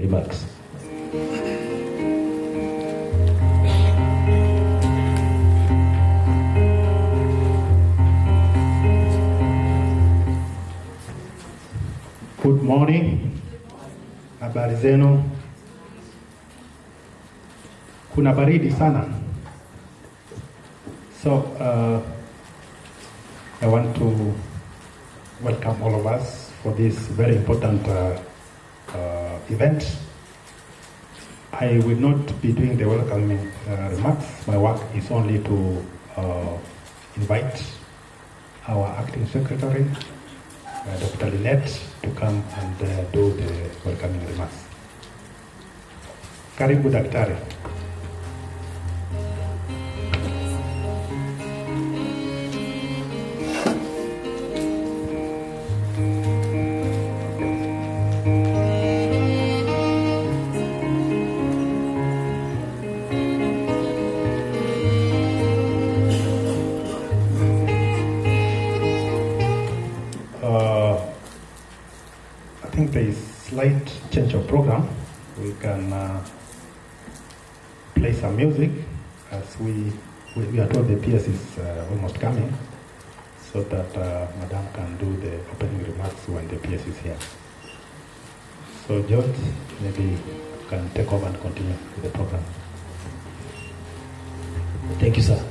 remarks. Good morning. Habari zenu. Kuna baridi sana. So I want to welcome all of us for this very important event. I will not be doing the welcoming remarks. My work is only to invite our acting secretary, Dr. Lynette, to come and do the welcoming remarks. Karibu daktari. I think there is slight change of program. We can play some music as we are told the PS is almost coming, so that Madam can do the opening remarks when the PS is here. So George, maybe you can take over and continue with the program. Thank you, sir.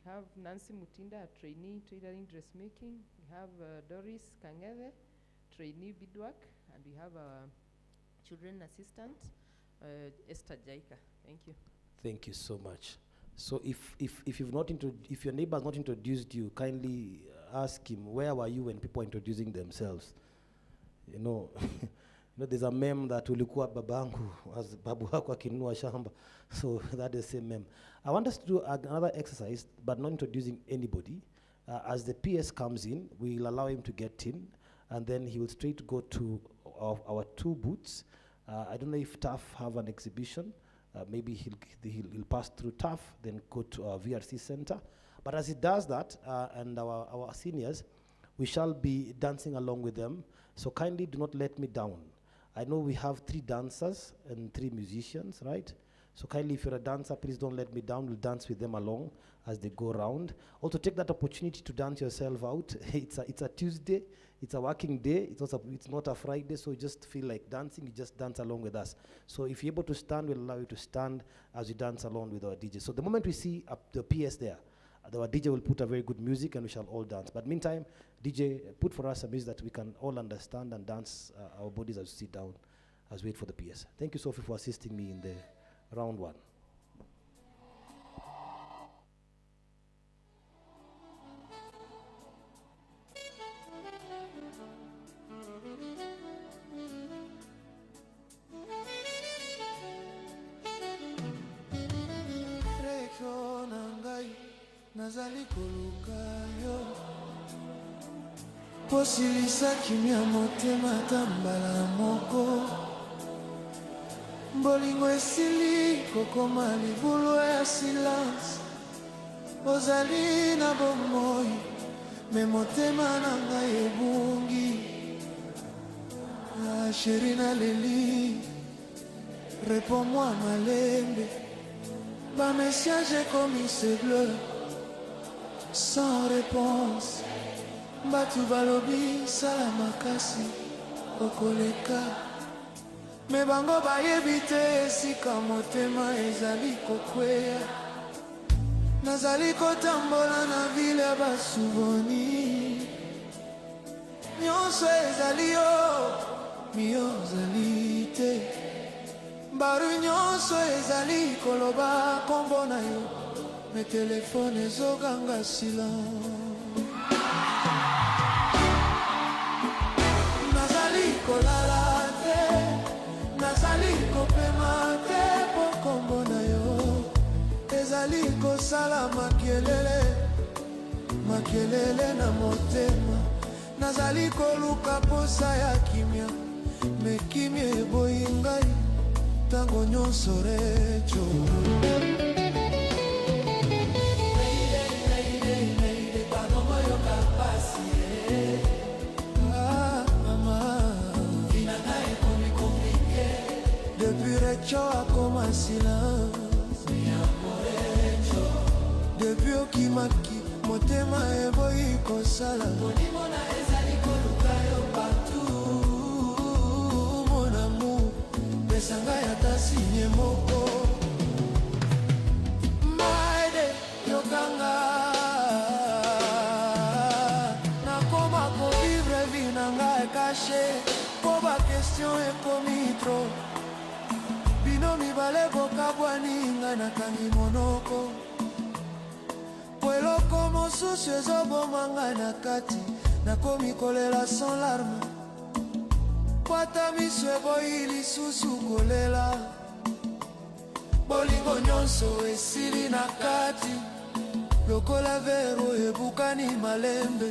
have Nancy Mutinda, a trainee tailoring dressmaking. We have Doris Kangeve, trainee beadwork, and we have a children assistant, Esther Jaika. Thank you. Thank you so much. So if your neighbor has not introduced you, kindly ask him, where were you when people are introducing themselves? You know, there's a meme that ulikuwa babangu as babu wako akinunua shamba. So that is the same meme. I want us to do another exercise, but not introducing anybody. As the PS comes in, we'll allow him to get in, and then he will straight go to our two booths. I don't know if TAF have an exhibition. Maybe he'll pass through TAF, then go to our VRC center. But as he does that, and our seniors, we shall be dancing along with them. So kindly do not let me down. I know we have 3 dancers and 3 musicians, right? So kindly, if you're a dancer, please don't let me down. We'll dance with them along as they go around. Also, take that opportunity to dance yourself out. It's a Tuesday. It's a working day. It's not a Friday, so you just feel like dancing. You just dance along with us. So if you're able to stand, we'll allow you to stand as you dance along with our DJ. So the moment we see the PS there, our DJ will put a very good music and we shall all dance. But meantime, DJ, put for us a music that we can all understand and dance our bodies as we sit down, as we wait for the PS. Thank you, Sophie, for assisting me in the round 1. Nazali koluka yo posilisa kimia motema tambala moko mbolingo esili kokoma libulu ya silence ozali na bomoi me motema na ngai ebungi chéri na leli réponds-moi malembe ba message comme c'est bleu sans réponse batu balobi sala makasi okoleka me bango bayebi te esika motema ezali kokweya nazali kotambola na vile ya basuveni nyonso ezali yo mio ozali te baru nyonso ezali koloba kombo na yo me telefone ezoganga silence nazali kolala te nazali kopema te po kombo na yo ezali kosala makelele na motema nazali koluka posa ya kimia me kimia eboyi ngai tango nyonso recho depuis recho akoma silence depuis okimaki motema eboyi kosala monimona ezali koluka yo partout mon amour pesanga yata sinye moko maide yokanga nakoma kovivre vi nanga ekache po bakestion ekomi trop bino mibale bokabwani ngai nakangi monoko po eloko mosusu ezoboma ngai na kati nakomi kolela sans larme po ata miso eboyi lisusu kolela bolingo nyonso esili na kati lokola vero ebukani malembe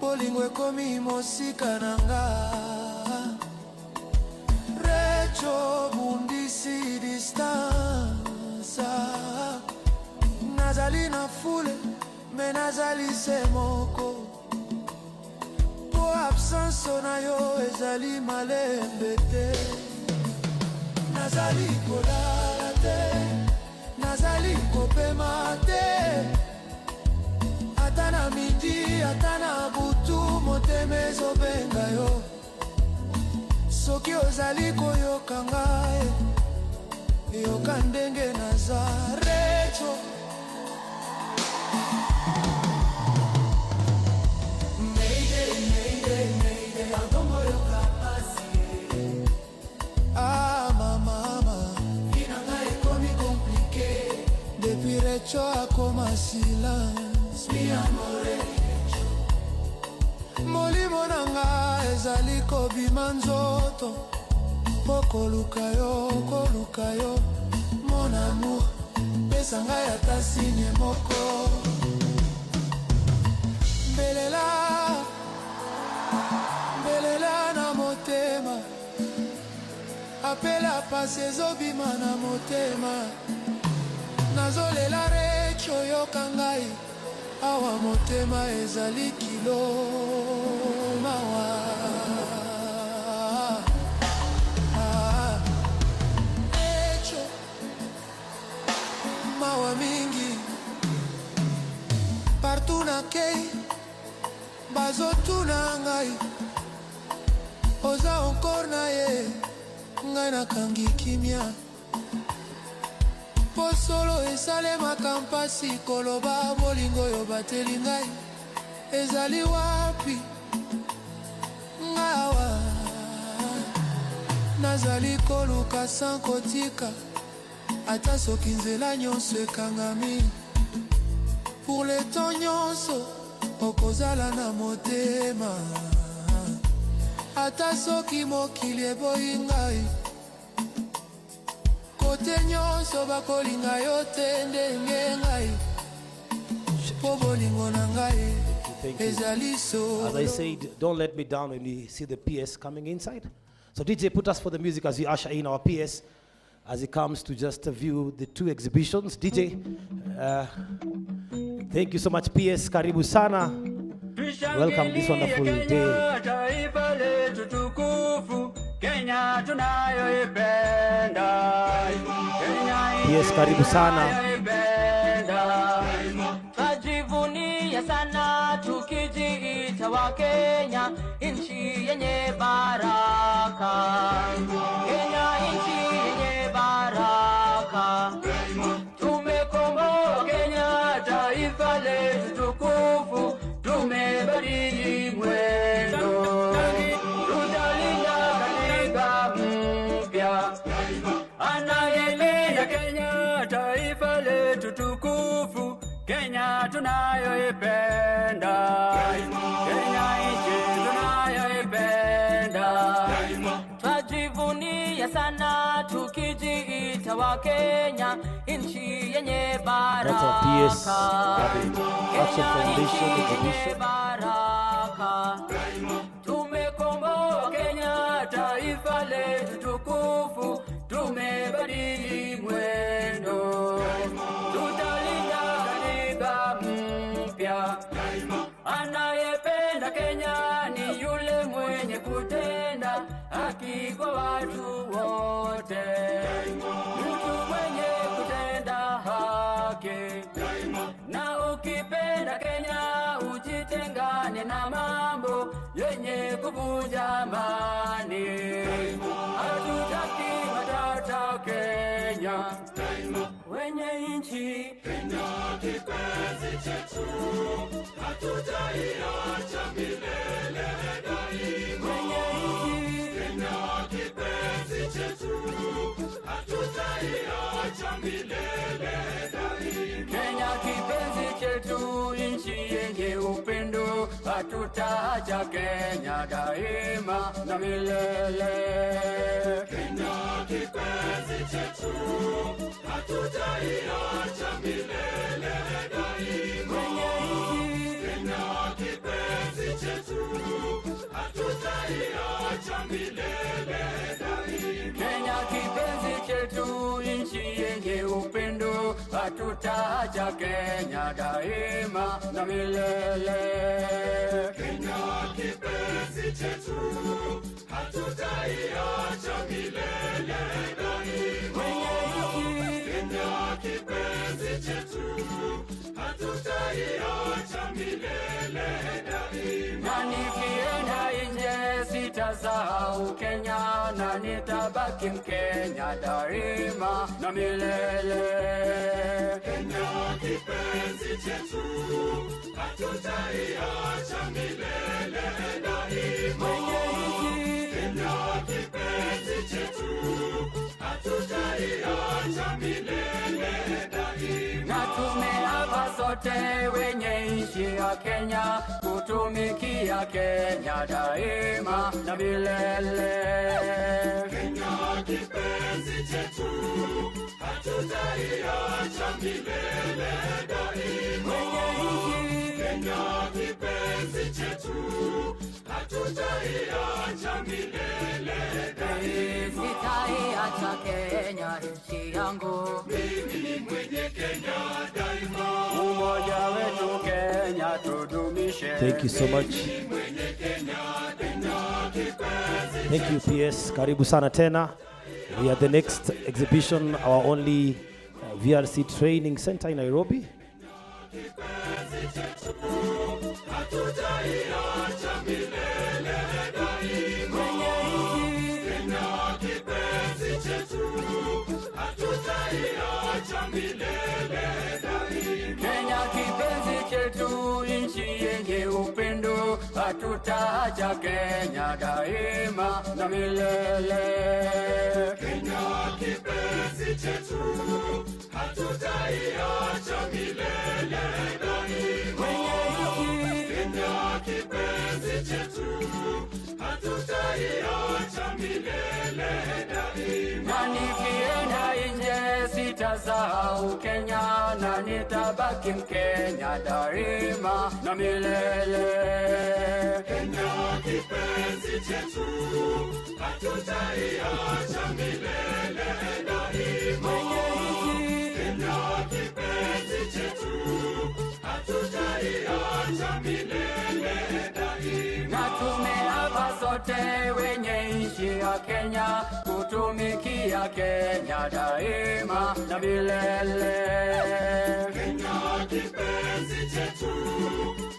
bolingo ekomi mosika na nga recho bundisi distance nazali na fule me nazali se moko po absence na yo ezali malembe te nazali kolala te nazali kopema te ata na midi ata na butu motema ezobenga yo soki ozali koyoka ngai yoka ndenge naza recho ezali kobima nzoto pokoluka yo mon amour pesa ngai ata sinye moko mbelela na motema apela pasi ezobima na motema nazolela recho yoka ngai awa motema ezali kilo mawa recho mawa mingi partout na kei bazotuna ngai oza encore na ye ngai nakangi kimia po solo esalemaka mpasi koloba bolingo oyo bateli ngai ezali wapi ngawa nazali koluka sans kotika ata soki nzela nyonso ekangami pour le temps nyonso okozala na motema ata soki mokili eboyi ngai kote nyonso bakolinga yo te ndenge ngai po bolingo na ngai ezali solo. As I said, don't let me down when we see the PS coming inside. So DJ, put us for the music as we usher in our PS as it comes to just view the two exhibitions. DJ, thank you so much. PS, karibu sana. Welcome this wonderful day. Taifa letu tukufu, Kenya tunayoipenda. PS, karibu sana. Tujivunia sana tukijiita wa Kenya, nchi yenye baraka. Kenya nchi yenye baraka. Tumekomboa Kenya, taifa letu tukufu. Tumebadili mwendo, tutalinda katiba mpya. Anayependa Kenya, taifa letu tukufu, Kenya tunayoipenda, Kenya nchi tunayoipenda. Tujivunia sana tukijiita wa Kenya, nchi yenye baraka. That's our PS Action Foundation exhibition. Tumekomboa Kenya, taifa letu tukufu, tumebadili mwendo, tutalinda katiba mpya. Anayependa Kenya ni yule mwenye kutenda haki kwa watu wote, mtu mwenye kutenda haki. Na ukipenda Kenya ujitengane na mambo yenye kuvunja amani. Hatutaki matata Kenya, wenye nchi. Kenya kipenzi chetu, hatutaiacha milele daima. Wenye nchi. Kenya kipenzi chetu, hatutaiacha milele daima. Kenya kipenzi chetu, nchi yenye upendo, hatutaacha Kenya daima na milele. Kenya kipenzi chetu, hatutaiacha milele daima. Wenye nchi. Kenya kipenzi chetu, hatutaiacha milele daima. Kenya kipenzi chetu, nchi yenye upendo, hatutaacha Kenya daima na milele. Kenya kipenzi chetu, hatutaiacha milele daima. Kenya kipenzi chetu, hatutaiacha milele daima. Na nikienda nje sitasahau Kenya, na nitabaki Mkenya daima na milele. Kenya kipenzi chetu, hatutaiacha milele daima. Kenya kipenzi chetu, hatutaiacha milele daima. Na tumeapa sote wenye nchi ya Kenya kutumikia Tutatumikia Kenya daima na milele. Kenya kipenzi chetu, hatutaiacha milele daima. Kenya kipenzi chetu, hatutaiacha milele daima. Sitaiacha Kenya nchi yangu, mimi ni mwenye Kenya daima. Umoja wetu Kenya tudumishe. Thank you so much. Thank you PS. Karibu sana tena. We are the next exhibition, our only VRC training center in Nairobi. Kenya kipenzi chetu, nchi yenye upendo, hatutaacha Kenya daima na milele. Kenya kipenzi chetu, hatutaiacha milele daima. Kenya kipenzi chetu, hatutaiacha milele daima. Na nikienda nje sitasahau Kenya, na nitabaki Mkenya daima na milele. Kenya kipenzi chetu, hatutaiacha milele daima. Kenya kipenzi chetu, hatutaiacha milele daima. Na tumeapa sote wenye nchi ya Kenya, kutumikia Kenya daima na milele. Kenya kipenzi chetu,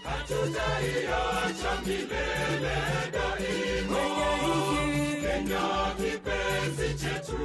hatutaiacha milele daima. Kenya kipenzi chetu,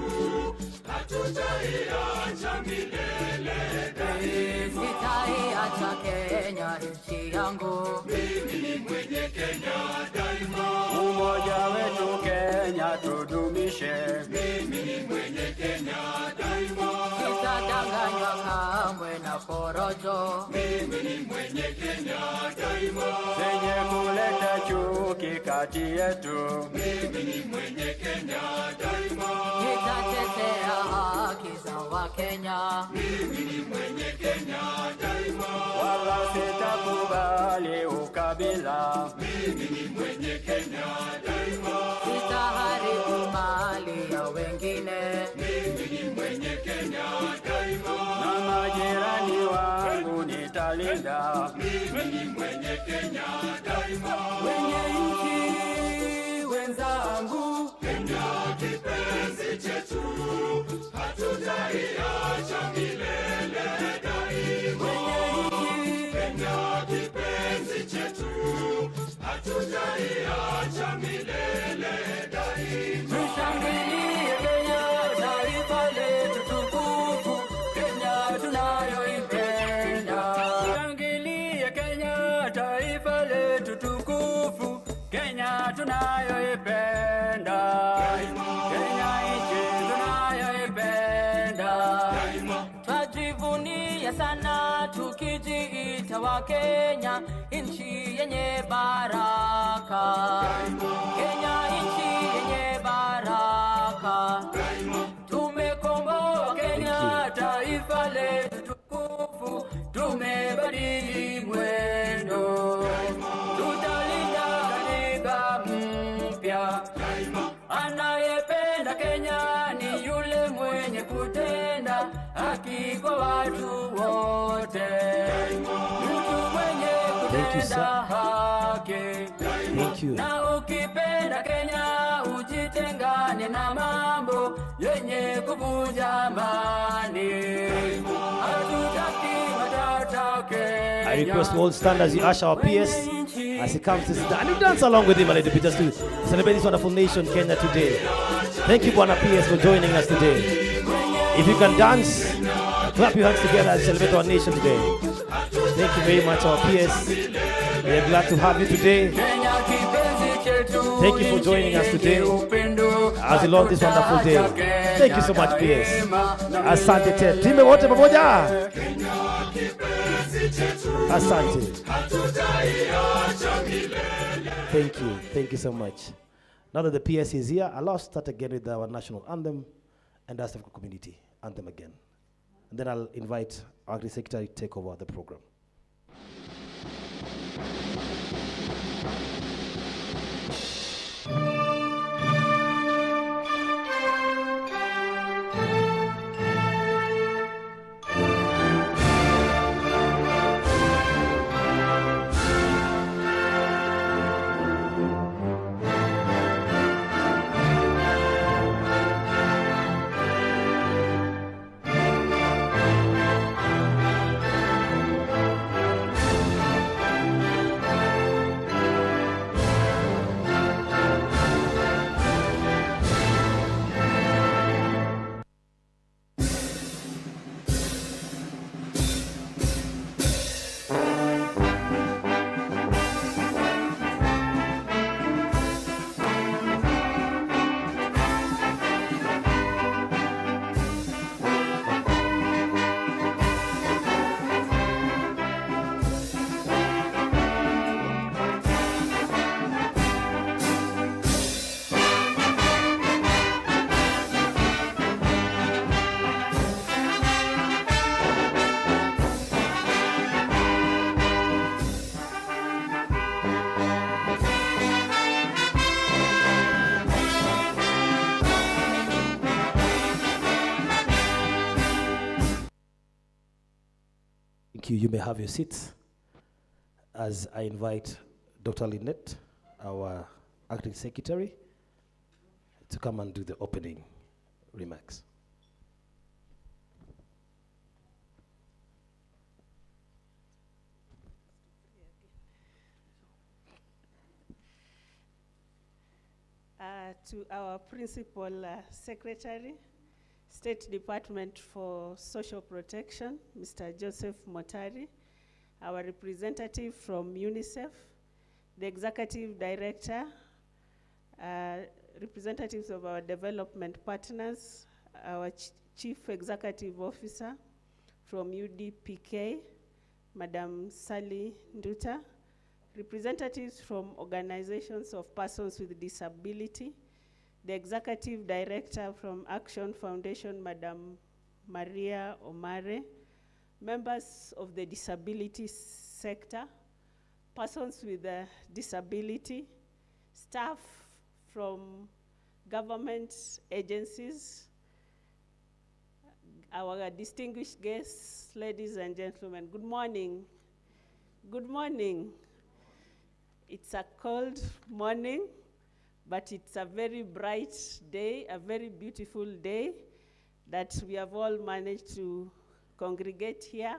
hatutaiacha milele daima. Sitaiacha Kenya nchi yangu, mimi ni mwenye Kenya daima. umoja wetu Kenya tudumishe. Mimi ni mwenye Kenya daima. Sitadanganywa kamwe na porojo Mimi ni mwenye Kenya daima. zenye kuleta chuki kati yetu. Mimi ni mwenye Kenya daima. Nitatetea haki za Wakenya, Mimi ni mwenye Kenya daima. wala sitakubali ukabila. Mimi ni mwenye Kenya daima. Sitaharibu mali ya wengine, Mimi ni mwenye Kenya daima. na majirani wangu nitalinda. Mimi ni mwenye Kenya daima. Wenye nchi wenzangu, Kenya kipenzi chetu, hatutaiacha milele daima. Kenya kipenzi chetu, hatutaiacha milele daima. tushangilie Kenya, taifa letu tukufu, Kenya tunayoipenda. Tushangilie Kenya, taifa letu tukufu, Kenya tunayoipenda. Kenya nchi tunayoipenda. Twajivunia sana tukijiita wa Kenya, nchi yenye baraka. Kenya nchi yenye baraka. Tumekomboa Kenya, taifa letu tukufu, tumebadili mwendo. Tutalinda katiba mpya. Anayependa Kenya ni yule mwenye kutenda haki kwa watu wote. Mtu mwenye Thank you, kutenda sir. haki. Thank you. Na ukipenda Kenya ujitengane na mambo yenye kuvunja amani. Hatutaki matata Kenya. I request we all stand as you usher our PS as he comes to sit down. And you dance along with him a little bit just to celebrate this wonderful nation, Kenya, today. Thank you, Bwana PS, for joining us today. If you can dance, clap your hands together as you celebrate our nation today. Thank you very much, our PS. We are glad to have you today. Thank you for joining us today as we launch this wonderful day. Thank you so much, PS. Asante tena. Tuimbe wote pamoja. Asante. Hatutaiacha milele. Thank you so much. Now that the PS is here, allow us to start again with our national anthem and our African community anthem again. And then I'll invite our Secretary to take over the program. Thank you. You may have your seats as I invite Dr. Lynette, our acting secretary, to come and do the opening remarks. To our principal secretary, State Department for Social Protection, Mr. Joseph Motari, our representative from UNICEF, the executive director, representatives of our development partners, our chief executive officer from UDPK, Madam Sally Nduta, representatives from organizations of persons with disability, the executive director from Action Foundation, Madam Maria Omare, members of the disability sector, persons with a disability, staff from government agencies, our distinguished guests, ladies and gentlemen, good morning. Good morning. It's a cold morning, but it's a very bright day, a very beautiful day that we have all managed to congregate here.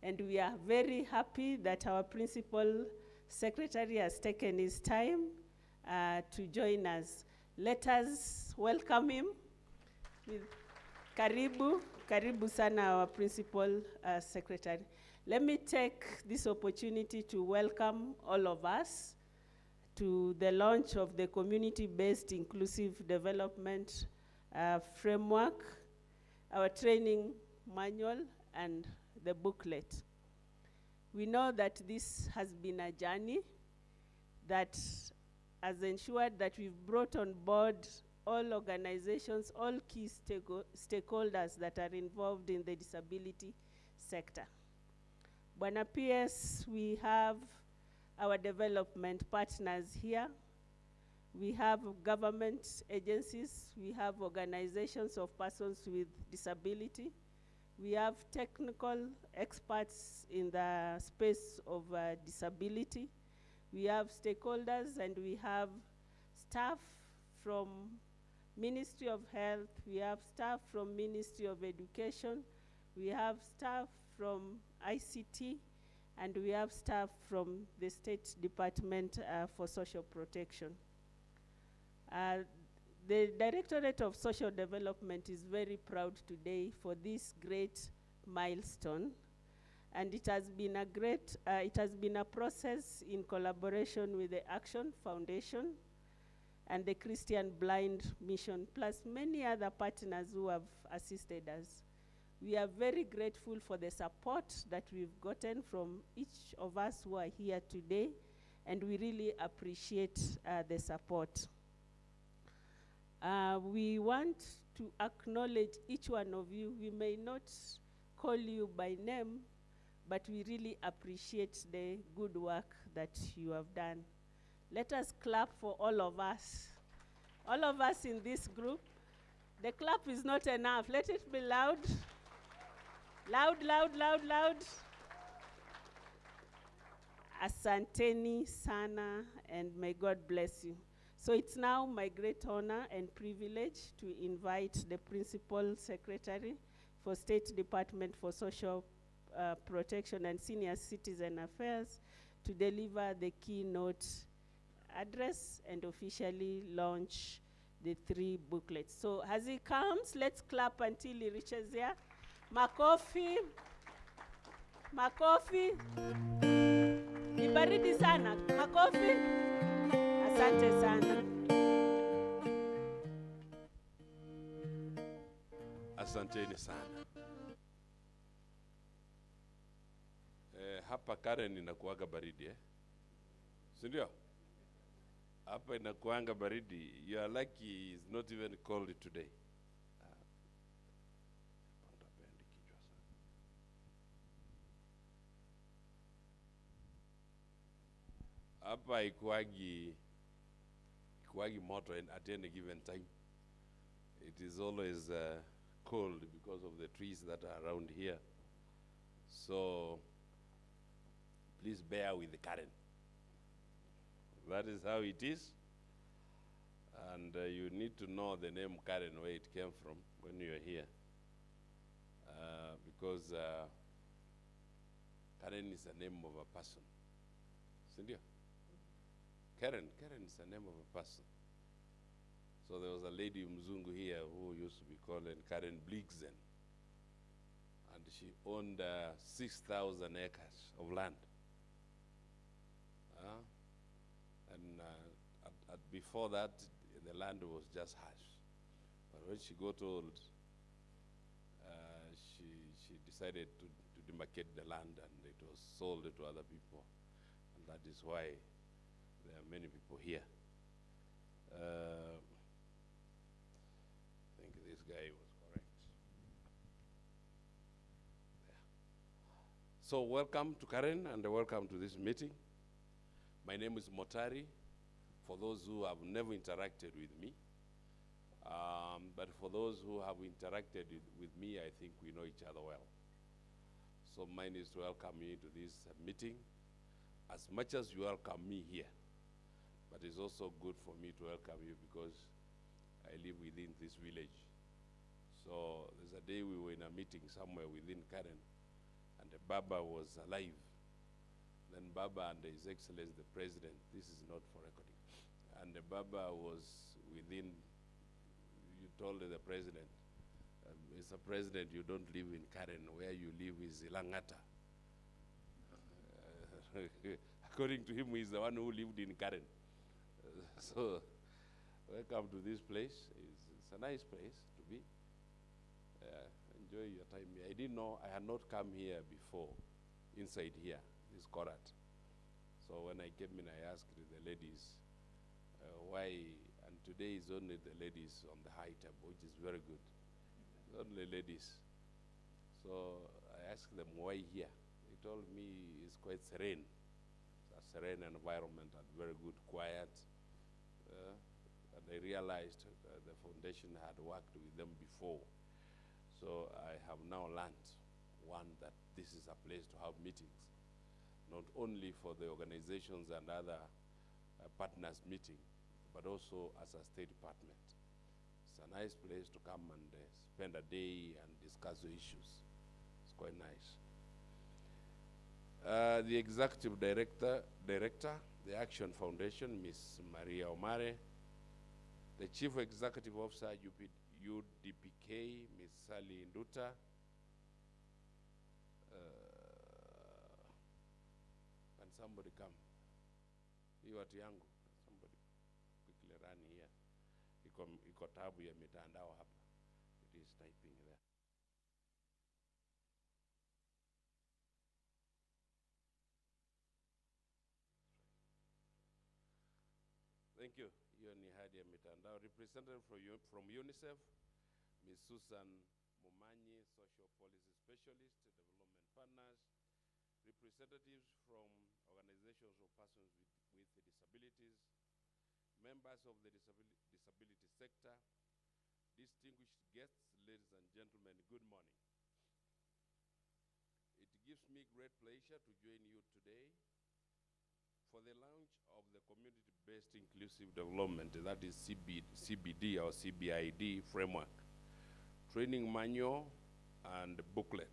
And we are very happy that our principal secretary has taken his time to join us. Let us welcome him with Karibu. Karibu sana, our principal secretary. Let me take this opportunity to welcome all of us to the launch of the community-based inclusive development framework, our training manual, and the booklet. We know that this has been a journey that has ensured that we've brought on board all organizations, all key stakeholders that are involved in the disability sector. Bwana PS, we have our development partners here. We have government agencies. We have organizations of persons with disability. We have technical experts in the space of disability. We have stakeholders, and we have staff from Ministry of Health. We have staff from Ministry of Education. We have staff from ICT, and we have staff from the State Department for Social Protection. The Directorate of Social Development is very proud today for this great milestone, and it has been a process in collaboration with the Action Foundation and the Christian Blind Mission, plus many other partners who have assisted us. We are very grateful for the support that we've gotten from each of us who are here today, and we really appreciate the support. We want to acknowledge each one of you. We may not call you by name, but we really appreciate the good work that you have done. Let us clap for all of us. All of us in this group. The clap is not enough. Let it be loud. Loud, loud, loud, loud. Asanteni sana, and may God bless you. So it's now my great honor and privilege to invite the Principal Secretary for State Department for Social Protection and Senior Citizen Affairs to deliver the keynote address and officially launch the 3 booklets. So as he comes, let's clap until he reaches here. Makofi. Makofi. Ni baridi sana. Makofi. Asante sana. Asanteni sana. Hapa Karen inakuwaga baridi, si ndio? Hapa inakuanga baridi. You are lucky it's not even cold today. Hapa ikuagi moto at any given time. It is always cold because of the trees that are around here. So please bear with the current. That is how it is. And you need to know the name Karen, where it came from when you're here. Because Karen is the name of a person. Cynthia? Karen is the name of a person. So there was a lady Mzungu here who used to be called Karen Bligzen. And she owned 6,000 acres of land. And before that, the land was just hers. But when she got old, she decided to demarcate the land, and it was sold to other people. And that is why there are many people here. I think this guy was correct. There. So welcome to Karen, and welcome to this meeting. My name is Motari, for those who have never interacted with me. But for those who have interacted with me, I think we know each other well. So mine is to welcome you to this meeting, as much as you welcome me here. But it's also good for me to welcome you because I live within this village. So there's a day we were in a meeting somewhere within Karen, and the Baba was alive. Then Baba and His Excellency the President, this is not for recording, and the Baba was within, you told the President, Mr. President, you don't live in Karen, where you live is Ilangata. According to him, he's the one who lived in Karen. So, welcome to this place. It's a nice place to be. Enjoy your time here. I didn't know, I had not come here before, inside here, this Korat. So when I came in, I asked the ladies why, and today is only the ladies on the high table, which is very good. Only ladies. So I asked them why here. They told me it's quite serene. It's a serene environment and very good, quiet. And I realized the foundation had worked with them before. So I have now learned, one, that this is a place to have meetings, not only for the organizations and other partners meeting, but also as a State Department. It's a nice place to come and spend a day and discuss the issues. It's quite nice. The Executive Director, the Action Foundation, Ms. Maria Omare, the Chief Executive Officer, UDPK, Ms. Sally Nduta, can somebody come? You at yangu, somebody quickly run here. Iko tabu ya mitandao hapa. It is typing there. Thank you. Hiyo ni hadi ya mitandao. Representative from UNICEF, Ms. Susan Mumanyi, Social Policy Specialist, Development Partners. Representatives from organizations of persons with disabilities, members of the disability sector, distinguished guests, ladies and gentlemen, good morning. It gives me great pleasure to join you today for the launch of the Community-Based Inclusive Development, that is CBD or CBID framework, training manual and booklet.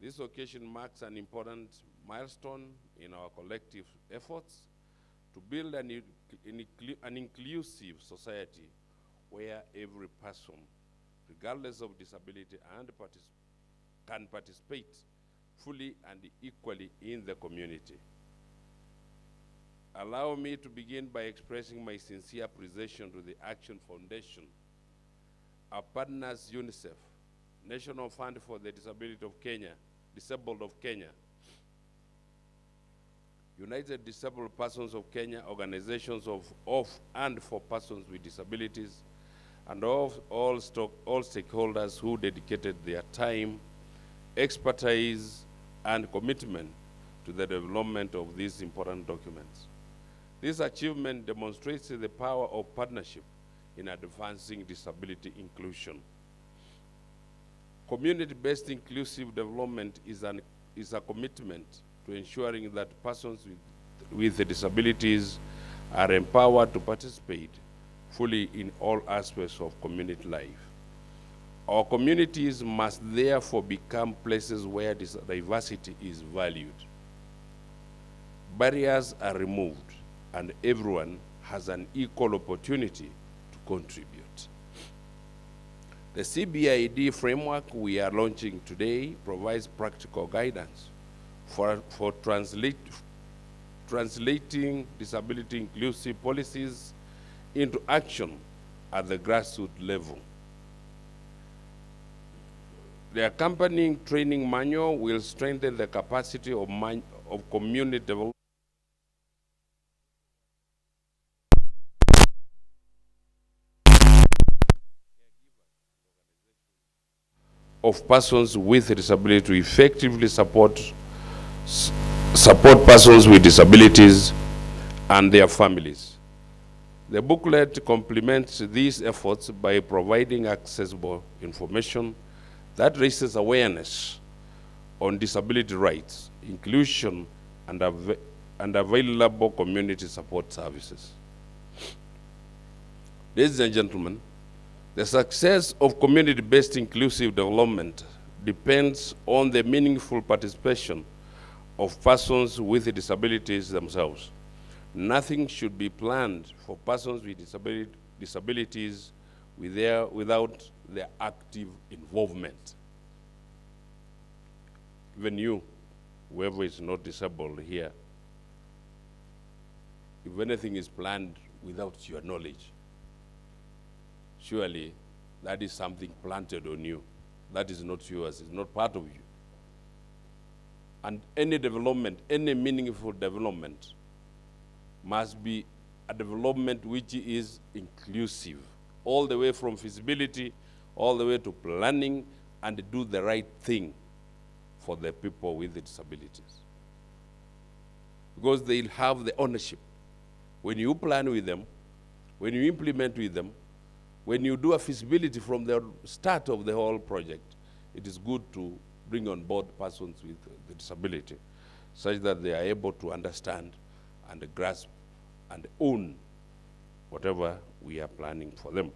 This occasion marks an important milestone in our collective efforts to build an inclusive society where every person, regardless of disability, can participate fully and equally in the community. Allow me to begin by expressing my sincere appreciation to the Action Foundation, our partners UNICEF, National Fund for the Disabled of Kenya, United Disabled Persons of Kenya, organizations of and for persons with disabilities, and all stakeholders who dedicated their time, expertise, and commitment to the development of these important documents. This achievement demonstrates the power of partnership in advancing disability inclusion. Community-based inclusive development is a commitment to ensuring that persons with disabilities are empowered to participate fully in all aspects of community life. Our communities must therefore become places where this diversity is valued. Barriers are removed, and everyone has an equal opportunity to contribute. The CBID framework we are launching today provides practical guidance for translating disability inclusive policies into action at the grassroots level. The accompanying training manual will strengthen the capacity of community development of persons with disability to effectively support persons with disabilities and their families. The booklet complements these efforts by providing accessible information that raises awareness on disability rights, inclusion, and available community support services. Ladies and gentlemen, the success of community-based inclusive development depends on the meaningful participation of persons with disabilities themselves. Nothing should be planned for persons with disabilities without their active involvement. Even you, whoever is not disabled here, if anything is planned without your knowledge, surely that is something planted on you. That is not yours, it's not part of you. And any development, any meaningful development must be a development which is inclusive, all the way from feasibility, all the way to planning, and do the right thing for the people with the disabilities. Because they'll have the ownership. When you plan with them, when you implement with them, when you do a feasibility from the start of the whole project, it is good to bring on board persons with the disability such that they are able to understand and grasp and own whatever we are planning for them.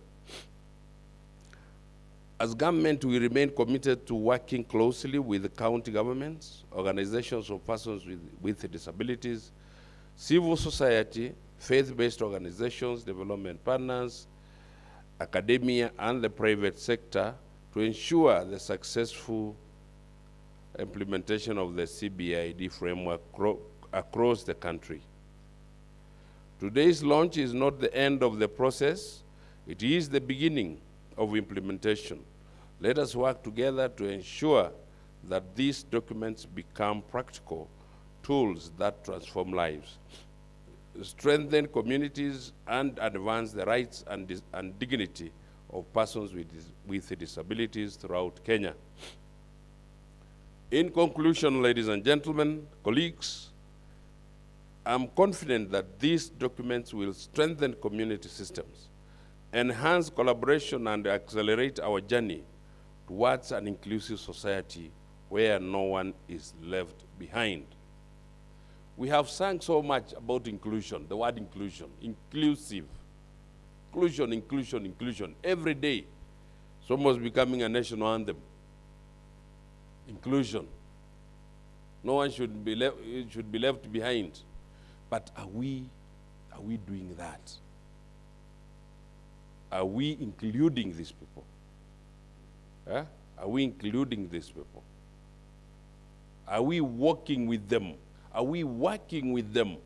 As government, we remain committed to working closely with the county governments, organizations of persons with disabilities, civil society, faith-based organizations, development partners, academia, and the private sector to ensure the successful implementation of the CBID framework across the country. Today's launch is not the end of the process, it is the beginning of implementation. Let us work together to ensure that these documents become practical tools that transform lives. strengthen communities, and advance the rights and dignity of persons with disabilities throughout Kenya. In conclusion, ladies and gentlemen, colleagues, I'm confident that these documents will strengthen community systems, enhance collaboration, and accelerate our journey towards an inclusive society where no one is left behind. We have sung so much about inclusion, the word inclusion, inclusive. Inclusion, inclusion, inclusion. Every day, it's almost becoming a national anthem. Inclusion. No one should be left behind. But are we doing that? Are we including these people? Are we including these people? Are we walking with them? Are we working with them?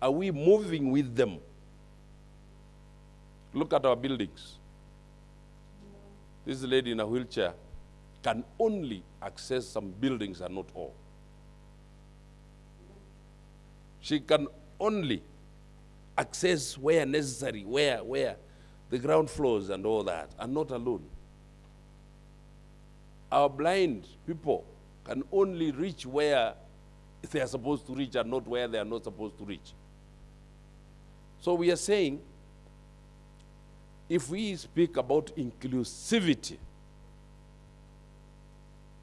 Are we moving with them? Look at our buildings. This lady in a wheelchair can only access some buildings and not all. She can only access where necessary, where the ground floors and all that, and not alone. Our blind people can only reach where they are supposed to reach and not where they are not supposed to reach. So we are saying, if we speak about inclusivity,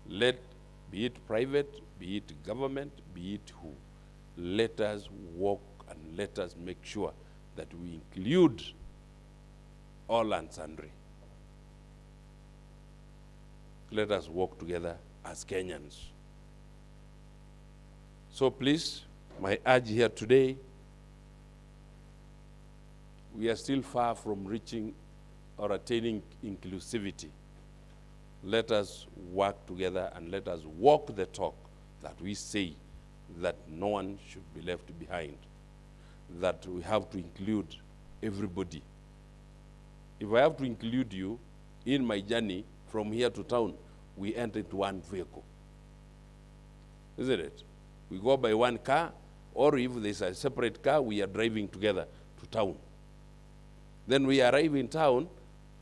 be it private, be it government, be it who, let us walk and let us make sure that we include all and sundry. Let us work together as Kenyans. So please, my urge here today, we are still far from reaching or attaining inclusivity. Let us work together and let us walk the talk that we say that no one should be left behind, that we have to include everybody. If I have to include you in my journey from here to town, we enter into one vehicle. Isn't it? We go by one car, or if there's a separate car, we are driving together to town. Then we arrive in town,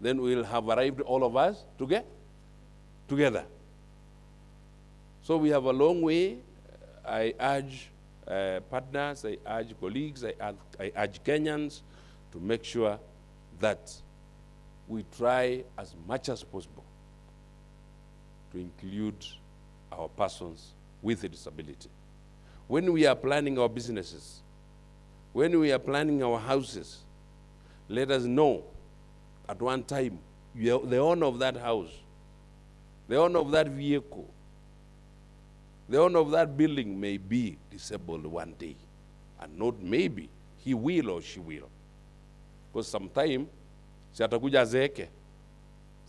then we'll have arrived all of us together. So we have a long way. I urge partners, I urge colleagues, I urge Kenyans to make sure that we try as much as possible to include our persons with a disability. When we are planning our businesses, when we are planning our houses, let us know at one time, the owner of that house, the owner of that vehicle, the owner of that building may be disabled one day, and not maybe, he will or she will. Because sometime, si atakuja azeeke,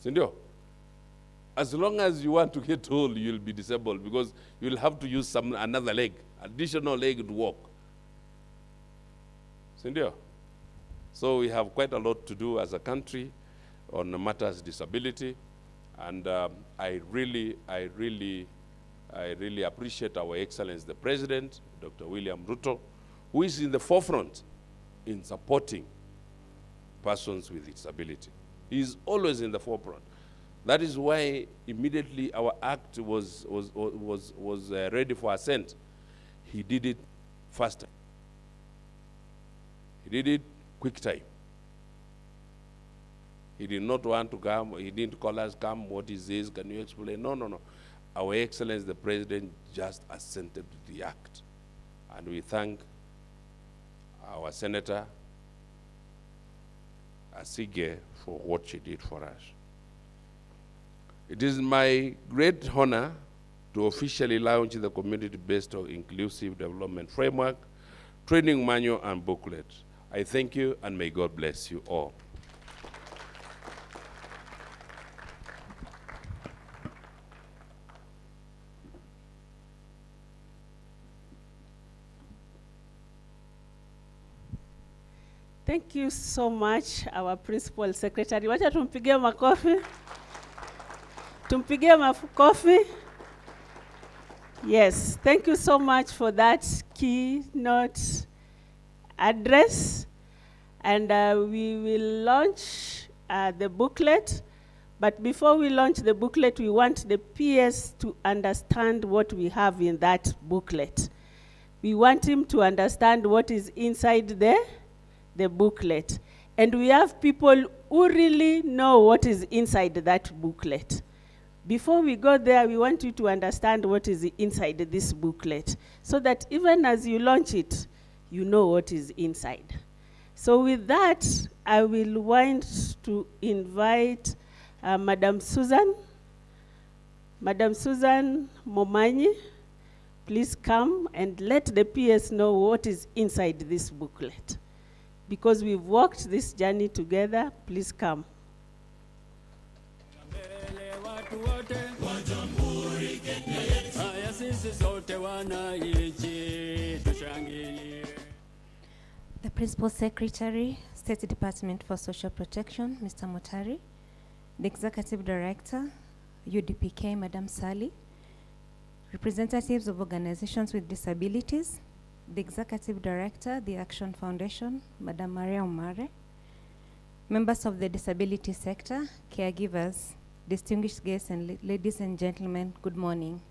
si ndio? As long as you want to get old, you'll be disabled because you'll have to use another leg, additional leg to walk. Si ndio? So we have quite a lot to do as a country on matters disability, and I really appreciate our Excellency the President, Dr. William Ruto, who is in the forefront in supporting persons with disability. He is always in the forefront. That is why immediately our act was ready for assent. He did it fast time. He did it quick time. He did not want to come. He didn't call us, come, what is this? Can you explain? No. Our Excellency the President just assented to the act. And we thank our Senator Asige for what she did for us. It is my great honor to officially launch the community-based inclusive development framework, training manual, and booklet. I thank you, and may God bless you all. Thank you so much, our Principal Secretary. Wacha tumpigie makofi. Tumpigie makofi. Yes, thank you so much for that keynote address, and we will launch the booklet. But before we launch the booklet, we want the PS to understand what we have in that booklet. We want him to understand what is inside the booklet. And we have people who really know what is inside that booklet. Before we go there, we want you to understand what is inside this booklet, so that even as you launch it, you know what is inside. So with that, I will want to invite Madam Susan Momanyi. Please come and let the PS know what is inside this booklet. Because we've walked this journey together, please come. The Principal Secretary, State Department for Social Protection, Mr. Motari. The Executive Director, UDPK, Madam Sally. Representatives of organizations with disabilities. The Executive Director, the Action Foundation, Madam Maria Umare. Members of the disability sector, caregivers, distinguished guests, and ladies and gentlemen, good morning.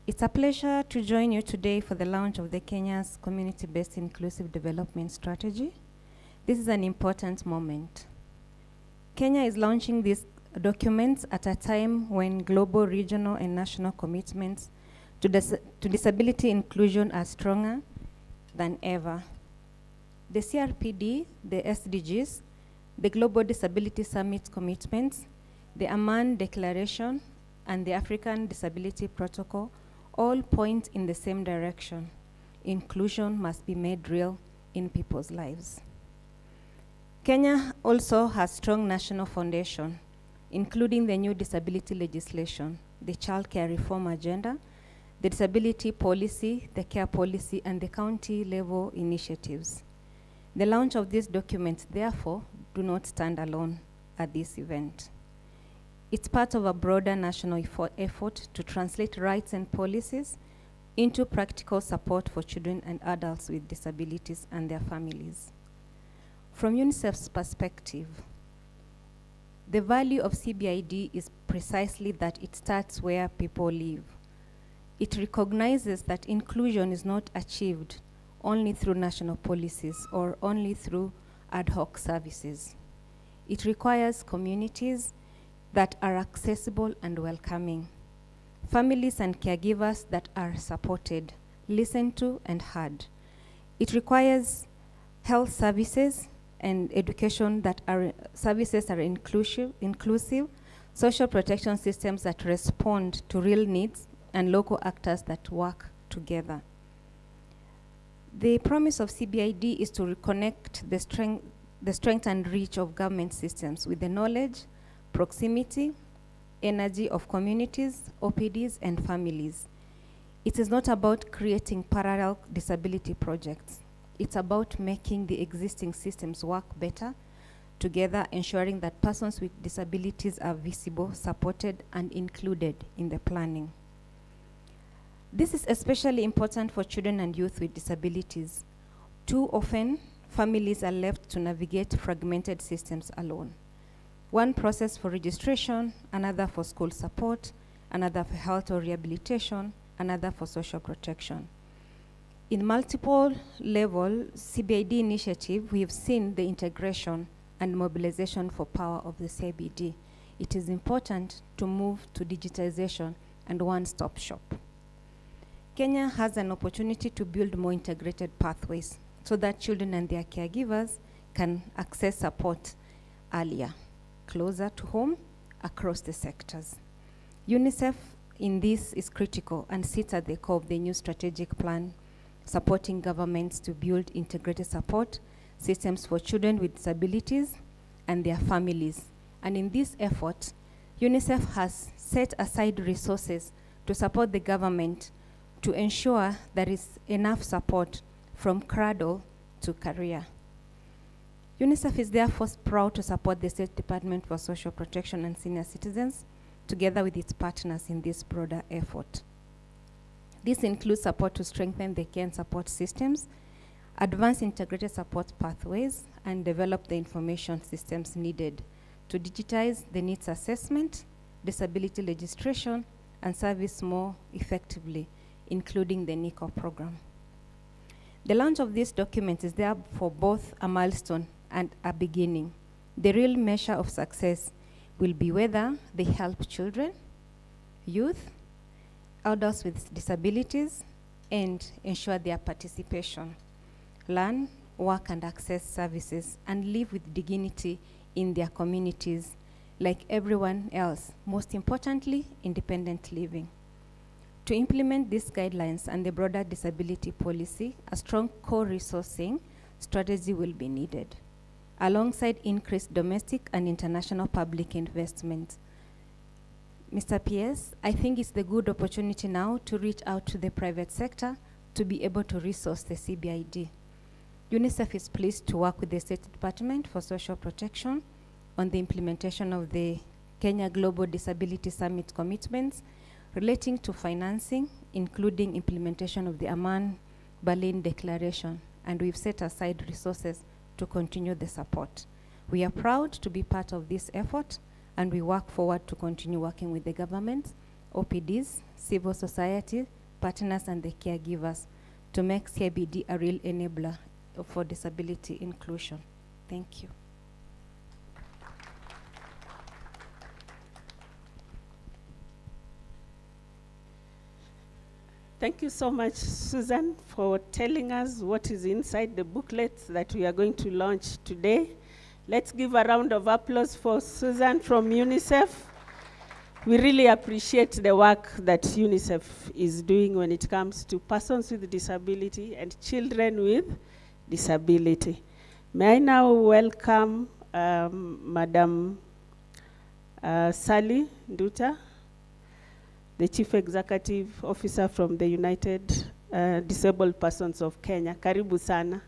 It's a pleasure to join you today for the launch of the Kenya's Community-Based Inclusive Development Strategy. This is an important moment. Kenya is launching these documents at a time when global, regional, and national commitments to disability inclusion are stronger than ever. The CRPD, the SDGs, the Global Disability Summit commitments, the Amman Declaration, and the African Disability Protocol all point in the same direction. Inclusion must be made real in people's lives. Kenya also has strong national foundation, including the new disability legislation, the child care reform agenda, the disability policy, the care policy, and the county level initiatives. The launch of these documents, therefore, do not stand alone at this event. It's part of a broader national effort to translate rights and policies into practical support for children and adults with disabilities and their families. From UNICEF's perspective, the value of CBID is precisely that it starts where people live. It recognizes that inclusion is not achieved only through national policies or only through ad hoc services. It requires communities that are accessible and welcoming, families and caregivers that are supported, listened to, and heard. It requires health services and education that are services are inclusive, social protection systems that respond to real needs, and local actors that work together. The promise of CBID is to reconnect the strength and reach of government systems with the knowledge, proximity, energy of communities, OPDs, and families. It is not about creating parallel disability projects. It's about making the existing systems work better together, ensuring that persons with disabilities are visible, supported, and included in the planning. This is especially important for children and youth with disabilities. Too often, families are left to navigate fragmented systems alone. One process for registration, another for school support, another for health or rehabilitation, another for social protection. In multiple level CBID initiative, we have seen the integration and mobilization for power of the CBID. It is important to move to digitization and one-stop shop. Kenya has an opportunity to build more integrated pathways so that children and their caregivers can access support earlier, closer to home, across the sectors. UNICEF in this is critical and sits at the core of the new strategic plan supporting governments to build integrated support systems for children with disabilities and their families. And in this effort, UNICEF has set aside resources to support the government to ensure there is enough support from cradle to career. UNICEF is therefore proud to support the State Department for Social Protection and Senior Citizens together with its partners in this broader effort. This includes support to strengthen the care and support systems, advance integrated support pathways, and develop the information systems needed to digitize the needs assessment, disability registration, and service more effectively, including the NICO program. The launch of this document is therefore both a milestone and a beginning. The real measure of success will be whether they help children, youth, adults with disabilities, and ensure their participation, learn, work, and access services, and live with dignity in their communities like everyone else, most importantly, independent living. To implement these guidelines and the broader disability policy, a strong co-resourcing strategy will be needed, alongside increased domestic and international public investment. Mr. PS, I think it's the good opportunity now to reach out to the private sector to be able to resource the CBID. UNICEF is pleased to work with the State Department for Social Protection on the implementation of the Kenya Global Disability Summit commitments relating to financing, including implementation of the Amman-Berlin Declaration, and we've set aside resources to continue the support. We are proud to be part of this effort, and we work forward to continue working with the government, OPDs, civil society, partners, and the caregivers to make CBID a real enabler for disability inclusion. Thank you. Thank you so much, Susan, for telling us what is inside the booklets that we are going to launch today. Let's give a round of applause for Susan from UNICEF. We really appreciate the work that UNICEF is doing when it comes to persons with disability and children with disability. May I now welcome Madam Sally Nduta, the Chief Executive Officer from the United Disabled Persons of Kenya. Karibu sana.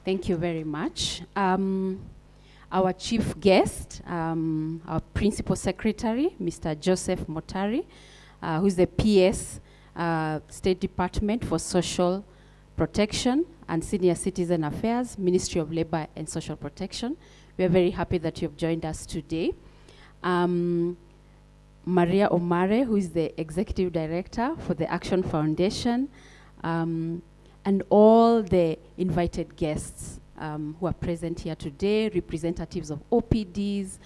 Thank you very much. Our chief guest, our principal secretary, Mr. Joseph Motari, who is the PS, State Department for Social Protection and Senior Citizen Affairs, Ministry of Labor and Social Protection. We are very happy that you've joined us today. Maria Omare, who is the Executive Director for the Action Foundation, and all the invited guests who are present here today, representatives of OPDs,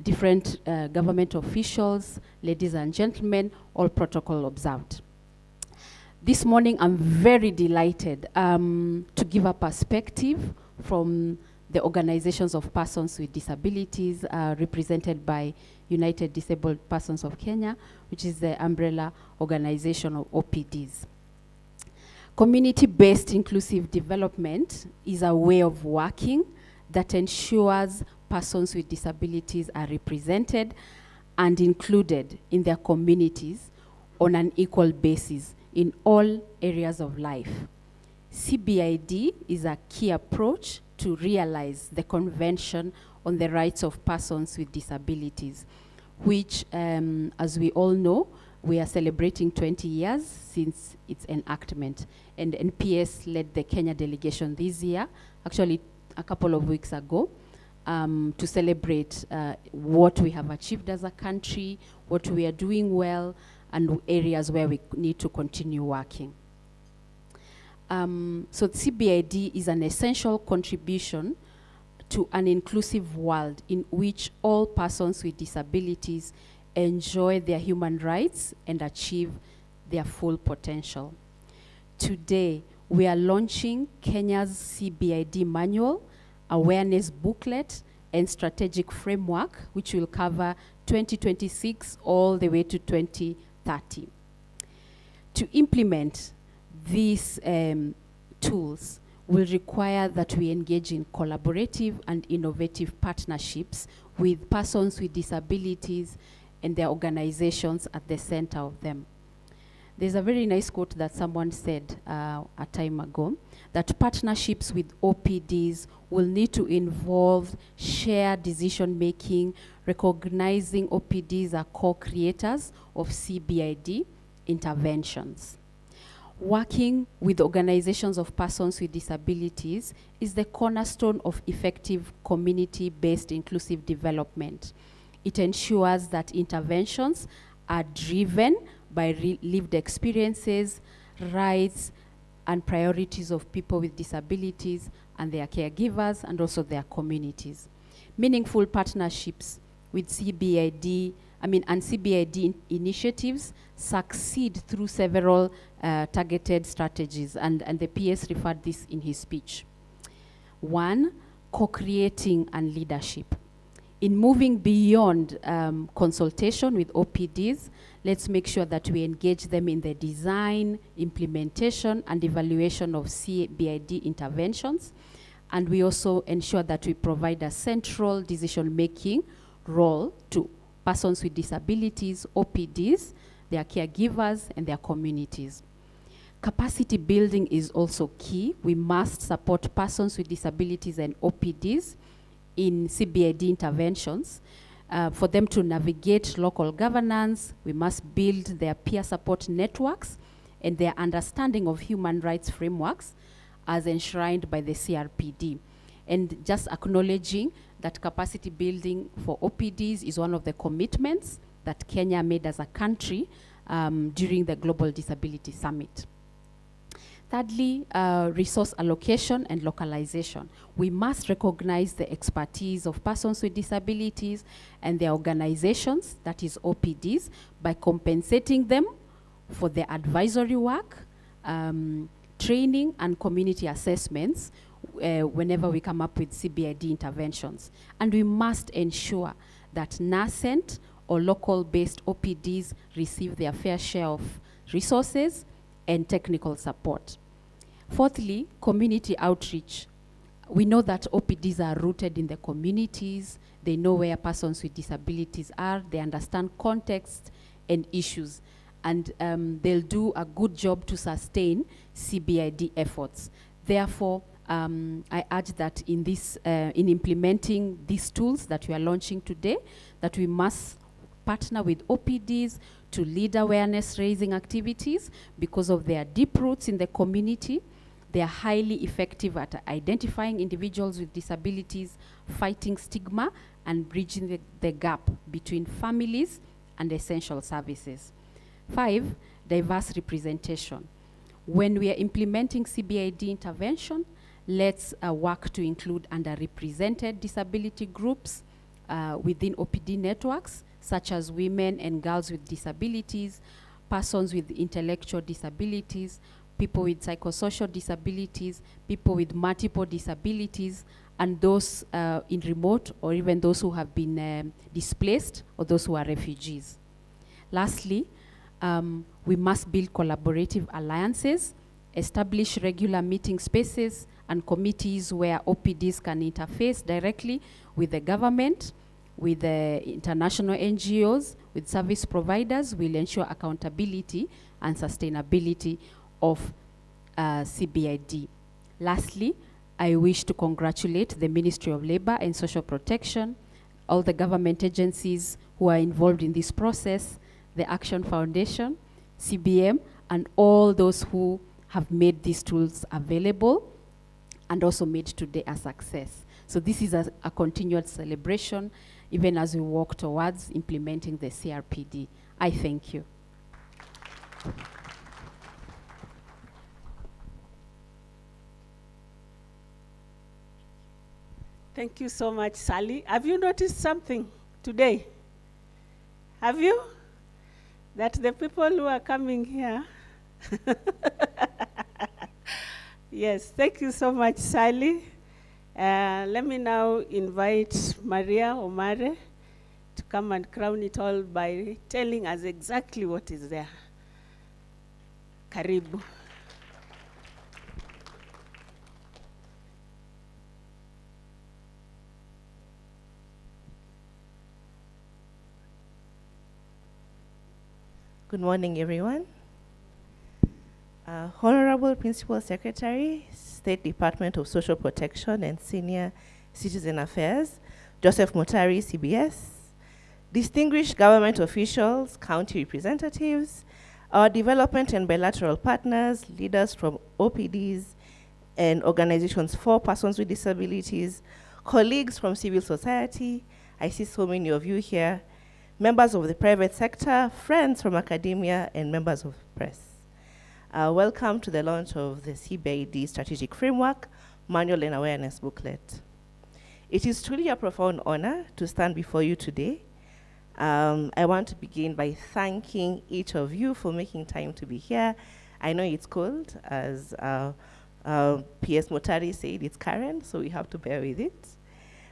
different government officials, ladies and gentlemen, all protocol observed. This morning, I'm very delighted to give a perspective from the organizations of persons with disabilities represented by United Disabled Persons of Kenya, which is the umbrella organization of OPDs. Community-based inclusive development is a way of working that ensures persons with disabilities are represented and included in their communities on an equal basis in all areas of life. CBID is a key approach to realize the Convention on the Rights of Persons with Disabilities, which, as we all know, we are celebrating 20 years since its enactment. And NPS led the Kenya delegation this year, actually a couple of weeks ago, to celebrate what we have achieved as a country, what we are doing well, and areas where we need to continue working. So CBID is an essential contribution to an inclusive world in which all persons with disabilities enjoy their human rights and achieve their full potential. Today, we are launching Kenya's CBID manual, awareness booklet, and strategic framework, which will cover 2026 all the way to 2030. To implement these tools will require that we engage in collaborative and innovative partnerships with persons with disabilities and their organizations at the center of them. There's a very nice quote that someone said a time ago, that partnerships with OPDs will need to involve shared decision-making, recognizing OPDs are co-creators of CBID interventions. Working with organizations of persons with disabilities is the cornerstone of effective community-based inclusive development. It ensures that interventions are driven by lived experiences, rights, and priorities of people with disabilities and their caregivers and also their communities. Meaningful partnerships with CBID, and CBID initiatives succeed through several targeted strategies, and the PS referred this in his speech. One, co-creating and leadership. In moving beyond consultation with OPDs, let's make sure that we engage them in the design, implementation, and evaluation of CBID interventions. And we also ensure that we provide a central decision-making role to persons with disabilities, OPDs, their caregivers, and their communities. Capacity building is also key. We must support persons with disabilities and OPDs in CBID interventions. For them to navigate local governance, we must build their peer support networks and their understanding of human rights frameworks as enshrined by the CRPD. And just acknowledging that capacity building for OPDs is one of the commitments that Kenya made as a country during the Global Disability Summit. Thirdly, resource allocation and localization. We must recognize the expertise of persons with disabilities and their organizations, that is OPDs, by compensating them for their advisory work, training, and community assessments whenever we come up with CBID interventions. And we must ensure that nascent or local-based OPDs receive their fair share of resources and technical support. Fourthly, community outreach. We know that OPDs are rooted in the communities. They know where persons with disabilities are. They understand context and issues. And they'll do a good job to sustain CBID efforts. Therefore, I urge that in implementing these tools that we are launching today, that we must partner with OPDs to lead awareness raising activities because of their deep roots in the community. They are highly effective at identifying individuals with disabilities, fighting stigma, and bridging the gap between families and essential services. 5, diverse representation. When we are implementing CBID intervention, let's work to include underrepresented disability groups within OPD networks, such as women and girls with disabilities, persons with intellectual disabilities, people with psychosocial disabilities, people with multiple disabilities, and those in remote or even those who have been displaced or those who are refugees. Lastly, we must build collaborative alliances, establish regular meeting spaces and committees where OPDs can interface directly with the government, with the international NGOs, with service providers. Will ensure accountability and sustainability of CBID. Lastly, I wish to congratulate the Ministry of Labor and Social Protection, all the government agencies who are involved in this process, the Action Foundation, CBM, and all those who have made these tools available and also made today a success. So this is a continued celebration, even as we walk towards implementing the CRPD. I thank you. Thank you so much, Sally. Have you noticed something today? Have you? That the people who are coming here. Yes, thank you so much, Sally. Let me now invite Maria Omare to come and crown it all by telling us exactly what is there. Karibu. Good morning, everyone. Honorable Principal Secretary, State Department of Social Protection and Senior Citizen Affairs, Joseph Motari, CBS, distinguished government officials, county representatives, our development and bilateral partners, leaders from OPDs and organizations for persons with disabilities, colleagues from civil society, I see so many of you here, members of the private sector, friends from academia, and members of press. Welcome to the launch of the CBID Strategic Framework, Manual and Awareness Booklet. It is truly a profound honor to stand before you today. I want to begin by thanking each of you for making time to be here. I know it's cold, as P.S. Motari said, it's current, so we have to bear with it.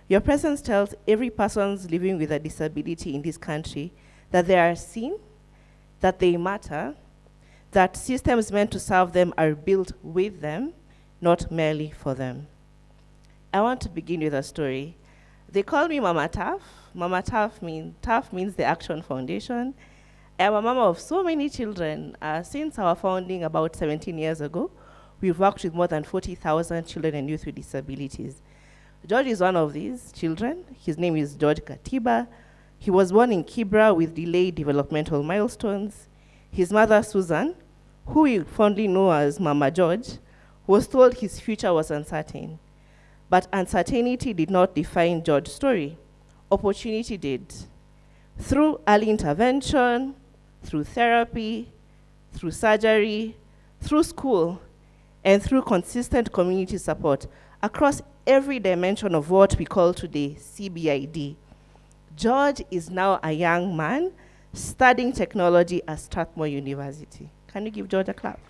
Your presence tells every person living with a disability in this country that they are seen, that they matter, that systems meant to serve them are built with them, not merely for them. I want to begin with a story. They call me Mama Taf. Mama Taf means the Action Foundation. I'm a mama of so many children. Since our founding about 17 years ago, we've worked with more than 40,000 children and youth with disabilities. George is one of these children. His name is George Katiba. He was born in Kibra with delayed developmental milestones. His mother, Susan, who we fondly know as Mama George, was told his future was uncertain. But uncertainty did not define George's story. Opportunity did. Through early intervention, through therapy, through surgery, through school, and through consistent community support across every dimension of what we call today CBID, George is now a young man studying technology at Strathmore University. Can you give George a clap?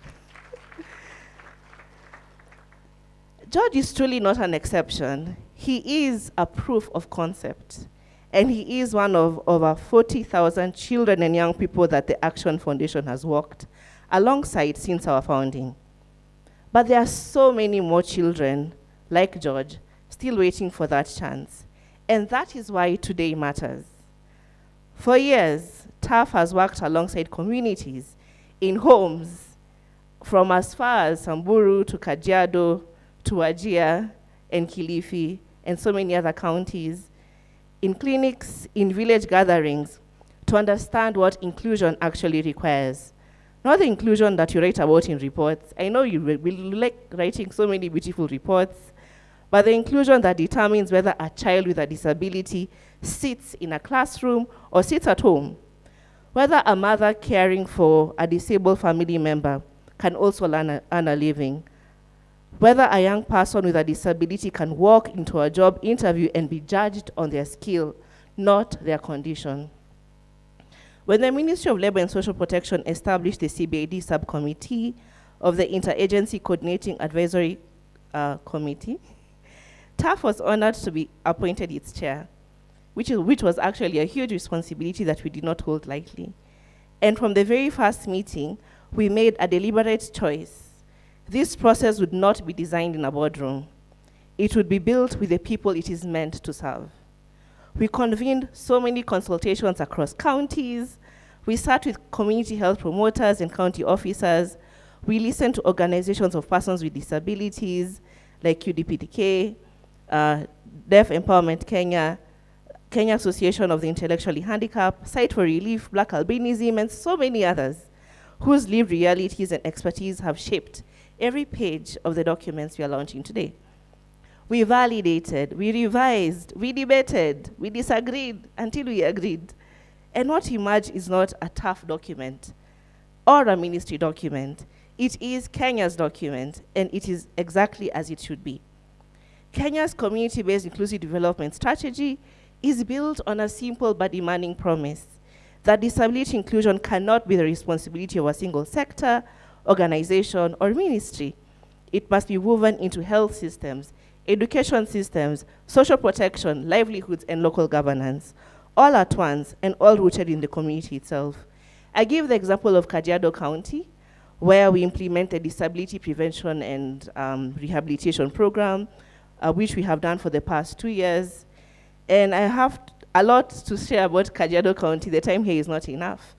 George is truly not an exception. He is a proof of concept. And he is one of over 40,000 children and young people that the Action Foundation has worked alongside since our founding. But there are so many more children like George still waiting for that chance. And that is why today matters. For years, TAF has worked alongside communities in homes from as far as Samburu to Kajiado to Wajir and Kilifi and so many other counties, in clinics, in village gatherings, to understand what inclusion actually requires. Not the inclusion that you write about in reports. I know you will like writing so many beautiful reports, but the inclusion that determines whether a child with a disability sits in a classroom or sits at home, whether a mother caring for a disabled family member can also earn a living, whether a young person with a disability can walk into a job interview and be judged on their skill, not their condition. When the Ministry of Labour and Social Protection established the CBID subcommittee of the Interagency Coordinating Advisory Committee, TAF was honored to be appointed its chair, which was actually a huge responsibility that we did not hold lightly. And from the very first meeting, we made a deliberate choice. This process would not be designed in a boardroom. It would be built with the people it is meant to serve. We convened so many consultations across counties. We sat with community health promoters and county officers. We listened to organizations of persons with disabilities like UDPTK, Deaf Empowerment Kenya, Kenya Association of the Intellectually Handicapped, Site for Relief, Black Albinism, and so many others whose lived realities and expertise have shaped every page of the documents we are launching today. We validated, we revised, we debated, we disagreed until we agreed. And what emerged is not a tough document or a ministry document. It is Kenya's document, and it is exactly as it should be. Kenya's community-based inclusive development strategy is built on a simple but demanding promise that disability inclusion cannot be the responsibility of a single sector, organization, or ministry. It must be woven into health systems, education systems, social protection, livelihoods, and local governance, all at once and all rooted in the community itself. I give the example of Kajiado County, where we implement a disability prevention and rehabilitation program, which we have done for the past 2 years. And I have a lot to share about Kajiado County. The time here is not enough.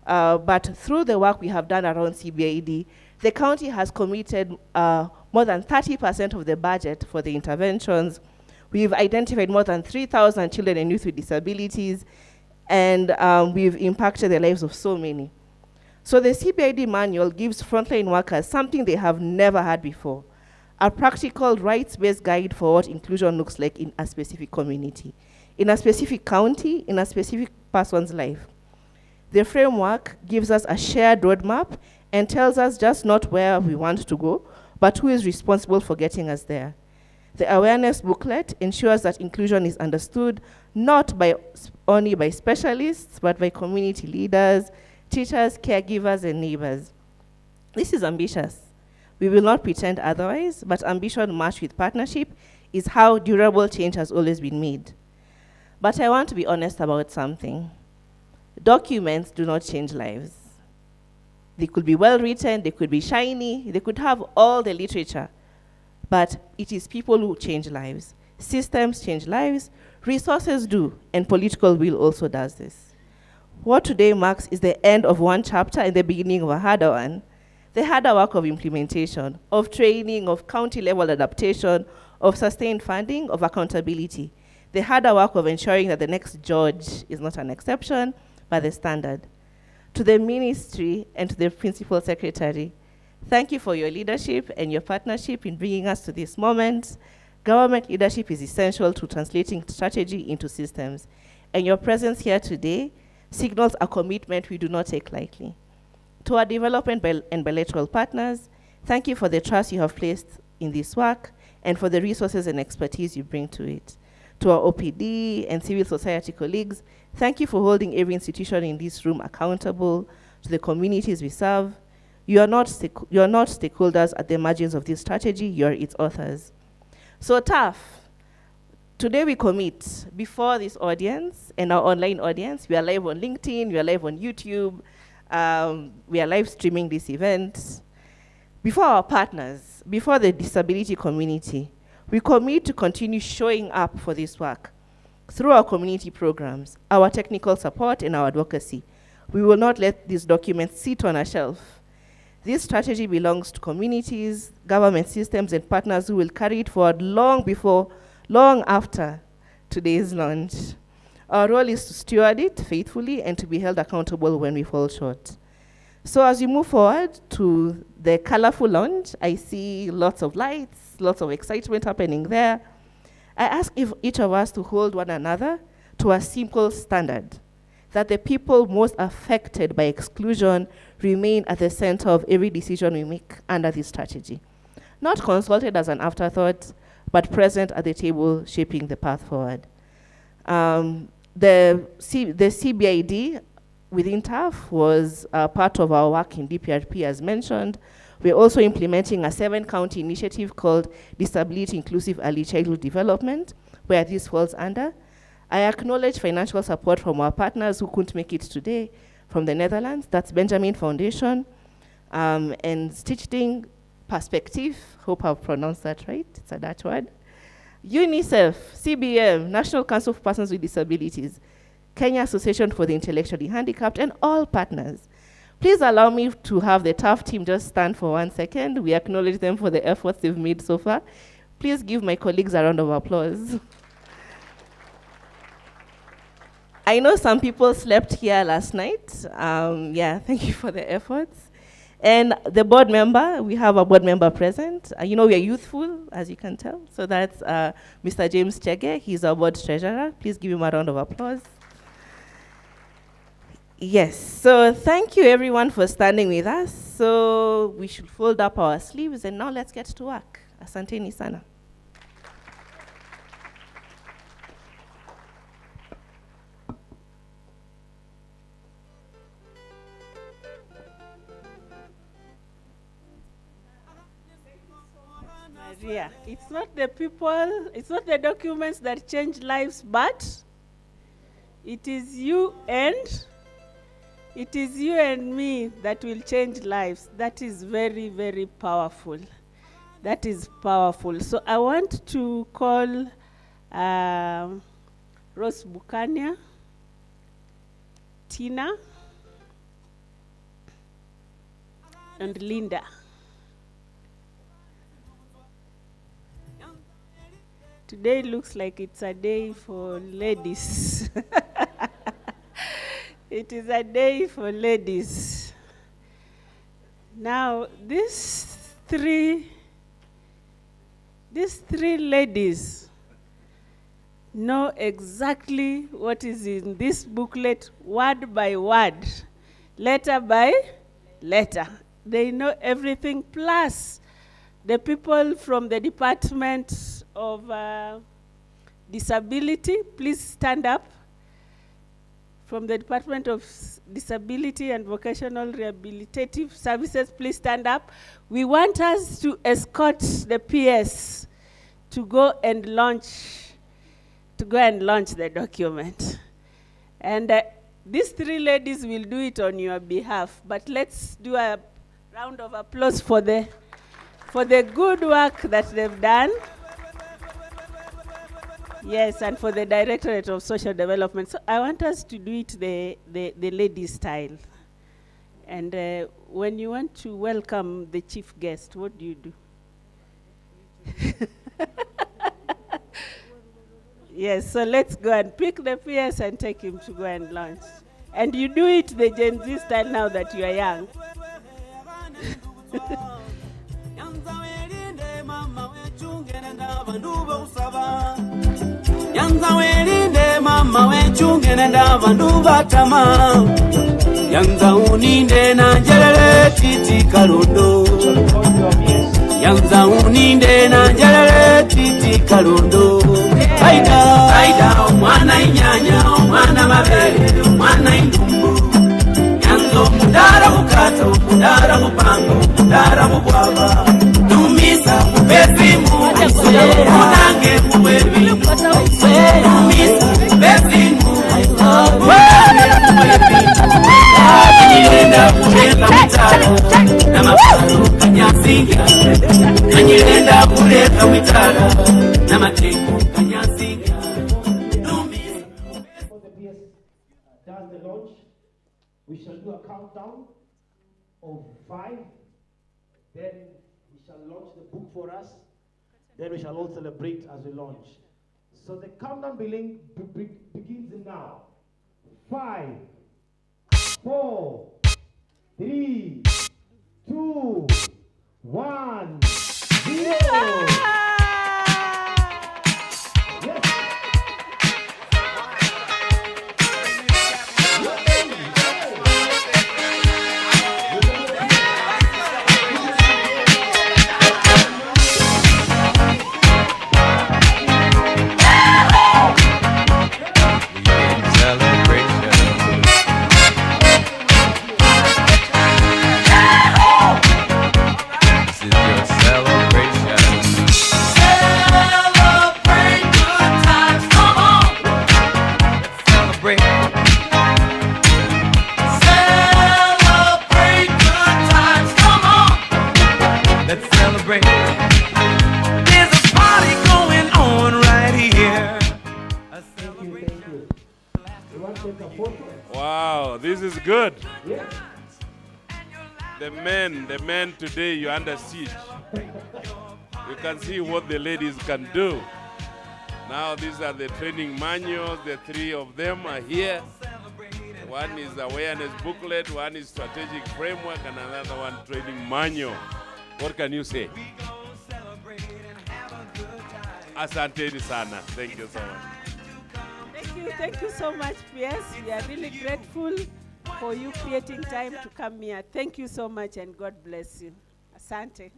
But through the work we have done around CBID, The county has committed more than 30% of the budget for the interventions. We've identified more than 3,000 children and youth with disabilities, and we've impacted the lives of so many. So the CBID manual gives frontline workers something they have never had before, a practical rights-based guide for what inclusion looks like in a specific community, in a specific county, in a specific person's life. The framework gives us a shared roadmap and tells us just not where we want to go, but who is responsible for getting us there. The awareness booklet ensures that inclusion is understood not only by specialists, but by community leaders, teachers, caregivers, and neighbors. This is ambitious. We will not pretend otherwise, but ambition matched with partnership is how durable change has always been made. But I want to be honest about something. Documents do not change lives. They could be well written, they could be shiny, they could have all the literature, but it is people who change lives. Systems change lives, resources do, and political will also does this. What today marks is the end of one chapter and the beginning of a harder one. The harder work of implementation, of training, of county-level adaptation, of sustained funding, of accountability. The harder work of ensuring that the next judge is not an exception, but the standard. To the ministry and to the principal secretary, thank you for your leadership and your partnership in bringing us to this moment. Government leadership is essential to translating strategy into systems, and your presence here today signals a commitment we do not take lightly. To our development and bilateral partners, thank you for the trust you have placed in this work and for the resources and expertise you bring to it. To our OPD and civil society colleagues, thank you for holding every institution in this room accountable to the communities we serve. You are not stakeholders at the margins of this strategy, you are its authors. So tough. Today we commit before this audience and our online audience. We are live on LinkedIn, we are live on YouTube, we are live streaming this event. Before our partners, before the disability community, we commit to continue showing up for this work through our community programs, our technical support, and our advocacy. We will not let these documents sit on a shelf. This strategy belongs to communities, government systems, and partners who will carry it forward long after today's launch. Our role is to steward it faithfully and to be held accountable when we fall short. So as we move forward to the colorful launch, I see lots of lights, lots of excitement happening there. I ask each of us to hold one another to a simple standard, that the people most affected by exclusion remain at the center of every decision we make under this strategy. Not consulted as an afterthought, but present at the table shaping the path forward. The CBID within TAF was part of our work in DPRP as mentioned. We're also implementing a 7-county initiative called Disability Inclusive Early Childhood Development, where this falls under. I acknowledge financial support from our partners who couldn't make it today, from the Netherlands, that's Benjamin Foundation, and Stichting Perspective, hope I've pronounced that right, it's a Dutch word. UNICEF, CBM, National Council of Persons with Disabilities, Kenya Association for the Intellectually Handicapped, and all partners. Please allow me to have the TAF team just stand for 1 second. We acknowledge them for the efforts they've made so far. Please give my colleagues a round of applause. I know some people slept here last night. Thank you for the efforts. And the board member, we have a board member present. We are youthful, as you can tell. So that's Mr. James Chege. He's our board treasurer. Please give him a round of applause. Yes, so thank you everyone for standing with us. So we should fold up our sleeves and now let's get to work. Asanteni sana. Maria, it's not the people, it's not the documents that change lives, but it is you and me that will change lives. That is very, very powerful. That is powerful. So I want to call Rose Bukania, Tina, and Linda. Today looks like it's a day for ladies. It is a day for ladies. Now, these three ladies know exactly what is in this booklet, word by word, letter by letter. They know everything, plus the people from the Department of Disability, please stand up. From the Department of Disability and Vocational Rehabilitative Services, please stand up. We want us to escort the PS to go and launch the document. And these three ladies will do it on your behalf. But let's do a round of applause for the good work that they've done. Yes, and for the Directorate of Social Development. So I want us to do it the lady style. And when you want to welcome the chief guest, what do you do? Yes, so let's go and pick the PS and take him to go and launch. And you do it the Gen Z style now that you are young. Yanza welinde mama wechunge nenda vandu batama. Yanza uninde na njelele titi kalundo. Yanza uninde na njelele titi kalundo. Aida omwana inyanya, omwana mabele, omwana indumbu. Yanzo mudara mukata, mudara mupango, mudara mubwaba. Numisa mubezimu, munange mubebi. Numisa mubezimu, munange mubebi. Kanyilenda kuleka mitala, na mapalo kanyasinga. Kanyilenda kuleka mitala, na mateko kanyasinga. Numisa. Before the PS does the launch, we shall do a countdown of 5. Then we shall launch the book for us. Then we shall all celebrate as we launch. So the countdown begins now. 5, 4, 3, 2, 1, 0. Wow, this is good. The men today, you're under siege. You can see what the ladies can do. Now these are the training manuals. The 3 of them are here. One is awareness booklet, one is strategic framework, and another one training manual. What can you say? Asante sana. Thank you so much. Thank you so much, PS. We are really grateful for you creating time to come here. Thank you so much, and God bless you. Asante.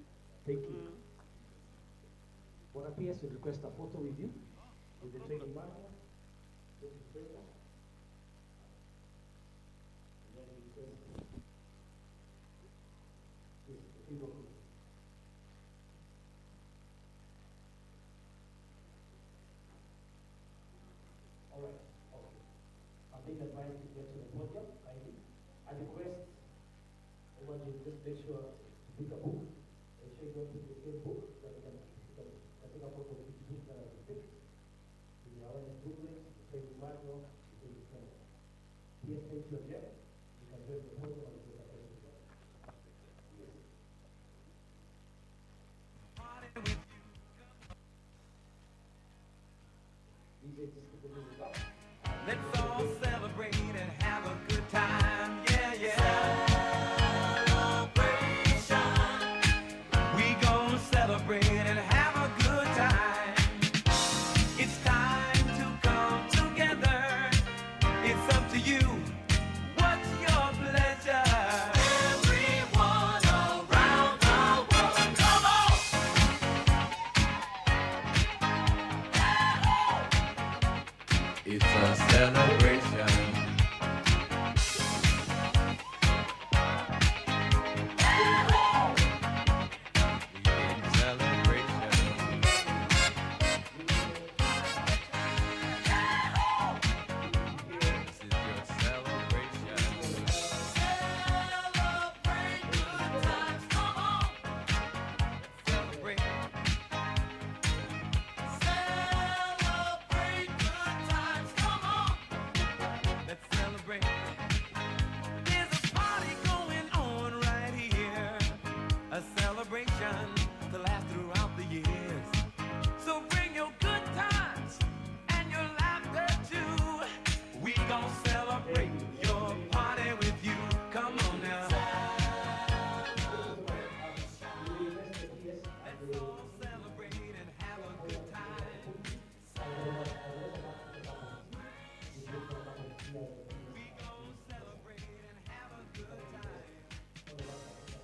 Thank you. For a PS, we request a photo with you, with the training manual. All right. Okay. I'm being advised to get to the podium. I request everyone to just make sure to pick a book. Make sure you don't pick the same book. That you can take a photo of each book that has been picked. The awareness booklet, the training manual, the training framework. Yes, thank you again. You can join the podium and take a photo. Yes. Let's all celebrate and have a good time. Yeah, yeah. Celebration. We gon' celebrate and have a good time. It's time to come together. It's up to you. What's your pleasure? Everyone around the world, come on! It's a celebration. To last throughout the years. So bring your good times and your laughter too. We gon' celebrate your party with you. Come on now. Let's all celebrate and have a good time. We gon' celebrate and have a good time.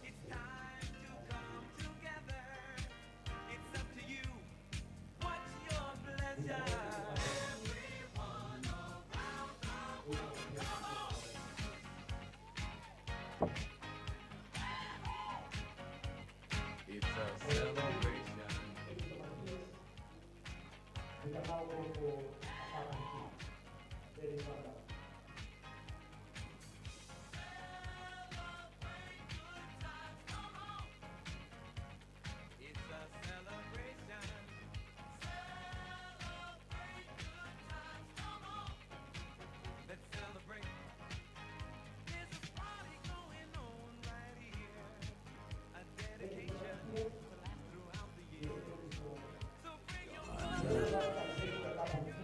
It's time to come together. It's up to you. What's your pleasure? Everyone around the world, come on! It's a celebration. It's a celebration. Celebrate good times, come on. Let's celebrate. There's a party going on right here. A dedication to last throughout the year. So bring your good times.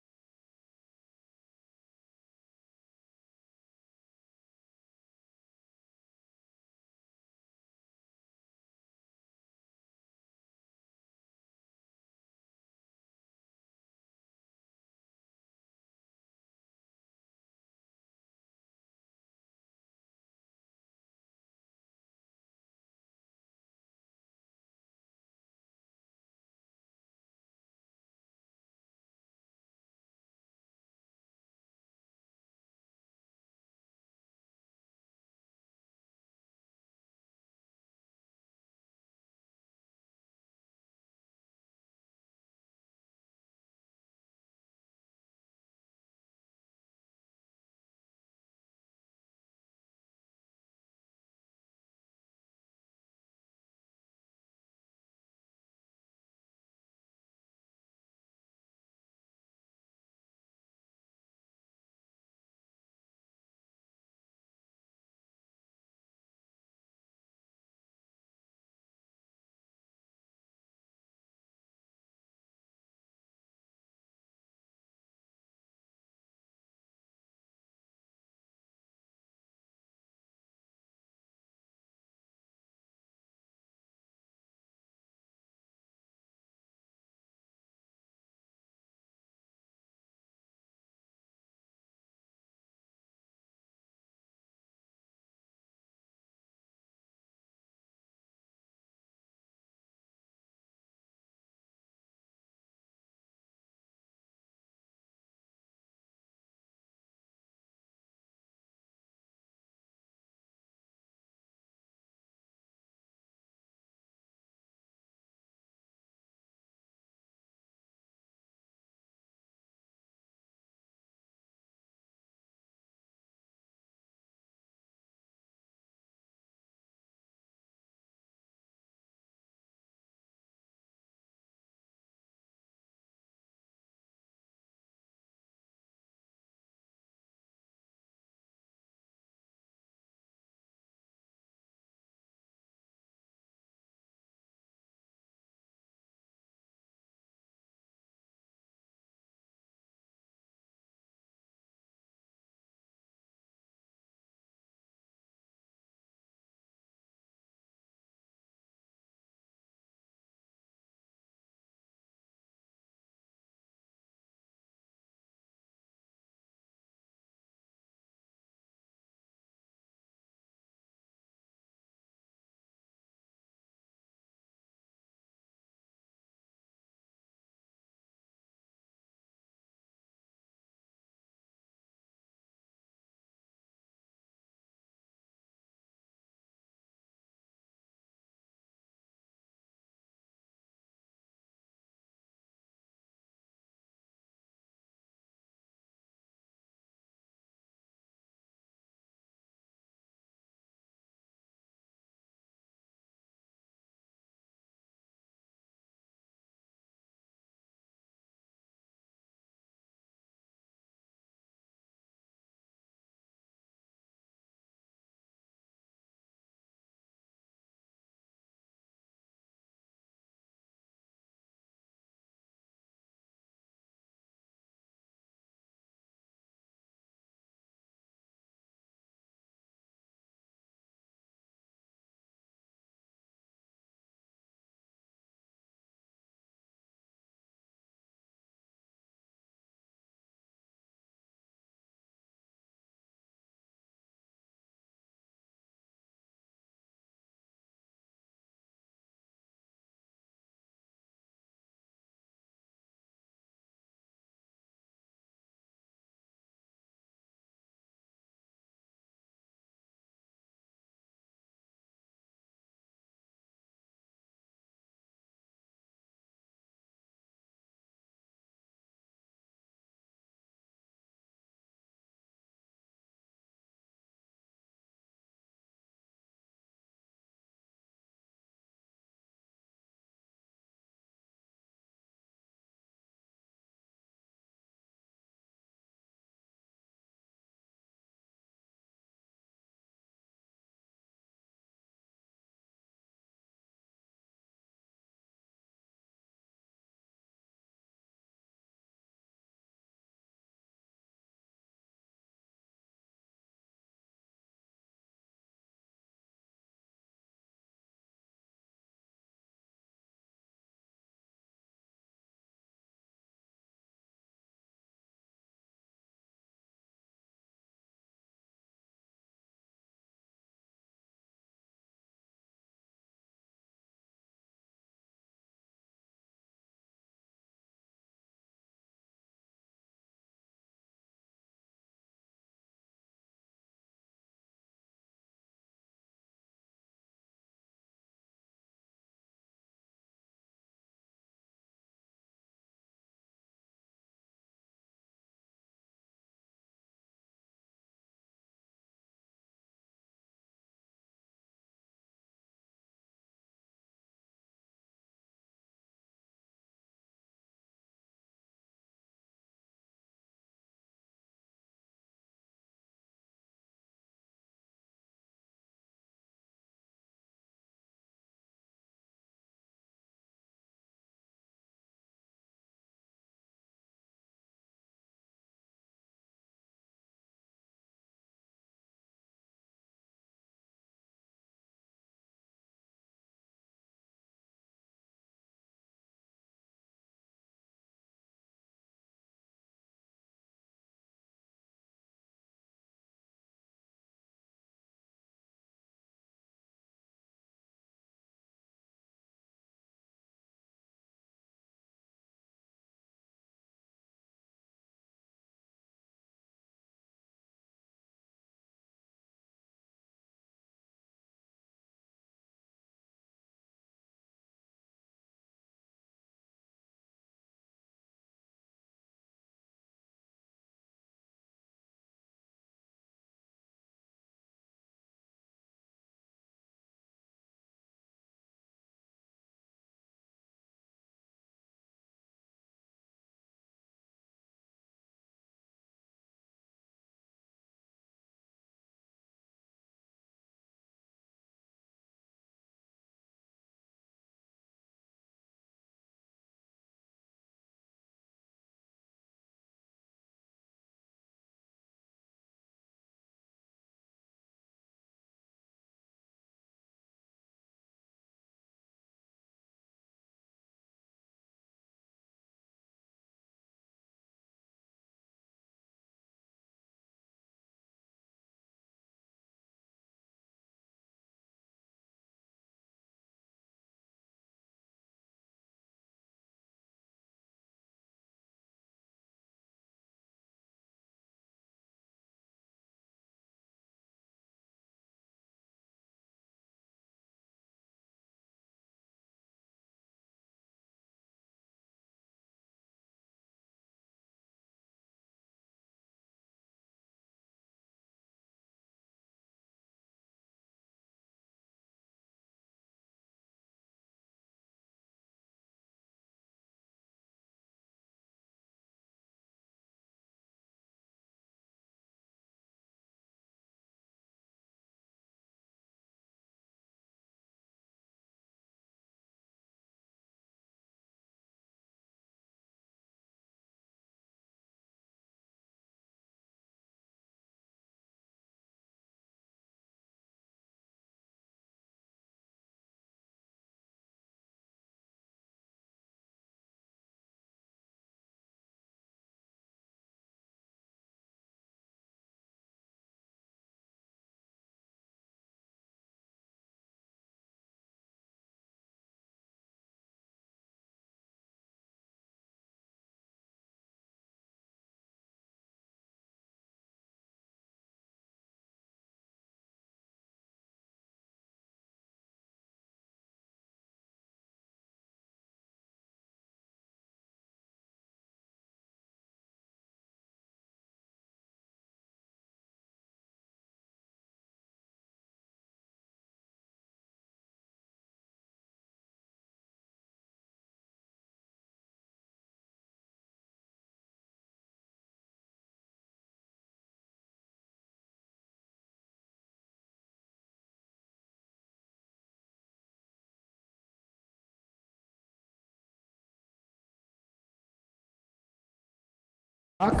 back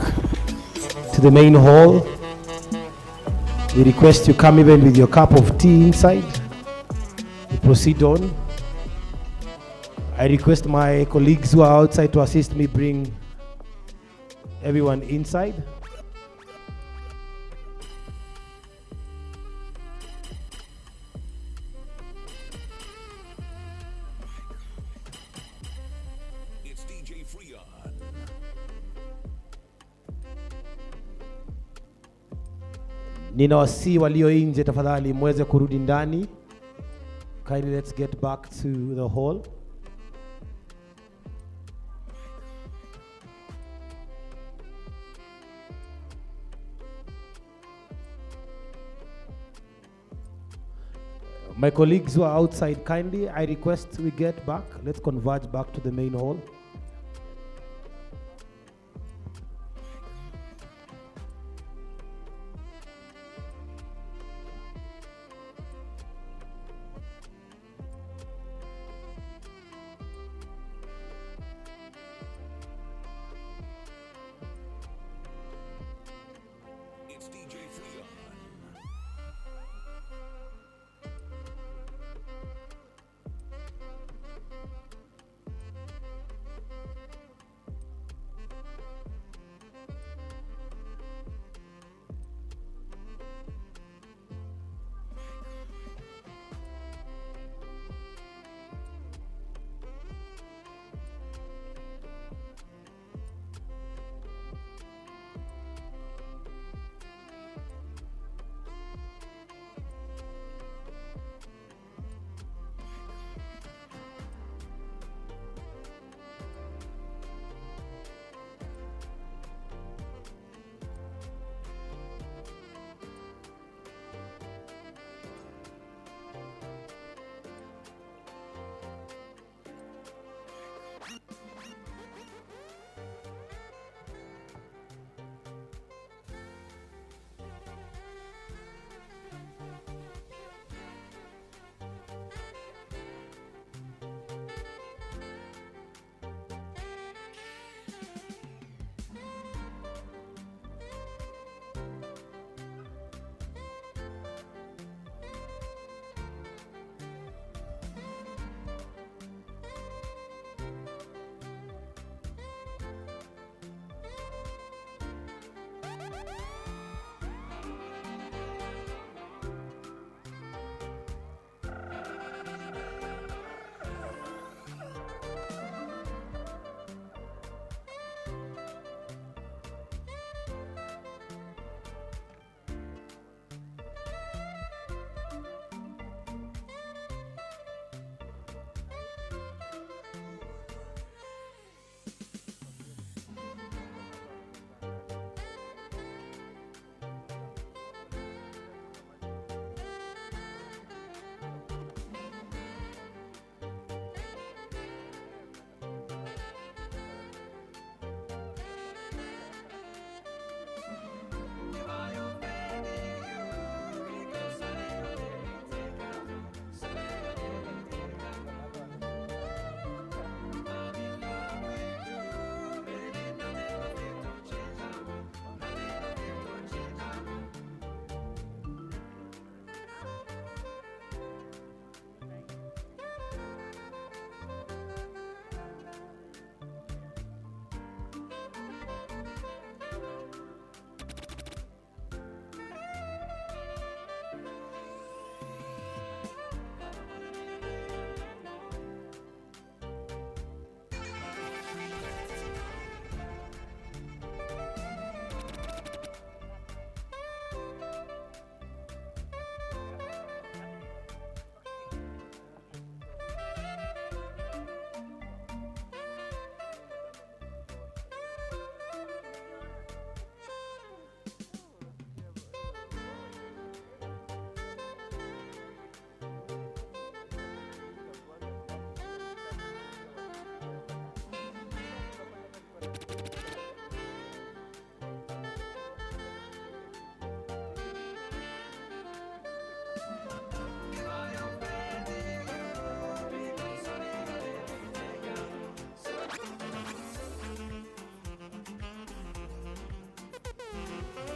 to the main hall. We request you come even with your cup of tea inside. We proceed on. I request my colleagues who are outside to assist me bring everyone inside. Ninawasihi walio nje tafadhali mweze kurudi ndani. Kindly let's get back to the hall. My colleagues who are outside, kindly, I request we get back. Let's converge back to the main hall.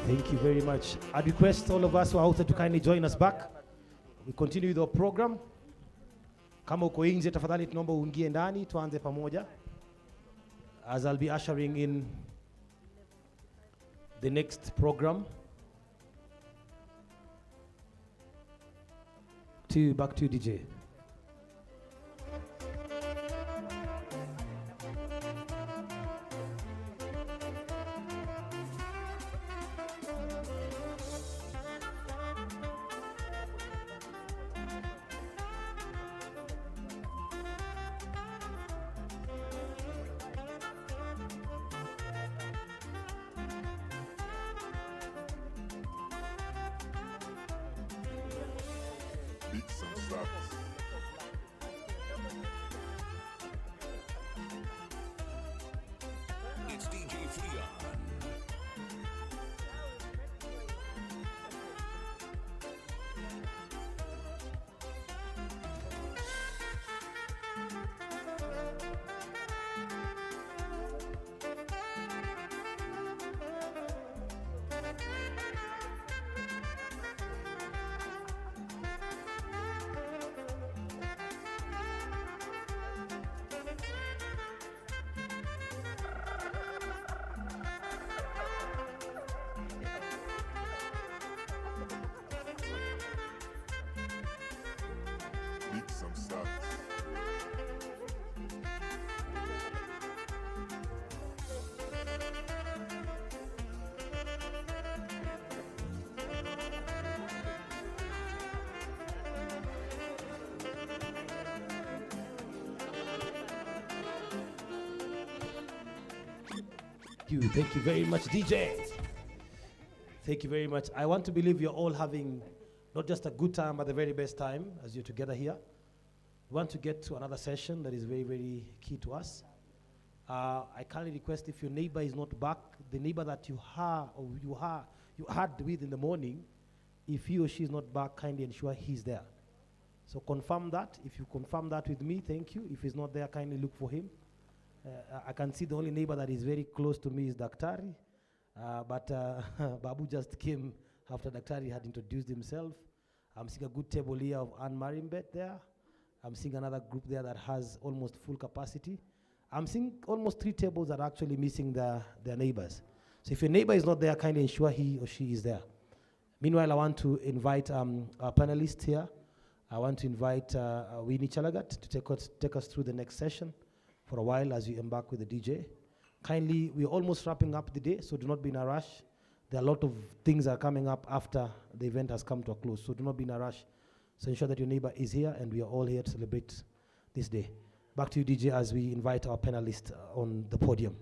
Thank you very much. I request all of us who are out there to kindly join us back. We continue with our program. Kama uko nje tafadhali tunaomba uingie ndani tuanze pamoja. As I'll be ushering in the next program. Back to DJ. Thank you very much, DJ. Thank you very much. I want to believe you're all having not just a good time, but the very best time as you're together here. We want to get to another session that is very, very key to us. I kindly request if your neighbor is not back, the neighbor that you had with in the morning, if he or she is not back, kindly ensure he's there. So confirm that. If you confirm that with me, thank you. If he's not there, kindly look for him. I can see the only neighbor that is very close to me is Daktari, but Babu just came after Daktari had introduced himself. I'm seeing a good table here of Anne Marimbet there. I'm seeing another group there that has almost full capacity. I'm seeing almost 3 tables that are actually missing their neighbors. So if your neighbor is not there, kindly ensure he or she is there. Meanwhile, I want to invite our panelists here. I want to invite Winnie Chalagat to take us through the next session for a while as we embark with the DJ. Kindly, we're almost wrapping up the day, so do not be in a rush. There are a lot of things that are coming up after the event has come to a close, so do not be in a rush. So ensure that your neighbor is here, and we are all here to celebrate this day. Back to you, DJ, as we invite our panelists on the podium.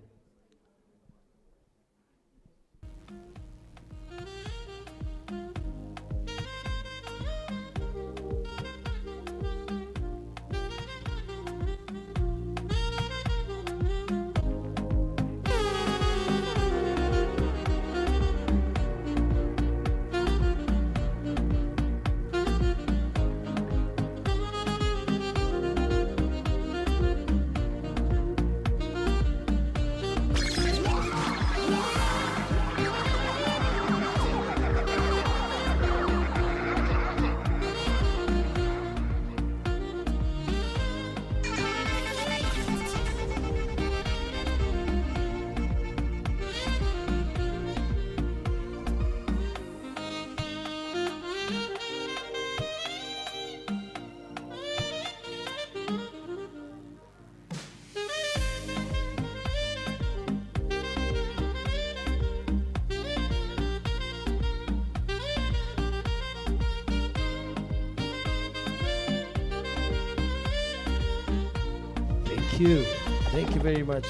Thank you very much.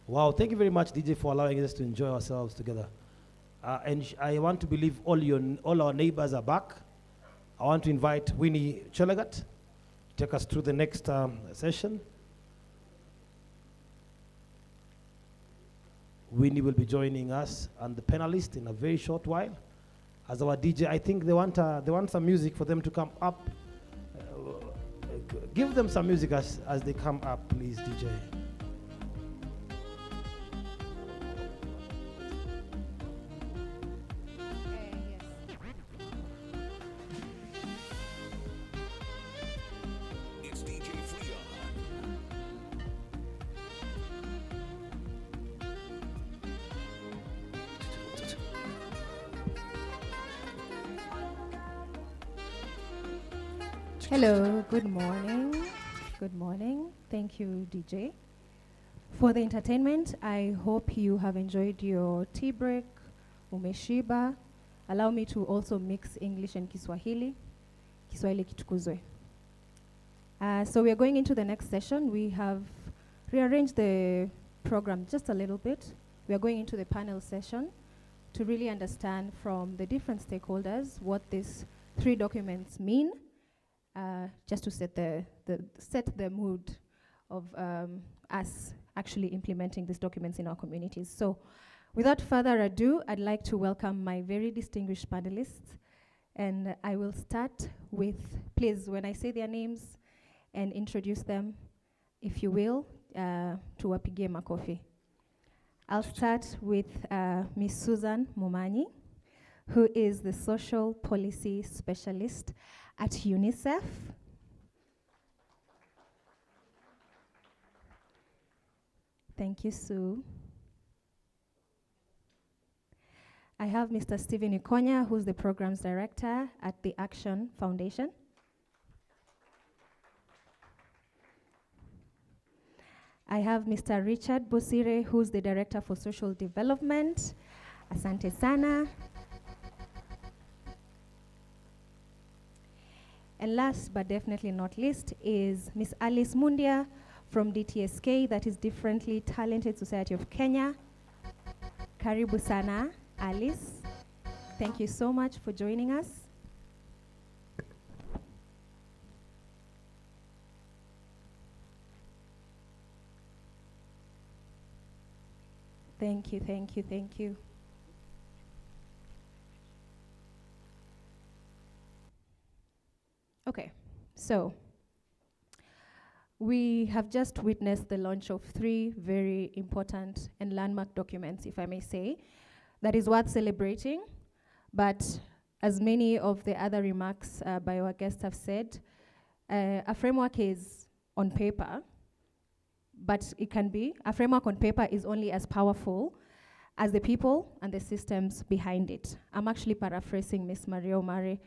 Wow, thank you very much, DJ, for allowing us to enjoy ourselves together. And I want to believe all our neighbors are back. I want to invite Winnie Chalagat to take us through the next session. Winnie will be joining us and the panelists in a very short while. As our DJ, I think they want some music for them to come up. Give them some music as they come up, please, DJ. Hello, good morning. Good morning. Thank you, DJ. For the entertainment, I hope you have enjoyed your tea break, umeshiba. Allow me to also mix English and Kiswahili. Kiswahili kitukuzwe. So we are going into the next session. We have rearranged the program just a little bit. We are going into the panel session to really understand from the different stakeholders what these 3 documents mean, just to set the mood of us actually implementing these documents in our communities. So without further ado, I'd like to welcome my very distinguished panelists. And I will start with, please, when I say their names and introduce them, if you will, to wapigie makofi. I'll start with Ms. Susan Mumanyi, who is the Social Policy Specialist at UNICEF. Thank you, Sue. I have Mr. Stephen Ikonya, who's the Programs Director at the Action Foundation. I have Mr. Richard Bosire, who's the Director for Social Development. Asante sana. And last but definitely not least is Ms. Alice Mundia from DTSK, that is Differently Talented Society of Kenya. Karibu sana, Alice. Thank you so much for joining us. Thank you, thank you, thank you. Okay, so we have just witnessed the launch of 3 very important and landmark documents, if I may say, that is worth celebrating. But as many of the other remarks by our guests have said, a framework is on paper, but a framework on paper is only as powerful as the people and the systems behind it. I'm actually paraphrasing Ms. Maria Omare,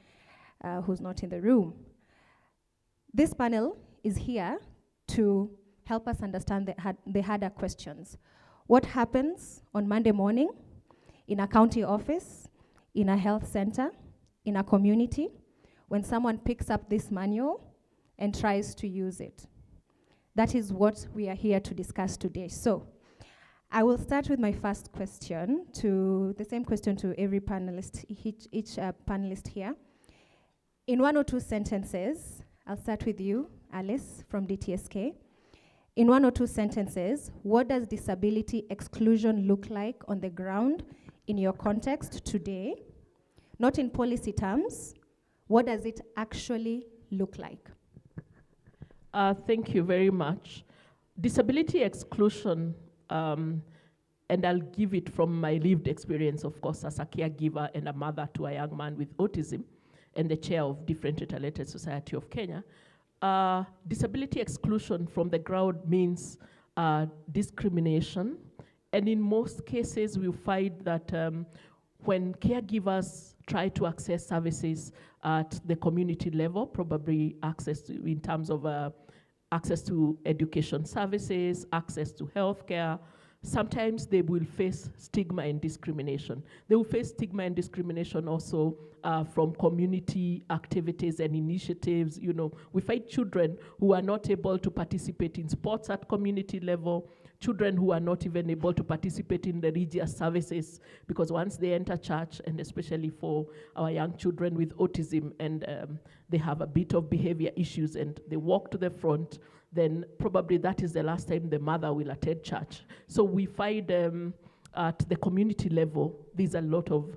who's not in the room. This panel is here to help us understand the harder questions. What happens on Monday morning in a county office, in a health center, in a community, when someone picks up this manual and tries to use it? That is what we are here to discuss today. So I will start with my first question, the same question to every panelist, each panelist here. In 1 or 2 sentences, I'll start with you, Alice, from DTSK. In 1 or 2 sentences, what does disability exclusion look like on the ground in your context today? Not in policy terms, what does it actually look like? Thank you very much. Disability exclusion, and I'll give it from my lived experience, of course, as a caregiver and a mother to a young man with autism, and the chair of Differently Talented Society of Kenya. Disability exclusion from the ground means discrimination. And in most cases, we find that when caregivers try to access services at the community level, probably in terms of access to education services, access to healthcare, sometimes they will face stigma and discrimination. They will face stigma and discrimination also from community activities and initiatives. You know, we find children who are not able to participate in sports at community level, children who are not even able to participate in the religious services, because once they enter church, and especially for our young children with autism, and they have a bit of behavior issues and they walk to the front, then probably that is the last time the mother will attend church. So we find at the community level, there's a lot of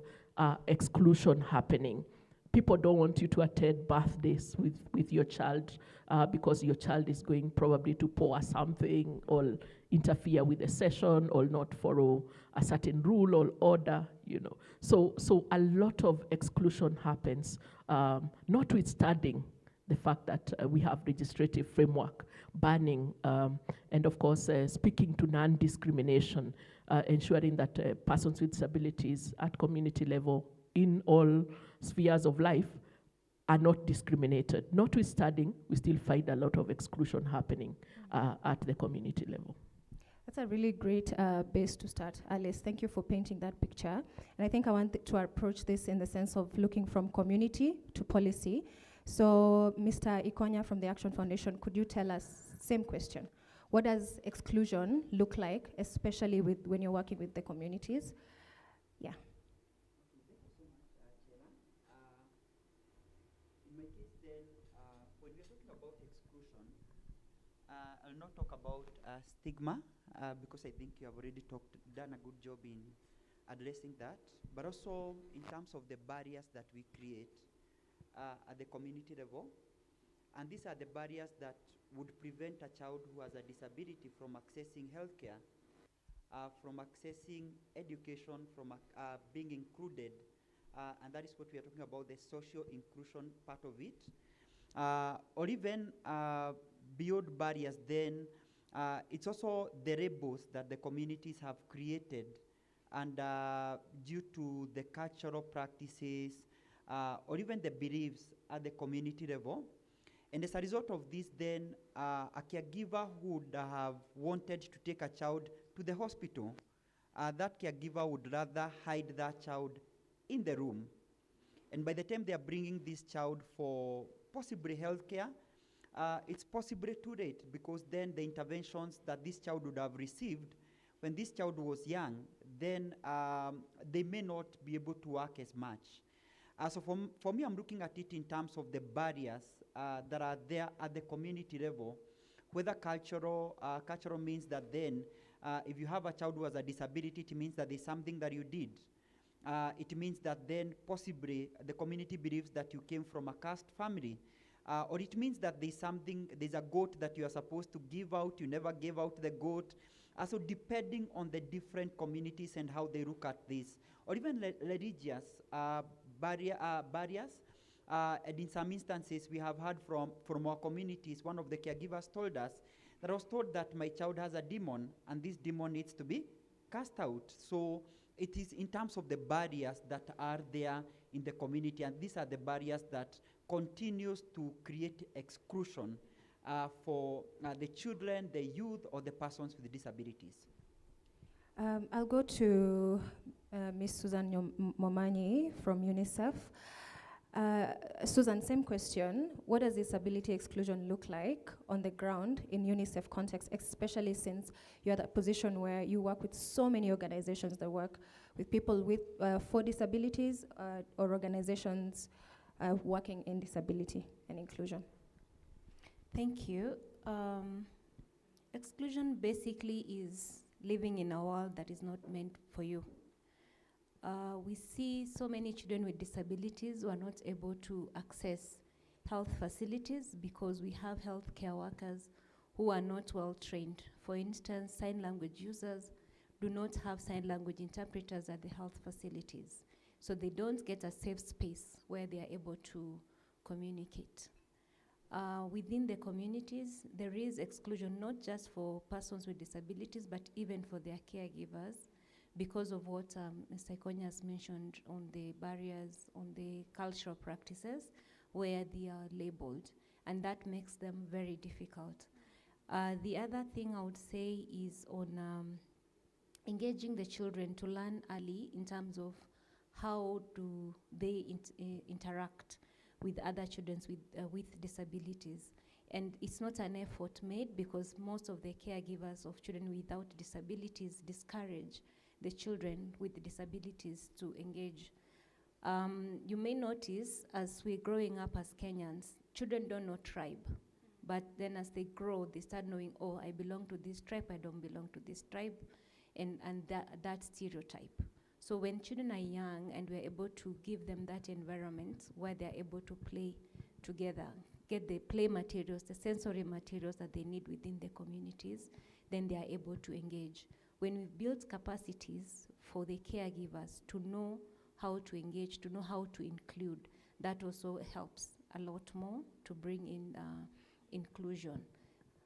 exclusion happening. People don't want you to attend birthdays with your child because your child is going probably to pour something or interfere with a session or not follow a certain rule or order, you know. So a lot of exclusion happens, notwithstanding the fact that we have legislative framework banning and of course speaking to non-discrimination, ensuring that persons with disabilities at community level in all spheres of life are not discriminated. Notwithstanding, we still find a lot of exclusion happening at the community level. That's a really great base to start, Alice. Thank you for painting that picture. And I think I want to approach this in the sense of looking from community to policy. So, Mr. Ikonya from the Action Foundation, could you tell us, same question, what does exclusion look like, especially when you're working with the communities? Yeah. I'll not talk about stigma because I think you have already done a good job in addressing that, but also in terms of the barriers that we create at the community level. And these are the barriers that would prevent a child who has a disability from accessing healthcare, from accessing education, from being included, and that is what we are talking about, the social inclusion part of it. Or even beyond barriers, then it's also the labels that the communities have created, and due to the cultural practices or even the beliefs at the community level. And as a result of this, then a caregiver would have wanted to take a child to the hospital. That caregiver would rather hide that child in the room. And by the time they are bringing this child for possibly healthcare, it's possibly too late, because then the interventions that this child would have received when this child was young, then they may not be able to work as much. So for me, I'm looking at it in terms of the barriers that are there at the community level, whether cultural means that then if you have a child who has a disability, it means that there's something that you did. It means that then possibly the community believes that you came from a caste family. Or it means that there's a goat that you are supposed to give out, you never gave out the goat. So depending on the different communities and how they look at this, or even religious barriers, and in some instances we have heard from our communities, one of the caregivers told us that I was told that my child has a demon and this demon needs to be cast out. So it is in terms of the barriers that are there in the community, and these are the barriers that continues to create exclusion for the children, the youth, or the persons with disabilities. I'll go to Ms. Susan Momanyi from UNICEF. Susan, same question. What does disability exclusion look like on the ground in UNICEF context, especially since you're at a position where you work with so many organizations that work with people with for disabilities or organizations working in disability and inclusion? Thank you. Exclusion basically is living in a world that is not meant for you. We see so many children with disabilities who are not able to access health facilities because we have healthcare workers who are not well trained. For instance, sign language users do not have sign language interpreters at the health facilities. So they don't get a safe space where they are able to communicate. Within the communities, there is exclusion not just for persons with disabilities, but even for their caregivers, because of what Mr. Ikonya has mentioned on the barriers, on the cultural practices, where they are labeled, and that makes them very difficult. The other thing I would say is on engaging the children to learn early in terms of how do they interact with other children with disabilities. And it's not an effort made because most of the caregivers of children without disabilities discourage the children with disabilities to engage. You may notice as we're growing up as Kenyans, children don't know tribe. But then as they grow, they start knowing, oh, I belong to this tribe, I don't belong to this tribe, and that stereotype. So when children are young and we're able to give them that environment where they're able to play together, get the play materials, the sensory materials that they need within the communities, then they are able to engage. When we build capacities for the caregivers to know how to engage, to know how to include, that also helps a lot more to bring in inclusion.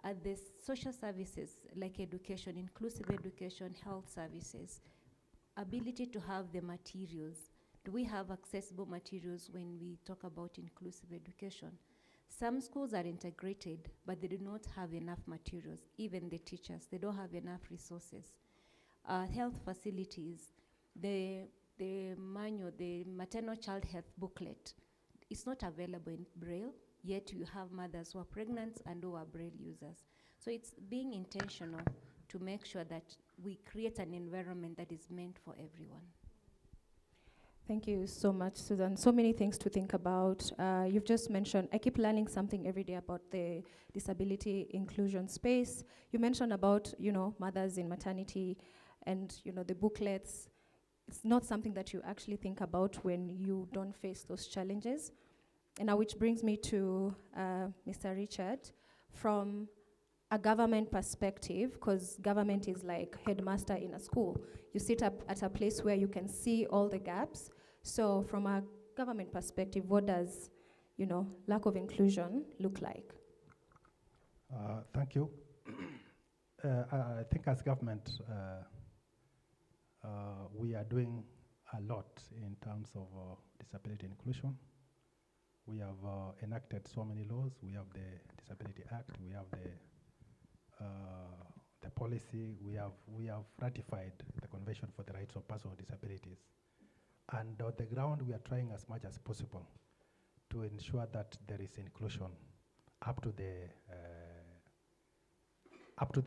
At the social services like education, inclusive education, health services, ability to have the materials Do we have accessible materials when we talk about inclusive education? Some schools are integrated, but they do not have enough materials. Even the teachers, they don't have enough resources. Health facilities, the manual, the maternal child health booklet, it's not available in Braille, yet you have mothers who are pregnant and who are Braille users. So it's being intentional to make sure that we create an environment that is meant for everyone. Thank you so much, Susan. So many things to think about. You've just mentioned, I keep learning something every day about the disability inclusion space. You mentioned about, mothers in maternity and, the booklets. It's not something that you actually think about when you don't face those challenges. And now which brings me to Mr. Richard. From a government perspective, because government is like headmaster in a school. You sit up at a place where you can see all the gaps. So from a government perspective, what does, lack of inclusion look like? Thank you. I think as government, we are doing a lot in terms of disability inclusion. We have enacted so many laws. We have the Disability Act. We have the policy. We have ratified the Convention for the Rights of Persons with Disabilities. And on the ground, we are trying as much as possible to ensure that there is inclusion up to the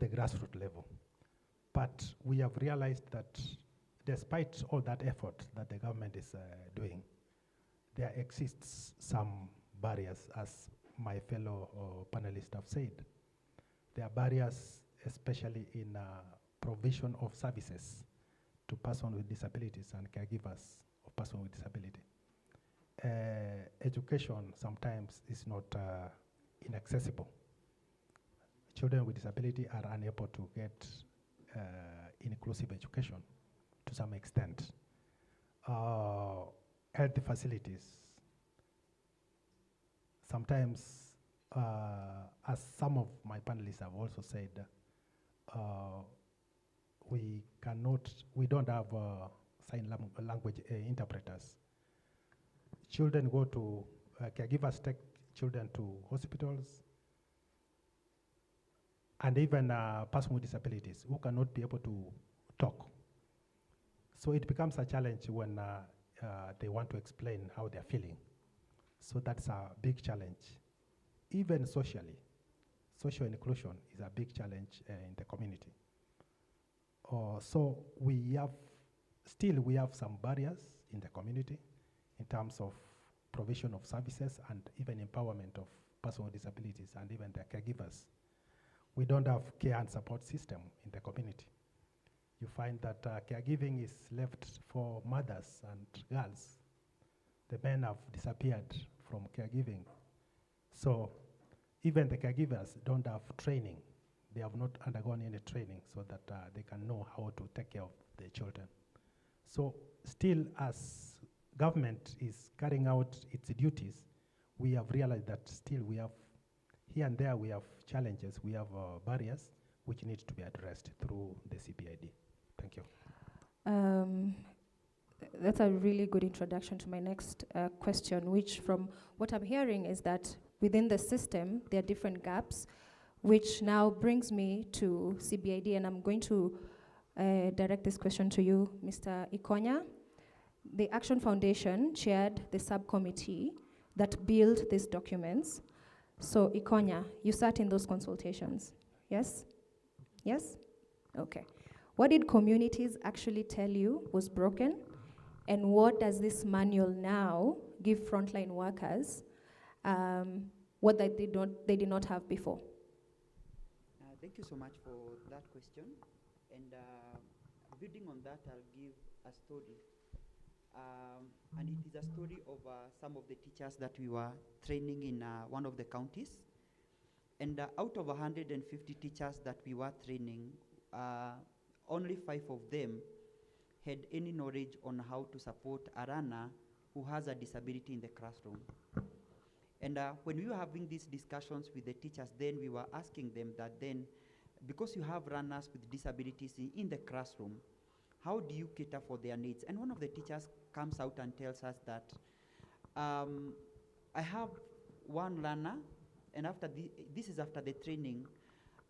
grassroots level. But we have realized that despite all that effort that the government is doing, there exists some barriers, as my fellow panelists have said. There are barriers, especially in provision of services to persons with disabilities and caregivers of persons with disability. Education sometimes is not inaccessible. Children with disability are unable to get inclusive education to some extent. Health facilities. Sometimes, as some of my panelists have also said, we don't have sign language interpreters. Children go to, caregivers take children to hospitals, and even persons with disabilities who cannot be able to talk. So it becomes a challenge when they want to explain how they're feeling. So that's a big challenge. Even socially, social inclusion is a big challenge in the community. So we have some barriers in the community in terms of provision of services and even empowerment of persons with disabilities and even their caregivers. We don't have care and support system in the community. You find that caregiving is left for mothers and girls. The men have disappeared from caregiving. So even the caregivers don't have training. They have not undergone any training so that they can know how to take care of their children. So still, as government is carrying out its duties, we have realized that still we have, here and there we have challenges, we have barriers which need to be addressed through the CBID. Thank you. That's a really good introduction to my next question, which from what I'm hearing is that within the system, there are different gaps, which now brings me to CBID, and I'm going to direct this question to you, Mr. Ikonya. The Action Foundation chaired the subcommittee that built these documents. So Ikonya, you sat in those consultations, yes? Yes? Okay. What did communities actually tell you was broken? And what does this manual now give frontline workers what they did not have before? Thank you so much for that question. And building on that, I'll give a story. And it is a story of some of the teachers that we were training in one of the counties. And out of 150 teachers that we were training, only 5 of them had any knowledge on how to support a runner who has a disability in the classroom. And when we were having these discussions with the teachers, then we were asking them that then, because you have runners with disabilities in the classroom, how do you cater for their needs? And one of the teachers comes out and tells us that I have one learner, and after this is after the training,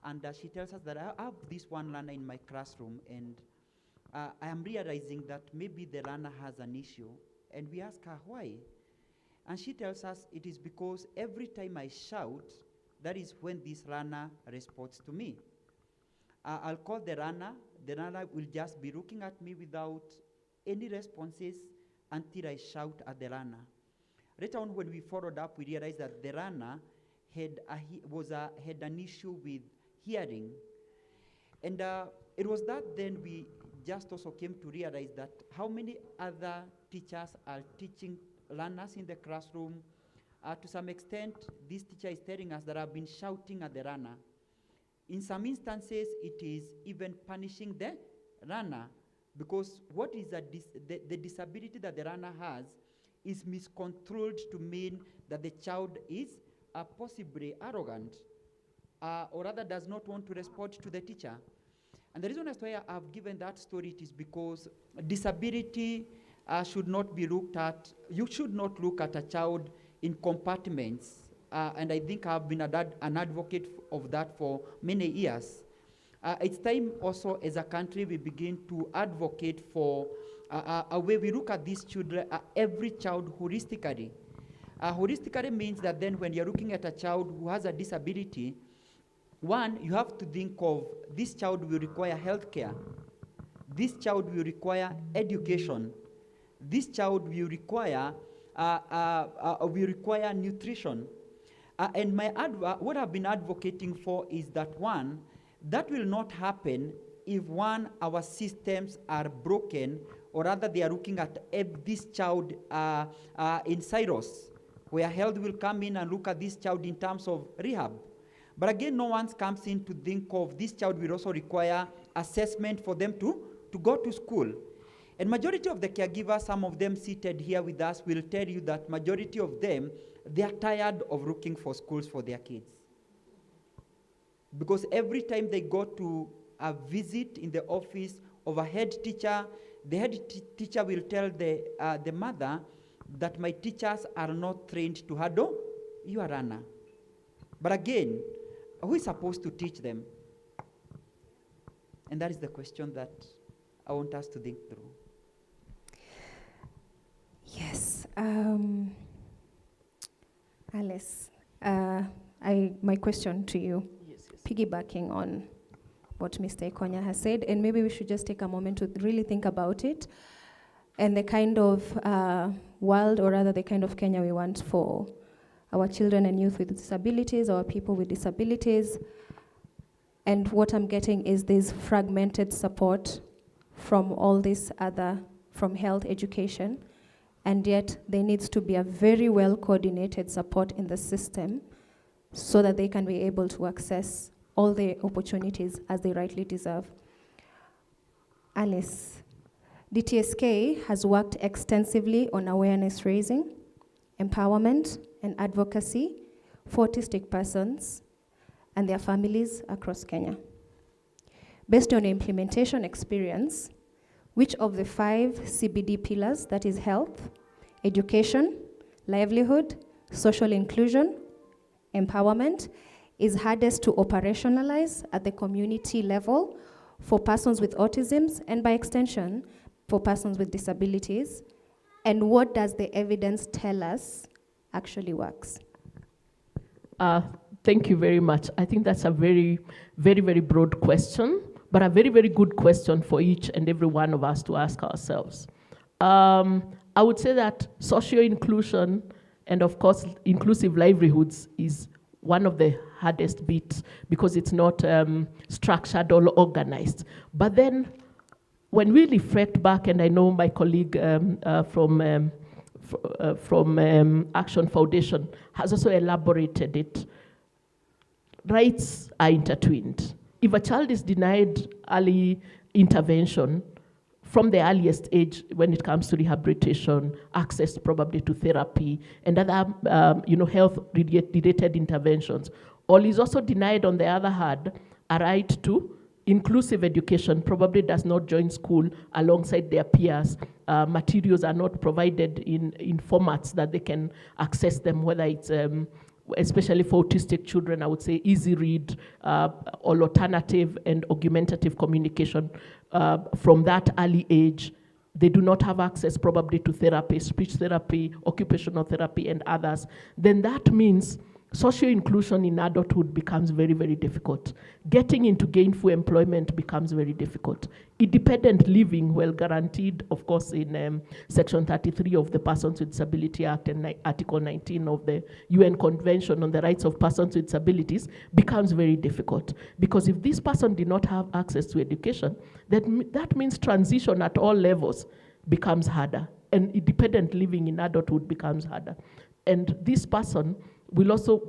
and she tells us that I have this one learner in my classroom, and I am realizing that maybe the learner has an issue, and we ask her why. And she tells us it is because every time I shout, that is when this learner responds to me. I'll call the learner will just be looking at me without any responses until I shout at the learner. Later on, when we followed up, we realized that the learner had an issue with hearing. And it was that then we just also came to realize that how many other teachers are teaching learners in the classroom. To some extent, this teacher is telling us that I've been shouting at the learner. In some instances, it is even punishing the learner, because what is the disability that the learner has is misconstrued to mean that the child is possibly arrogant, or rather does not want to respond to the teacher. And the reason as to why I've given that story is because disability should not be looked at. You should not look at a child in compartments. And I think I've been an advocate of that for many years. It's time also as a country we begin to advocate for a way we look at these children, every child holistically. Holistically means that then when you're looking at a child who has a disability, one, you have to think of this child will require health care. This child will require education. This child will require nutrition. And what I've been advocating for is that one, that will not happen if one, our systems are broken, or rather they are looking at this child in silos, where health will come in and look at this child in terms of rehab. But again, no one comes in to think of this child will also require assessment for them to go to school. And majority of the caregivers, some of them seated here with us, will tell you that majority of them, they are tired of looking for schools for their kids. Because every time they go to a visit in the office of a head teacher, the head teacher will tell the mother that my teachers are not trained to handle your learner. But again, who is supposed to teach them? And that is the question that I want us to think through. Yes. Alice, my question to you, piggybacking on what Mr. Ikonya has said, and maybe we should just take a moment to really think about it and the kind of world, or rather the kind of Kenya we want for our children and youth with disabilities, our people with disabilities. And what I'm getting is this fragmented support from all this other, from health, education, and yet there needs to be a very well coordinated support in the system so that they can be able to access all the opportunities as they rightly deserve. Alice, DTSK has worked extensively on awareness raising, empowerment, and advocacy for autistic persons and their families across Kenya. Based on implementation experience, which of the 5 CBD pillars, that is health, education, livelihood, social inclusion, empowerment, is hardest to operationalize at the community level for persons with autism and by extension for persons with disabilities? And what does the evidence tell us actually works? Thank you very much. I think that's a very, very, very broad question, but a very, very good question for each and every one of us to ask ourselves. I would say that social inclusion and, of course, inclusive livelihoods is one of the hardest bits because it's not structured or organized. But then when we reflect back, and I know my colleague from Action Foundation has also elaborated it, rights are intertwined. If a child is denied early intervention from the earliest age when it comes to rehabilitation, access probably to therapy, and other health-related interventions, or is also denied, on the other hand, a right to Inclusive education probably does not join school alongside their peers. Materials are not provided in formats that they can access them, whether it's especially for autistic children, I would say easy read or alternative and augmentative communication from that early age. They do not have access probably to therapy, speech therapy, occupational therapy, and others. Then that means social inclusion in adulthood becomes very, very difficult. Getting into gainful employment becomes very difficult. Independent living, well guaranteed, of course, in Section 33 of the Persons with Disability Act and Article 19 of the UN Convention on the Rights of Persons with Disabilities, becomes very difficult. Because if this person did not have access to education, that means transition at all levels becomes harder, and independent living in adulthood becomes harder. And this person will also,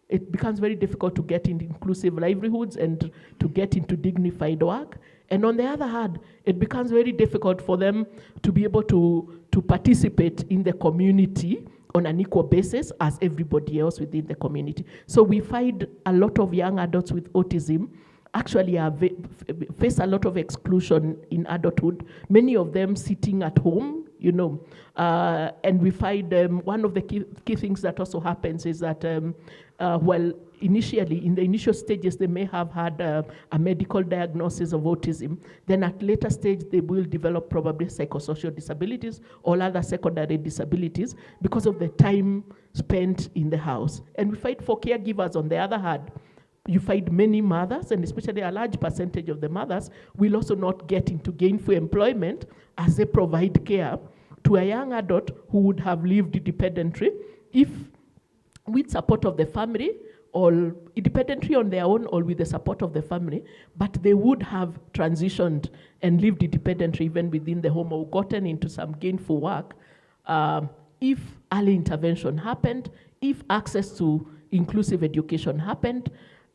it becomes very difficult to get into inclusive livelihoods and to get into dignified work. And on the other hand, it becomes very difficult for them to be able to participate in the community on an equal basis as everybody else within the community. So we find a lot of young adults with autism actually face a lot of exclusion in adulthood, many of them sitting at home, and we find one of the key things that also happens is that initially, in the initial stages, they may have had a medical diagnosis of autism. Then at later stage, they will develop probably psychosocial disabilities or other secondary disabilities because of the time spent in the house. And we find for caregivers, on the other hand, you find many mothers, and especially a large percentage of the mothers, will also not get into gainful employment as they provide care to a young adult who would have lived independently if with support of the family, or independently on their own, or with the support of the family, but they would have transitioned and lived independently even within the home or gotten into some gainful work if early intervention happened, if access to inclusive education happened,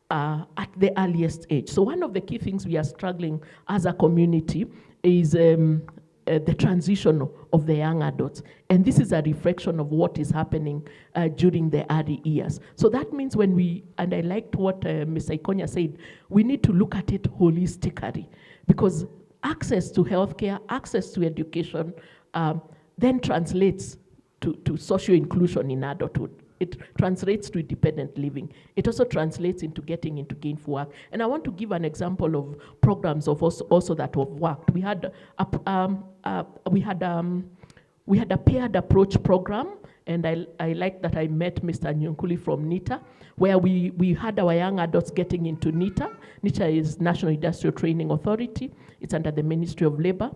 at the earliest age. So one of the key things we are struggling as a community is the transition of the young adults. And this is a reflection of what is happening during the early years. So that means when and I liked what Ms. Ikonya said, we need to look at it holistically, because access to healthcare, access to education, then translates to social inclusion in adulthood. It translates to independent living. It also translates into getting into gainful work. And I want to give an example of programs of also that have worked. We had a paired approach program, and I like that I met Mr. Nyunkuli from NITA, where we had our young adults getting into NITA. NITA is National Industrial Training Authority. It's under the Ministry of Labor.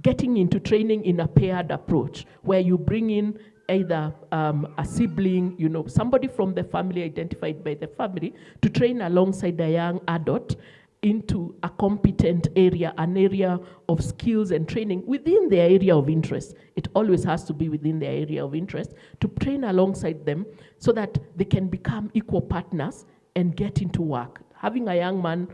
Getting into training in a paired approach, where you bring in either a sibling, somebody from the family identified by the family, to train alongside a young adult into a competent area, an area of skills and training within their area of interest. It always has to be within their area of interest, to train alongside them so that they can become equal partners and get into work. Having a young man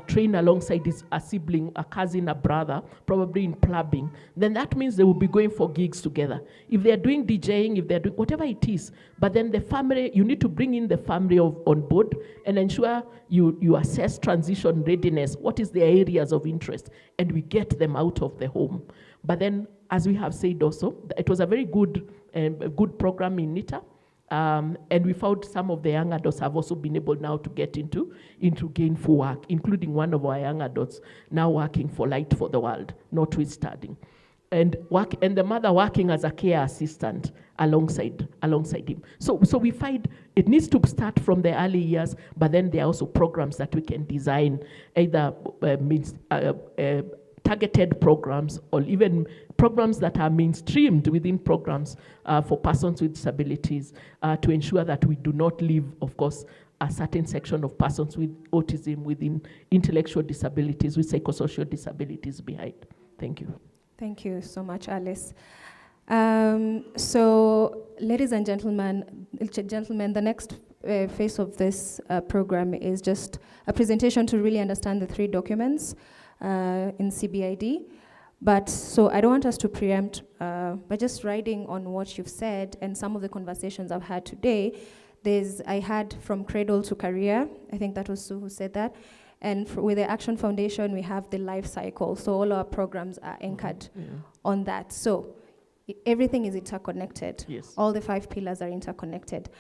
train alongside a sibling, a cousin, a brother, probably in plumbing, then that means they will be going for gigs together. If they're doing DJing, if they're doing whatever it is, but then the family, you need to bring in the family on board and ensure you assess transition readiness. What is their areas of interest? And we get them out of the home. But then, as we have said also, it was a very good program in NITA. And we found some of the young adults have also been able now to get into gainful work, including one of our young adults now working for Light for the World, notwithstanding. And the mother working as a care assistant alongside him. So we find it needs to start from the early years, but then there are also programs that we can design, either targeted programs or even programs that are mainstreamed within programs for persons with disabilities to ensure that we do not leave, of course, a certain section of persons with autism, within intellectual disabilities, with psychosocial disabilities behind. Thank you. Thank you so much, Alice. So, ladies and gentlemen, the next phase of this program is just a presentation to really understand the 3 documents in CBID. But so I don't want us to preempt, but just riding on what you've said and some of the conversations I've had today, I had from cradle to career, I think that was Sue who said that, And with the Action Foundation, we have the life cycle. So all our programs are anchored on that. So everything is interconnected. Yes. All the 5 pillars are interconnected.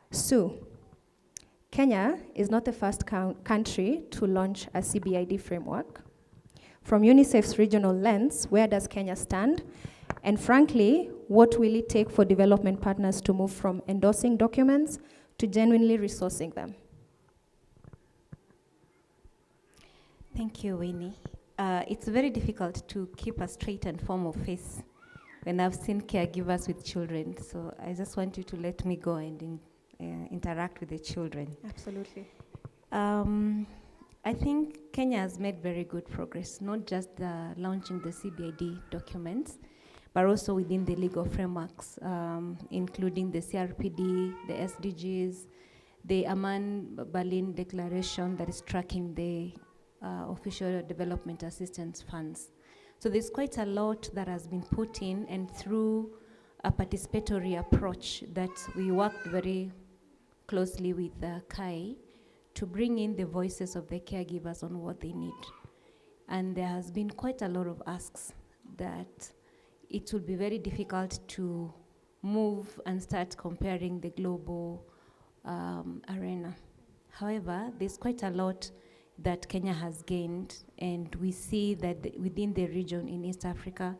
Sue, Kenya is not the first country to launch a CBID framework. From UNICEF's regional lens, where does Kenya stand? And frankly, what will it take for development partners to move from endorsing documents to genuinely resourcing them? Thank you, Winnie. It's very difficult to keep a straight and formal face when I've seen caregivers with children. So I just want you to let me go and interact with the children. Absolutely. I think Kenya has made very good progress, not just launching the CBID documents, but also within the legal frameworks, including the CRPD, the SDGs, the Amman-Berlin Declaration that is tracking the official development assistance funds. So there's quite a lot that has been put in, and through a participatory approach that we worked very closely with CAI to bring in the voices of the caregivers on what they need. And there has been quite a lot of asks that it will be very difficult to move and start comparing the global arena. However, there's quite a lot that Kenya has gained, and we see that within the region in East Africa,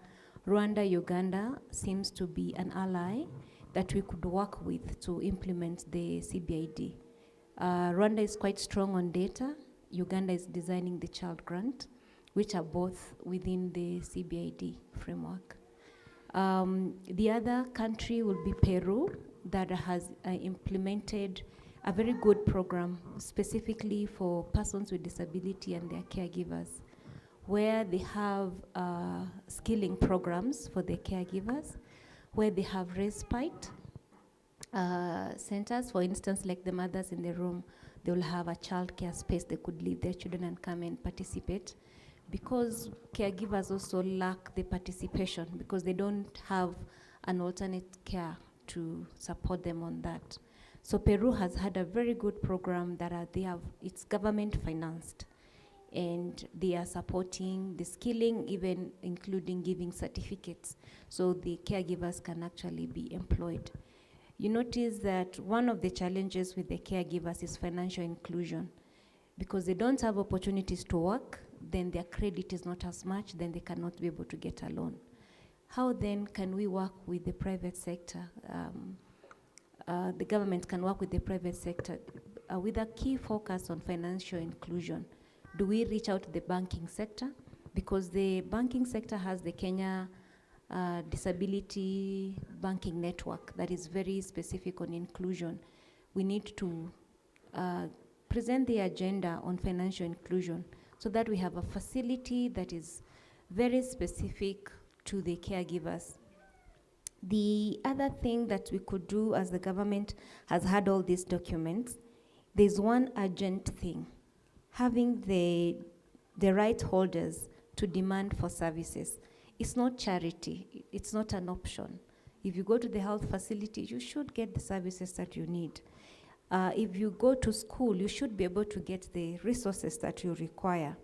Rwanda, Uganda seems to be an ally that we could work with to implement the CBID. Rwanda is quite strong on data. Uganda is designing the child grant, which are both within the CBID framework. The other country will be Peru, that has implemented a very good program specifically for persons with disability and their caregivers, where they have skilling programs for their caregivers, where they have respite centers. For instance, like the mothers in the room, they will have a child care space they could leave their children and come and participate, because caregivers also lack the participation because they don't have an alternate care to support them on that. So Peru has had a very good program that it's government financed, and they are supporting the skilling, even including giving certificates, so the caregivers can actually be employed. You notice that one of the challenges with the caregivers is financial inclusion, because they don't have opportunities to work, then their credit is not as much, then they cannot be able to get a loan. How then can we work with the private sector? The government can work with the private sector with a key focus on financial inclusion. Do we reach out to the banking sector? Because the banking sector has the Kenya Disability Banking Network that is very specific on inclusion. We need to present the agenda on financial inclusion so that we have a facility that is very specific to the caregivers. The other thing that we could do, as the government has had all these documents, there's one urgent thing: having the right holders to demand for services. It's not charity, it's not an option. If you go to the health facility, you should get the services that you need. If you go to school, you should be able to get the resources that you require.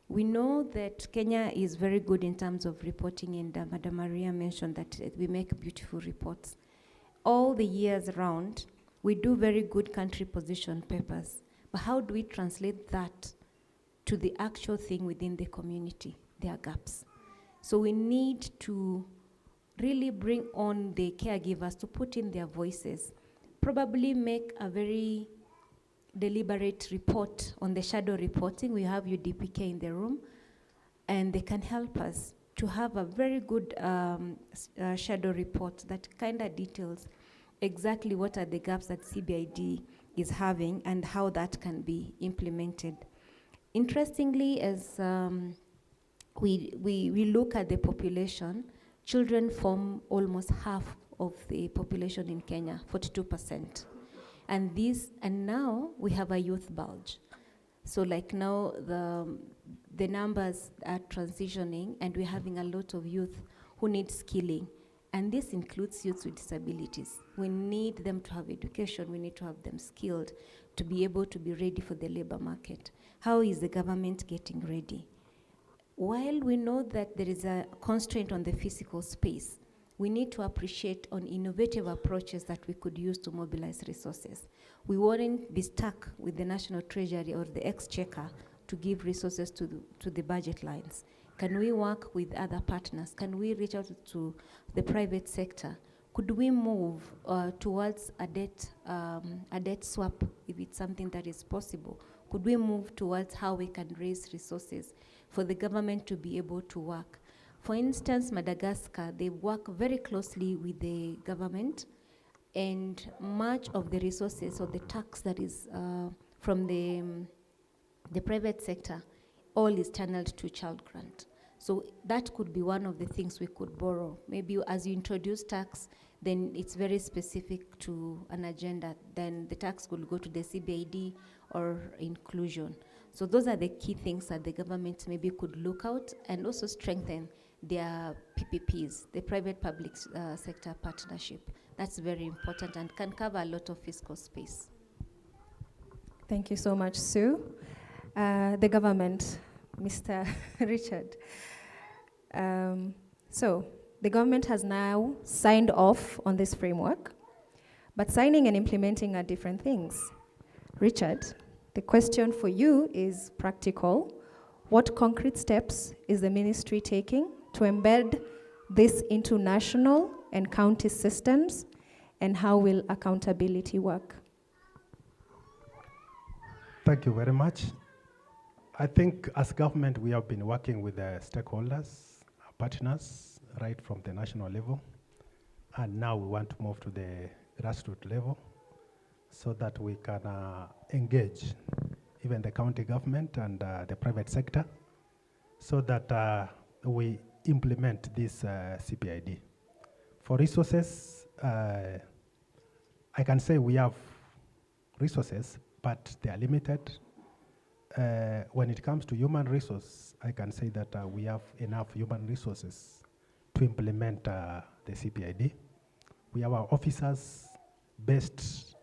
We know that Kenya is very good in terms of reporting, and Madam Maria mentioned that we make beautiful reports. All the years round, we do very good country position papers, but how do we translate that to the actual thing within the community? There are gaps. So we need to really bring on the caregivers to put in their voices, probably make a very deliberate report on the shadow reporting. We have UDPK in the room, and they can help us to have a very good shadow report that kind of details exactly what are the gaps that CBID is having and how that can be implemented. Interestingly, as we look at the population, children form almost half of the population in Kenya, 42%. And now we have a youth bulge. So like now the numbers are transitioning, and we're having a lot of youth who need skilling. And this includes youths with disabilities. We need them to have education, we need to have them skilled to be able to be ready for the labor market. How is the government getting ready? While we know that there is a constraint on the physical space, we need to appreciate on innovative approaches that we could use to mobilize resources. We wouldn't be stuck with the National Treasury or the Exchequer to give resources to the budget lines. Can we work with other partners? Can we reach out to the private sector? Could we move towards a debt swap if it's something that is possible? Could we move towards how we can raise resources for the government to be able to work? For instance, Madagascar, they work very closely with the government, and much of the resources or the tax that is from the private sector, all is channeled to child grant. So that could be one of the things we could borrow. Maybe as you introduce tax, then it's very specific to an agenda. Then the tax could go to the CBID or inclusion. So those are the key things that the government maybe could look out and also strengthen their PPPs, the private-public sector partnership. That's very important and can cover a lot of fiscal space. Thank you so much, Sue. The government, Mr. Richard. So the government has now signed off on this framework, but signing and implementing are different things. Richard, the question for you is practical. What concrete steps is the ministry taking to embed this into national and county systems, and how will accountability work? Thank you very much. I think as government, we have been working with the stakeholders, our partners, right from the national level. And now we want to move to the grassroots level so that we can engage even the county government and the private sector so that we implement this CBID. For resources, I can say we have resources, but they are limited. When it comes to human resource, I can say that we have enough human resources to implement the CBID. We have our officers based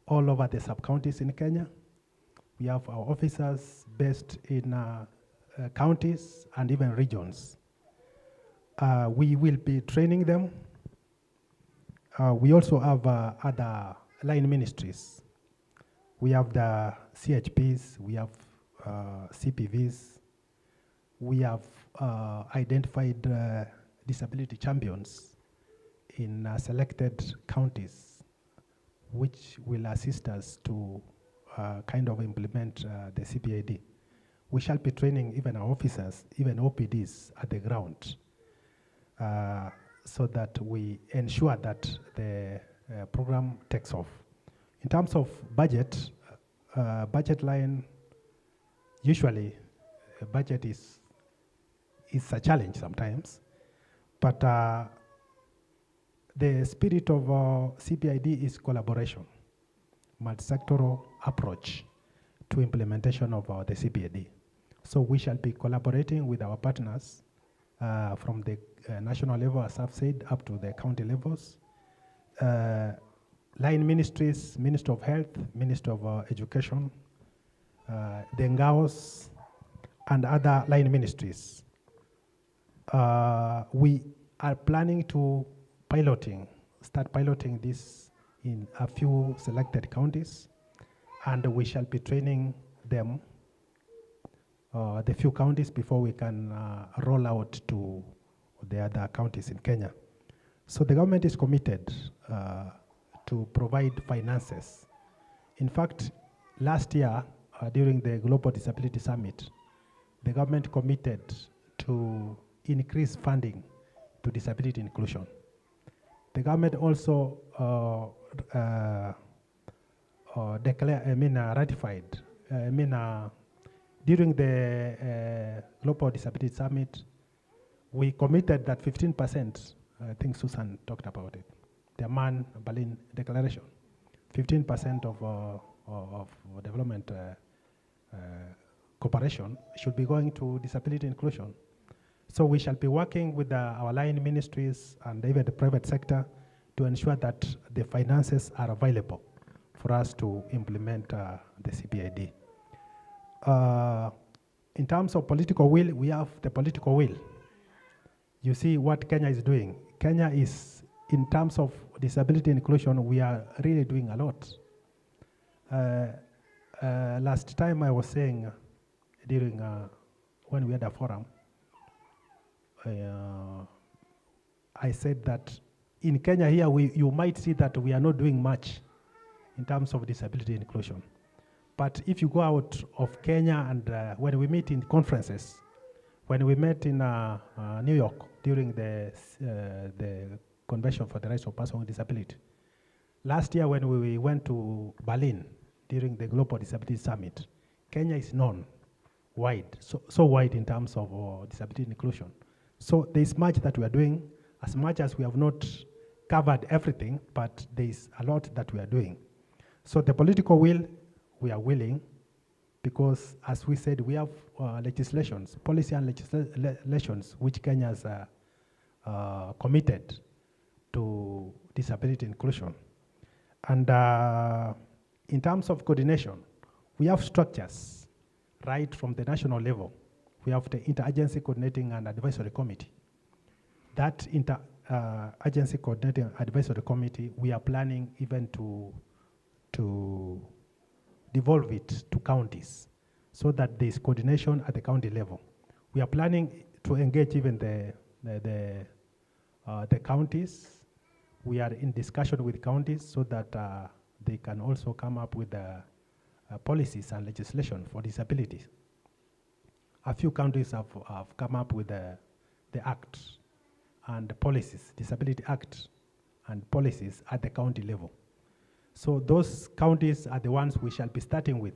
all over the sub-counties in Kenya. We have our officers based in counties and even regions. We will be training them. We also have other line ministries. We have the CHPs, we have CPVs, we have identified disability champions in selected counties, which will assist us to kind of implement the CBID. We shall be training even our officers, even OPDs at the ground, so that we ensure that the program takes off. In terms of budget, budget line, usually a budget is a challenge sometimes, but the spirit of CBID is collaboration, multi-sectoral approach to implementation of the CBID. So we shall be collaborating with our partners from the national level, as I've said, up to the county levels. Line ministries, Ministry of Health, Ministry of Education, the NGAOs, and other line ministries. We are planning to start piloting this in a few selected counties, and we shall be training them, the few counties, before we can roll out to the other counties in Kenya. So the government is committed to provide finances. In fact, last year, during the Global Disability Summit, the government committed to increase funding to disability inclusion. The government also ratified, during the Global Disability Summit, we committed that 15%, I think Susan talked about it, the Amman Berlin Declaration, 15% of development cooperation should be going to disability inclusion. So we shall be working with our line ministries and even the private sector to ensure that the finances are available for us to implement the CBID. In terms of political will, we have the political will. You see what Kenya is doing. Kenya is, in terms of disability inclusion, we are really doing a lot. Last time I was saying during when we had a forum, I said that in Kenya here, you might see that we are not doing much in terms of disability inclusion. But if you go out of Kenya and when we meet in conferences, when we met in New York during the Convention for the Rights of Persons with Disability, last year when we went to Berlin during the Global Disability Summit, Kenya is known wide, so wide in terms of disability inclusion. So there's much that we are doing, as much as we have not covered everything, but there's a lot that we are doing. So the political will, we are willing, because as we said, we have legislations, policy and legislations, which Kenya has committed to disability inclusion. And in terms of coordination, we have structures right from the national level. We have the Interagency Coordinating and Advisory Committee. That Interagency Coordinating Advisory Committee, we are planning even to devolve it to counties so that there is coordination at the county level. We are planning to engage even the counties. We are in discussion with counties so that they can also come up with policies and legislation for disabilities. A few countries have come up with the act and the policies, Disability Act and policies at the county level. So those counties are the ones we shall be starting with.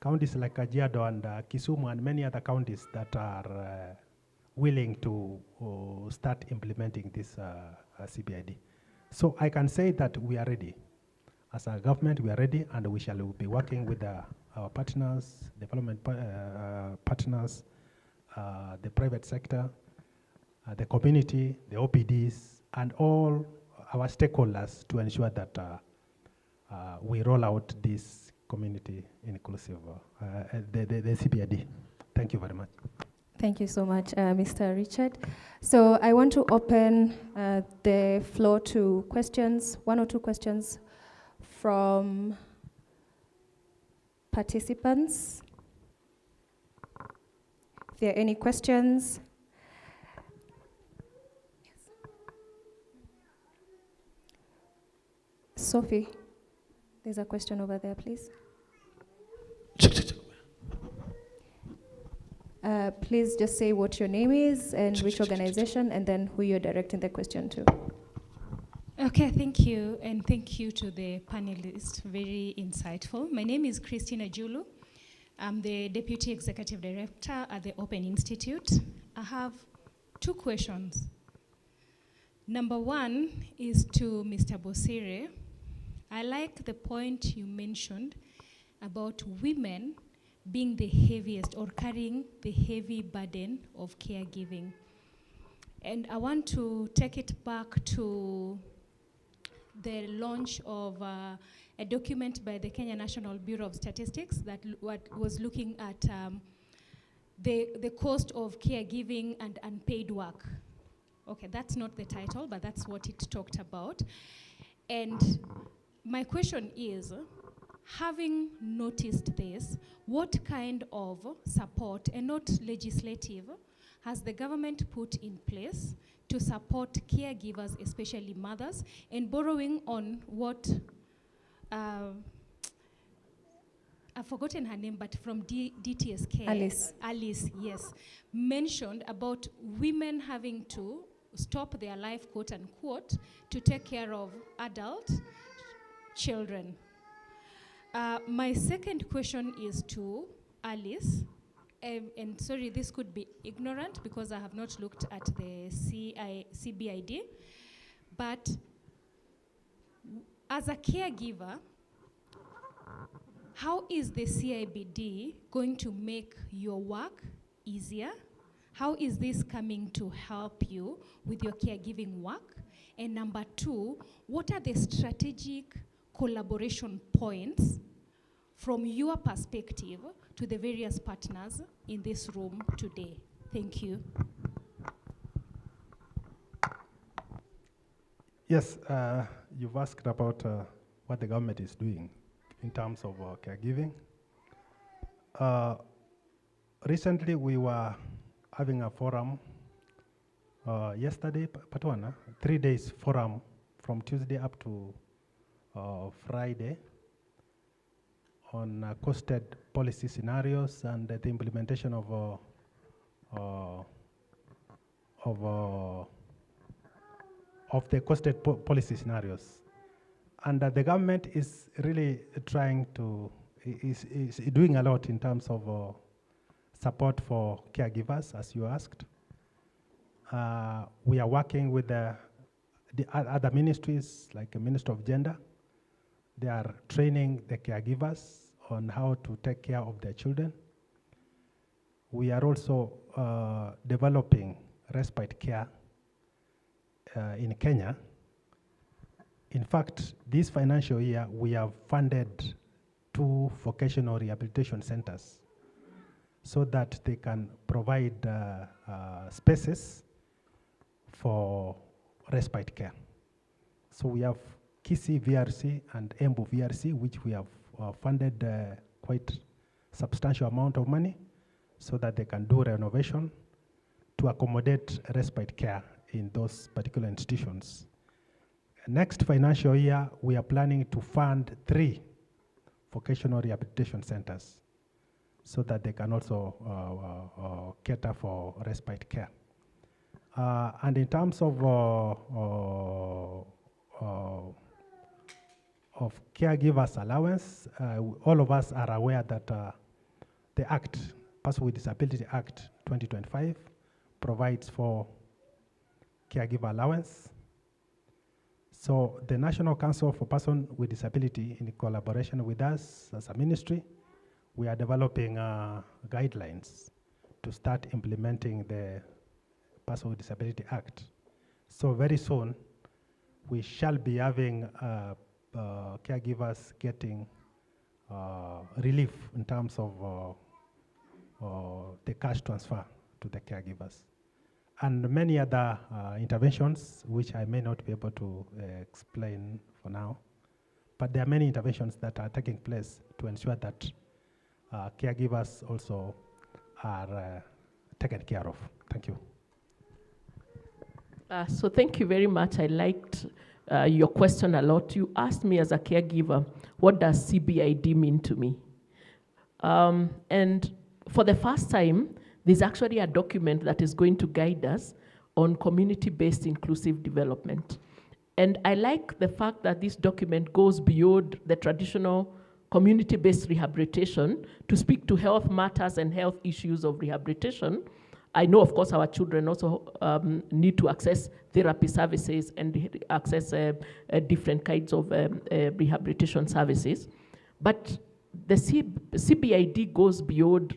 Counties like Kajiado and Kisumu and many other counties that are willing to start implementing this CBID. So I can say that we are ready. As a government, we are ready, and we shall be working with our partners, development partners, the private sector, the community, the OPDs, and all our stakeholders to ensure that we roll out this community inclusive, the CBID. Thank you very much. Thank you so much, Mr. Richard. So I want to open the floor to questions, 1 or 2 questions from participants. If there are any questions. Yes. Sophie, there's a question over there, please. Please just say what your name is and which organization, and then who you're directing the question to. Okay, thank you, and thank you to the panelists. Very insightful. My name is Christina Julu. I'm the Deputy Executive Director at the Open Institute. I have 2 questions. Number 1 is to Mr. Bosire. I like the point you mentioned about women being the heaviest or carrying the heavy burden of caregiving. And I want to take it back to the launch of a document by the Kenya National Bureau of Statistics that was looking at the cost of caregiving and unpaid work. Okay, that's not the title, but that's what it talked about. And my question is, having noticed this, what kind of support, and not legislative, has the government put in place to support caregivers, especially mothers, and borrowing on what, I've forgotten her name, but from DTSK. Alice, yes, mentioned about women having to stop their life, quote unquote, to take care of adult children. My second question is to Alice. And sorry, this could be ignorant because I have not looked at the CBID. But as a caregiver, how is the CBID going to make your work easier? how is this coming to help you with your caregiving work? And number two, what are the strategic collaboration points from your perspective to the various partners in this room today? Thank you. Yes, you've asked about what the government is doing in terms of caregiving. Recently, we were having a forum yesterday, Patwana, 3 days forum from Tuesday up to Friday on costed policy scenarios and the implementation of the costed policy scenarios. And the government is really trying to, is doing a lot in terms of support for caregivers, as you asked. We are working with the other ministries, like the Minister of Gender. They are training the caregivers on how to take care of their children. We are also developing respite care in Kenya. In fact, this financial year, we have funded 2 vocational rehabilitation centers so that they can provide spaces for respite care. So we have Kisii VRC and Embu VRC, which we have funded quite substantial amount of money so that they can do renovation to accommodate respite care in those particular institutions. Next financial year, we are planning to fund 3 vocational rehabilitation centers so that they can also cater for respite care. And in terms of caregivers allowance, all of us are aware that the Act, Person with Disability Act 2025, provides for caregiver allowance. So the National Council for Persons with Disability, in collaboration with us as a ministry, we are developing guidelines to start implementing the Person with Disability Act. So very soon, we shall be having caregivers getting relief in terms of the cash transfer to the caregivers. And many other interventions, which I may not be able to explain for now, but there are many interventions that are taking place to ensure that caregivers also are taken care of. Thank you. So thank you very much. I liked your question a lot. You asked me as a caregiver, what does CBID mean to me? And for the first time, there's actually a document that is going to guide us on community-based inclusive development. And I like the fact that this document goes beyond the traditional community-based rehabilitation to speak to health matters and health issues of rehabilitation. I know, of course, our children also need to access therapy services and access different kinds of rehabilitation services. But the CBID goes beyond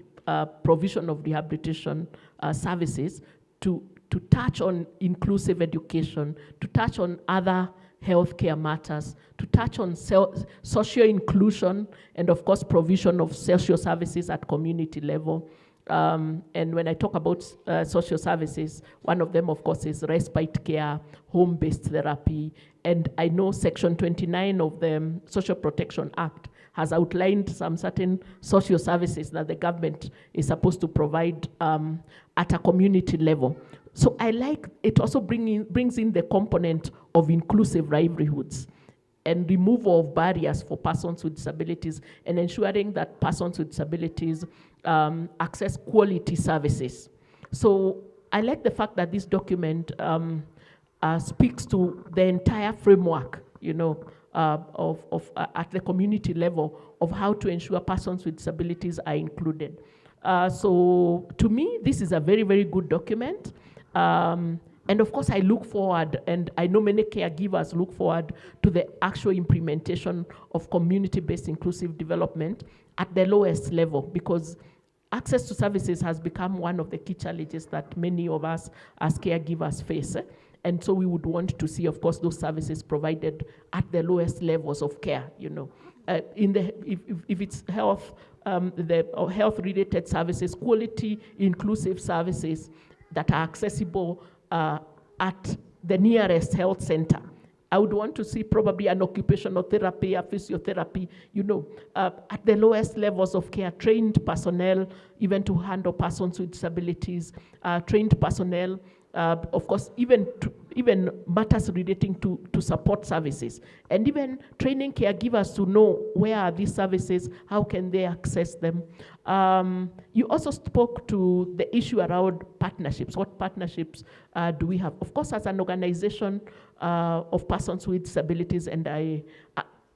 provision of rehabilitation services to touch on inclusive education, to touch on other healthcare matters, to touch on social inclusion, and of course provision of social services at community level. And when I talk about social services, one of them, of course, is respite care, home-based therapy, and I know Section 29 of the Social Protection Act has outlined some certain social services that the government is supposed to provide at a community level. So I like it also brings in the component of inclusive livelihoods and removal of barriers for persons with disabilities and ensuring that persons with disabilities access quality services. So I like the fact that this document speaks to the entire framework, you know, at the community level of how to ensure persons with disabilities are included. So to me, this is a very, very good document. And of course, I look forward, and I know many caregivers look forward to the actual implementation of community-based inclusive development at the lowest level, because access to services has become one of the key challenges that many of us as caregivers face. And so we would want to see, of course, those services provided at the lowest levels of care, you know. If it's health, health-related services, quality, inclusive services that are accessible at the nearest health center. I would want to see probably an occupational therapy, a physiotherapy, you know, at the lowest levels of care, trained personnel, even to handle persons with disabilities, trained personnel, of course, even matters relating to support services, and even training caregivers to know where are these services, how can they access them. You also spoke to the issue around partnerships. What partnerships do we have? Of course, as an organization of persons with disabilities and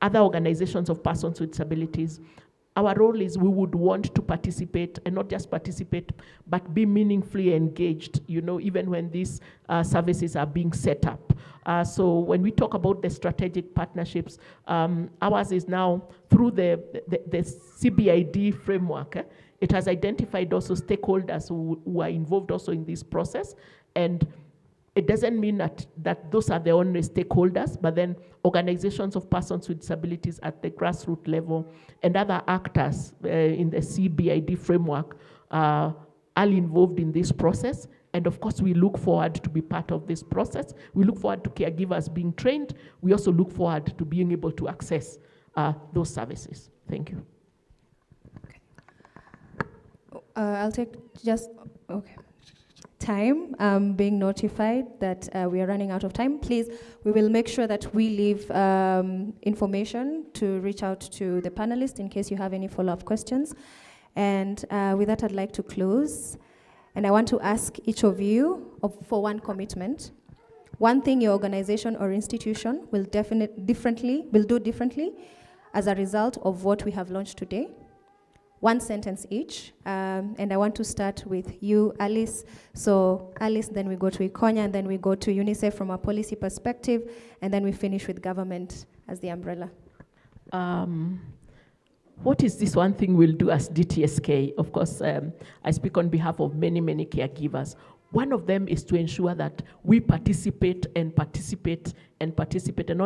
other organizations of persons with disabilities, our role is we would want to participate, and not just participate, but be meaningfully engaged, you know, even when these services are being set up. So when we talk about the strategic partnerships, ours is now through the CBID framework. It has identified also stakeholders who are involved also in this process, and it doesn't mean that those are the only stakeholders, but then organizations of persons with disabilities at the grassroots level and other actors in the CBID framework are involved in this process. And of course, we look forward to be part of this process. We look forward to caregivers being trained. We also look forward to being able to access those services. Thank you. Okay. I'll take just, okay. Time, being notified that we are running out of time. Please, we will make sure that we leave information to reach out to the panelists in case you have any follow-up questions. And with that, I'd like to close. And I want to ask each of you for one commitment. One thing your organization or institution will do differently as a result of what we have launched today. One sentence each, and I want to start with you, Alice. So Alice, then we go to Ikonya, and then we go to UNICEF from a policy perspective, and then we finish with government as the umbrella. What is this one thing we'll do as DTSK? Of course, I speak on behalf of many, many caregivers. One of them is to ensure that we participate, and not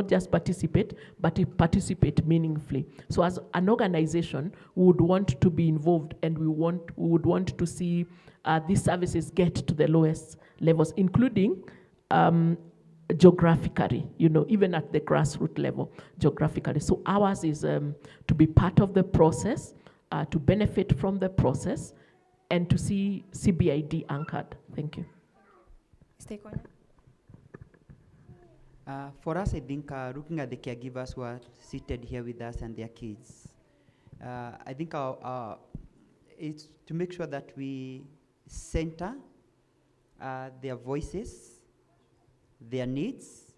just participate, but to participate meaningfully. So as an organization, we would want to be involved, and we would want to see these services get to the lowest levels, including geographically, you know, even at the grassroots level, geographically. So ours is to be part of the process, to benefit from the process, and to see CBID anchored. Thank you. Stakeholder. For us, I think looking at the caregivers who are seated here with us and their kids, I think it's to make sure that we center their voices, their needs,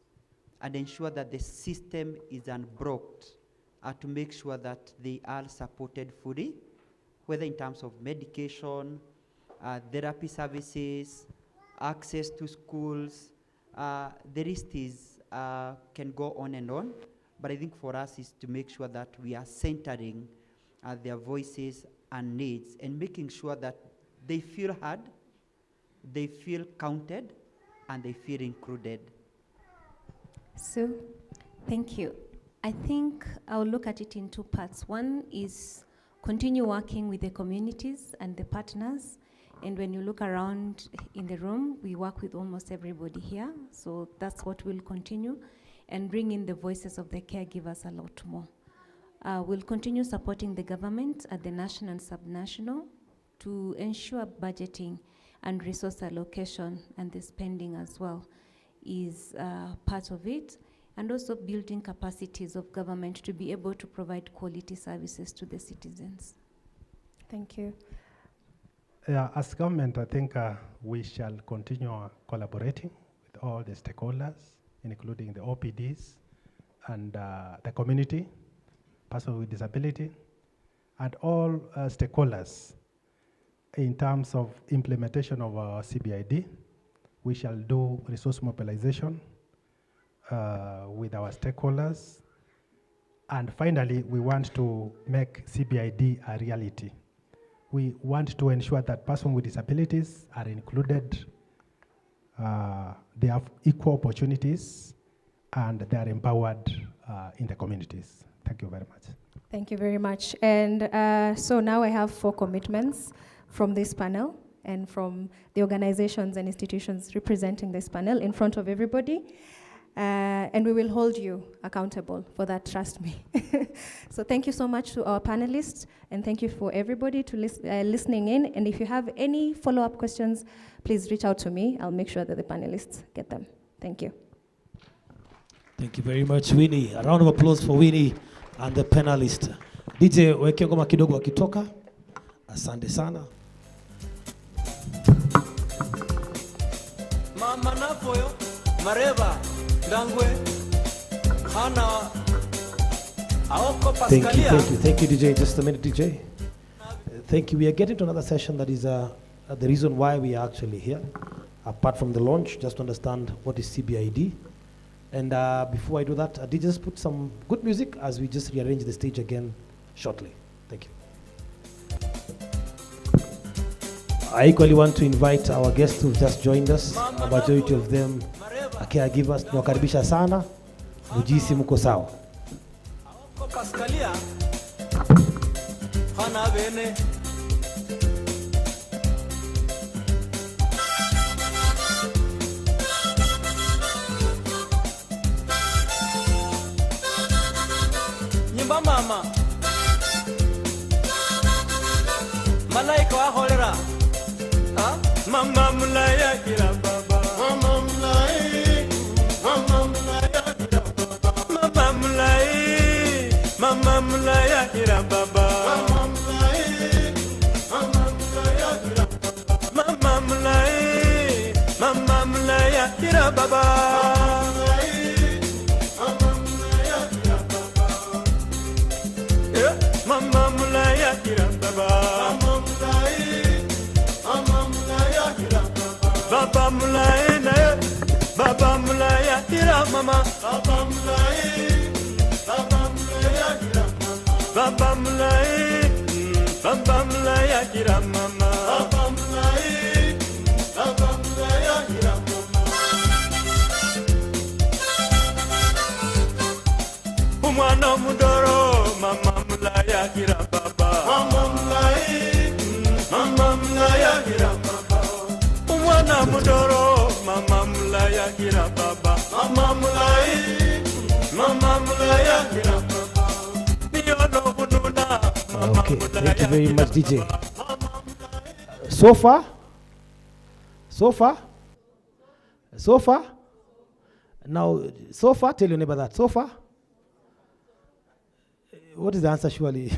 and ensure that the system is unbroken to make sure that they are supported fully, whether in terms of medication, therapy services, access to schools. The list can go on and on, but I think for us is to make sure that we are centering their voices and needs, and making sure that they feel heard, they feel counted, and they feel included. So, thank you. I think I'll look at it in two parts. One is continue working with the communities and the partners. And when you look around in the room, we work with almost everybody here. So that's what we'll continue, and bring in the voices of the caregivers a lot more. We'll continue supporting the government at the national and subnational to ensure budgeting and resource allocation, and the spending as well is part of it. And also building capacities of government to be able to provide quality services to the citizens. Thank you. As government, I think we shall continue collaborating with all the stakeholders, including the OPDs and the community, persons with disability, and all stakeholders in terms of implementation of our CBID. We shall do resource mobilization with our stakeholders. And finally, we want to make CBID a reality. we want to ensure that persons with disabilities are included, they have equal opportunities, and they are empowered in the communities. Thank you very much. Thank you very much. And so now I have 4 commitments from this panel and from the organizations and institutions representing this panel in front of everybody. And we will hold you accountable for that, trust me. So thank you so much to our panelists, and thank you for everybody to listening in. And if you have any follow-up questions, please reach out to me. I'll make sure that the panelists get them. Thank you. Thank you very much, Winnie. A round of applause for Winnie and the panelists. DJ, weke ngoma kidogo wakitoka. Asante sana. Mama napoyo, mareva, dangwe, hana, aoko Pascalia. Thank you, DJ. Just a minute, DJ. Thank you. We are getting to another session that is the reason why we are actually here. Apart from the launch, just to understand what is CBID. And before I do that, DJ, just put some good music as we just rearrange the stage again shortly. Thank you. I equally want to invite our guests who just joined us. A majority of them are caregivers. Tunakaribisha sana. Mujisi mko sawa. Pascalia, hana bene. Nyimba mama, malaika wa holera. Mama mulaya kira baba, mama mulaya, mama mulaya kira baba, mama mulaya, mama mulaya kira baba, mama mulaya, mama mulaya kira baba, mama mulaya, mama mulaya kira baba, mama mulaya kira baba, mama mulaya kira baba. Baba mulai na, Baba mulai akira mama. Baba mulai, Baba mulai akira mama. Baba mulai, Baba mulai akira mama. Baba mulai, Baba mulai akira mama. Umwana mudoro, mama mulai akira baba. Mama mulai, mama mulai akira mama. Mwana mudoro, mama mulaya kira baba. Mama mulai, mama mulaya kira baba. Niyono bununa, mama Okay, mulaya. thank you very much, DJ. So far? Now, so far, tell your neighbor that. So far? What is the answer, surely?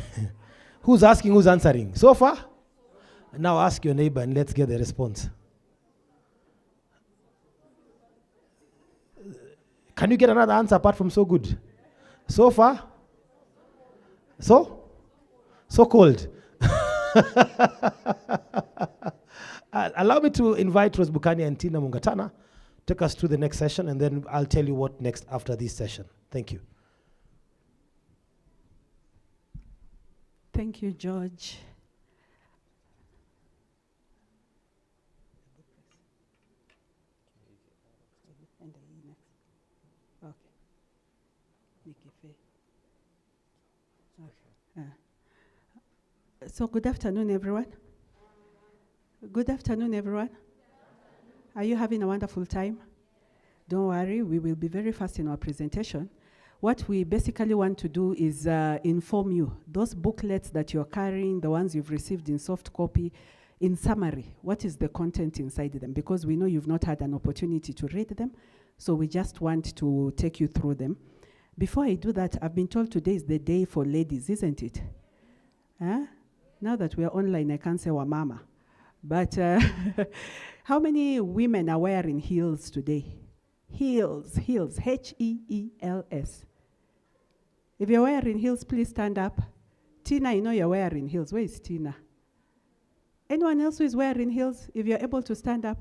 Who's asking, who's answering? So far? Now ask your neighbor and let's get the response. Can you get another answer apart from so good? So far? So cold. Allow me to invite Rose Bukani and Tina Mungatana. Take us through the next session, and then I'll tell you what next after this session. Thank you. Thank you, George. So good afternoon, everyone. Good afternoon, everyone. Are you having a wonderful time? Don't worry, we will be very fast in our presentation. What we basically want to do is inform you. Those booklets that you're carrying, the ones you've received in soft copy, in summary, what is the content inside them? Because we know you've not had an opportunity to read them, so we just want to take you through them. Before I do that, I've been told today is the day for ladies, isn't it? Huh? Now that we are online, I can't say wamama. But how many women are wearing heels today? Heels, H-E-E-L-S. If you're wearing heels, please stand up. Tina, you know you're wearing heels. Where is Tina? Anyone else who is wearing heels, if you're able to stand up?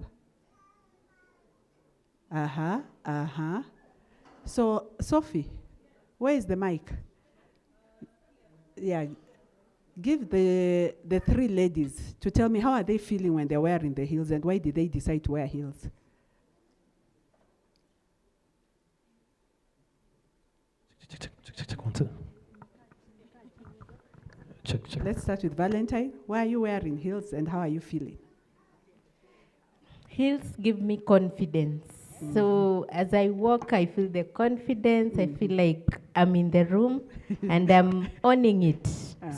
So, Sophie, where is the mic? Yeah. give the three ladies to tell me how are they feeling when they're wearing the heels and why did they decide to wear heels? Check, 1, 2. Check. Let's start with Valentine. Why are you wearing heels and how are you feeling? Heels give me confidence. So as I walk, I feel the confidence. I feel like I'm in the room and I'm owning it.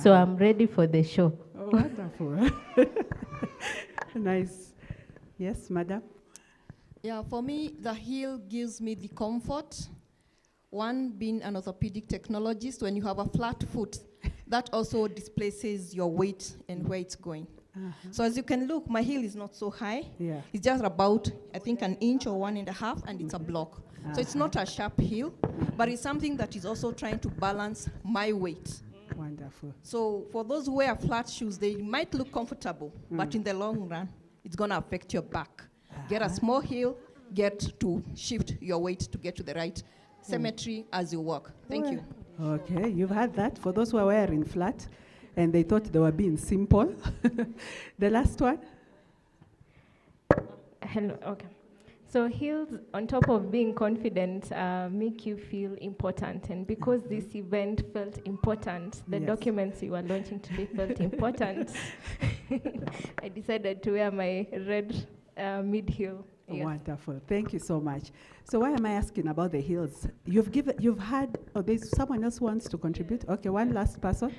So I'm ready for the show. Oh, wonderful. Nice. Yes, madam? Yeah, for me, the heel gives me the comfort. One, being an orthopedic technologist, when you have a flat foot, that also displaces your weight and where it's going. So as you can look, my heel is not so high. Yeah. It's just about, I think, an inch or 1.5, and it's a block. So it's not a sharp heel, but it's something that is also trying to balance my weight. Wonderful. So for those who wear flat shoes, they might look comfortable, but in the long run, it's going to affect your back. Get a small heel, get to shift your weight to get to the right symmetry as you walk. Thank you. Okay, you've had that. For those who are wearing flat, and they thought they were being simple. The last one. Hello, okay. So heels, on top of being confident, make you feel important. And because this event felt important, the documents you were launching today felt important, I decided to wear my red mid-heel. Yeah. Wonderful. Thank you so much. So why am I asking about the heels? You've had, oh, there's someone else who wants to contribute? Okay, one last person.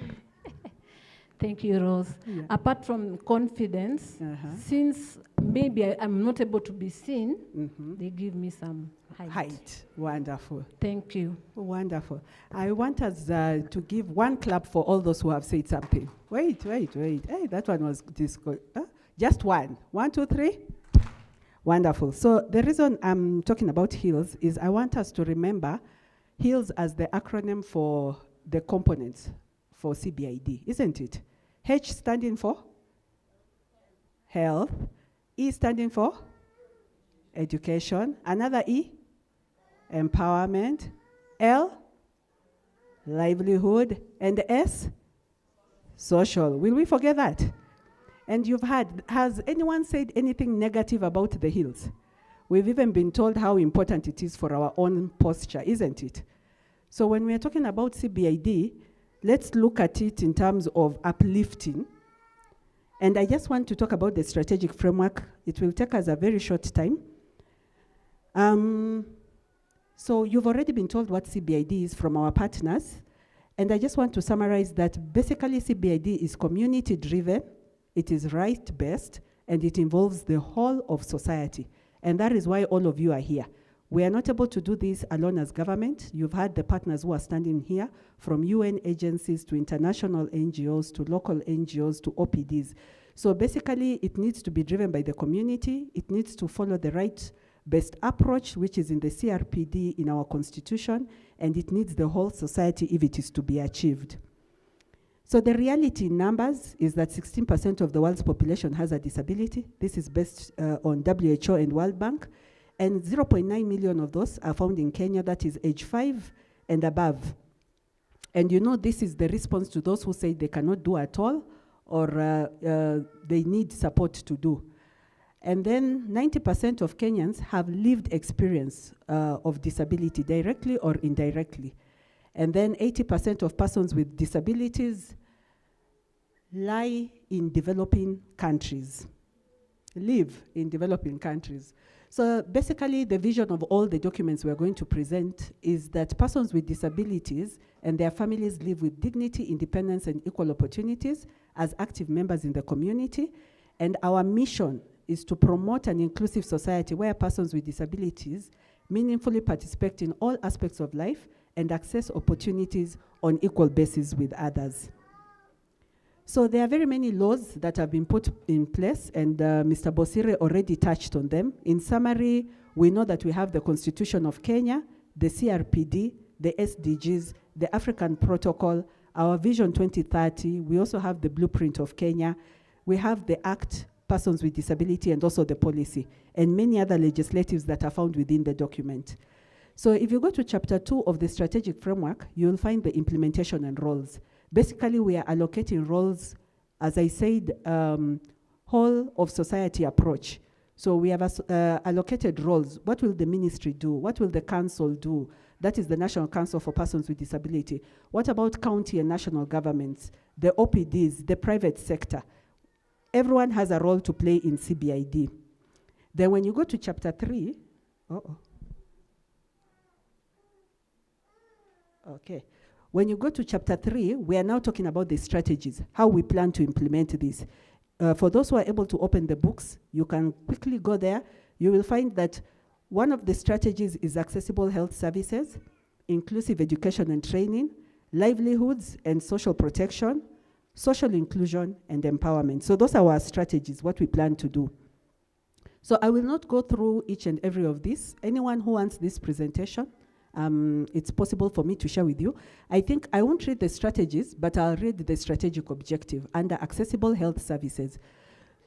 Thank you, Rose. Yeah. Apart from confidence, since maybe I'm not able to be seen, they give me some height. Wonderful. Thank you. Wonderful. I want us to give one clap for all those who have said something. Wait. Hey, that one was just one. 1, 2, 3. Wonderful. So the reason I'm talking about heels is I want us to remember heels as the acronym for the components for CBID, isn't it? H standing for health, E standing for education, another E, empowerment, L, livelihood, and S, social. Will we forget that? And has anyone said anything negative about the heels? We've even been told how important it is for our own posture, isn't it? So when we're talking about CBID, let's look at it in terms of uplifting. And I just want to talk about the strategic framework. It will take us a very short time. So you've already been told what CBID is from our partners. And I just want to summarize that basically CBID is community-driven, it is right-based, and it involves the whole of society. And that is why all of you are here. We are not able to do this alone as government. You've had the partners who are standing here, from UN agencies to international NGOs to local NGOs to OPDs. So basically, it needs to be driven by the community. It needs to follow the right-based approach, which is in the CRPD in our constitution, and it needs the whole society if it is to be achieved. So the reality in numbers is that 16% of the world's population has a disability. This is based on WHO and World Bank. And 0.9 million of those are found in Kenya, that is age 5 and above. And you know, this is the response to those who say they cannot do at all or they need support to do. And then 90% of Kenyans have lived experience of disability directly or indirectly. And then 80% of persons with disabilities lie in developing countries, live in developing countries. So basically, the vision of all the documents we're going to present is that persons with disabilities and their families live with dignity, independence, and equal opportunities as active members in the community. And our mission is to promote an inclusive society where persons with disabilities meaningfully participate in all aspects of life and access opportunities on equal basis with others. So there are very many laws that have been put in place, and Mr. Bosire already touched on them. In summary, we know that we have the Constitution of Kenya, the CRPD, the SDGs, the African Protocol, our Vision 2030. We also have the Blueprint of Kenya. We have the Act, Persons with Disability, and also the policy, and many other legislatives that are found within the document. So if you go to chapter 2 of the strategic framework, you'll find the implementation and roles. Basically, we are allocating roles, as I said, whole of society approach. So we have allocated roles. What will the ministry do? What will the council do? That is the National Council for Persons with Disability. What about county and national governments, the OPDs, the private sector? Everyone has a role to play in CBID. Then when you go to chapter 3, okay. When you go to chapter 3, we are now talking about the strategies, how we plan to implement this. For those who are able to open the books, you can quickly go there. You will find that one of the strategies is accessible health services, inclusive education and training, livelihoods and social protection, social inclusion and empowerment. So those are our strategies, what we plan to do. So I will not go through each and every of these. Anyone who wants this presentation, it's possible for me to share with you. I think I won't read the strategies, but I'll read the strategic objective under accessible health services.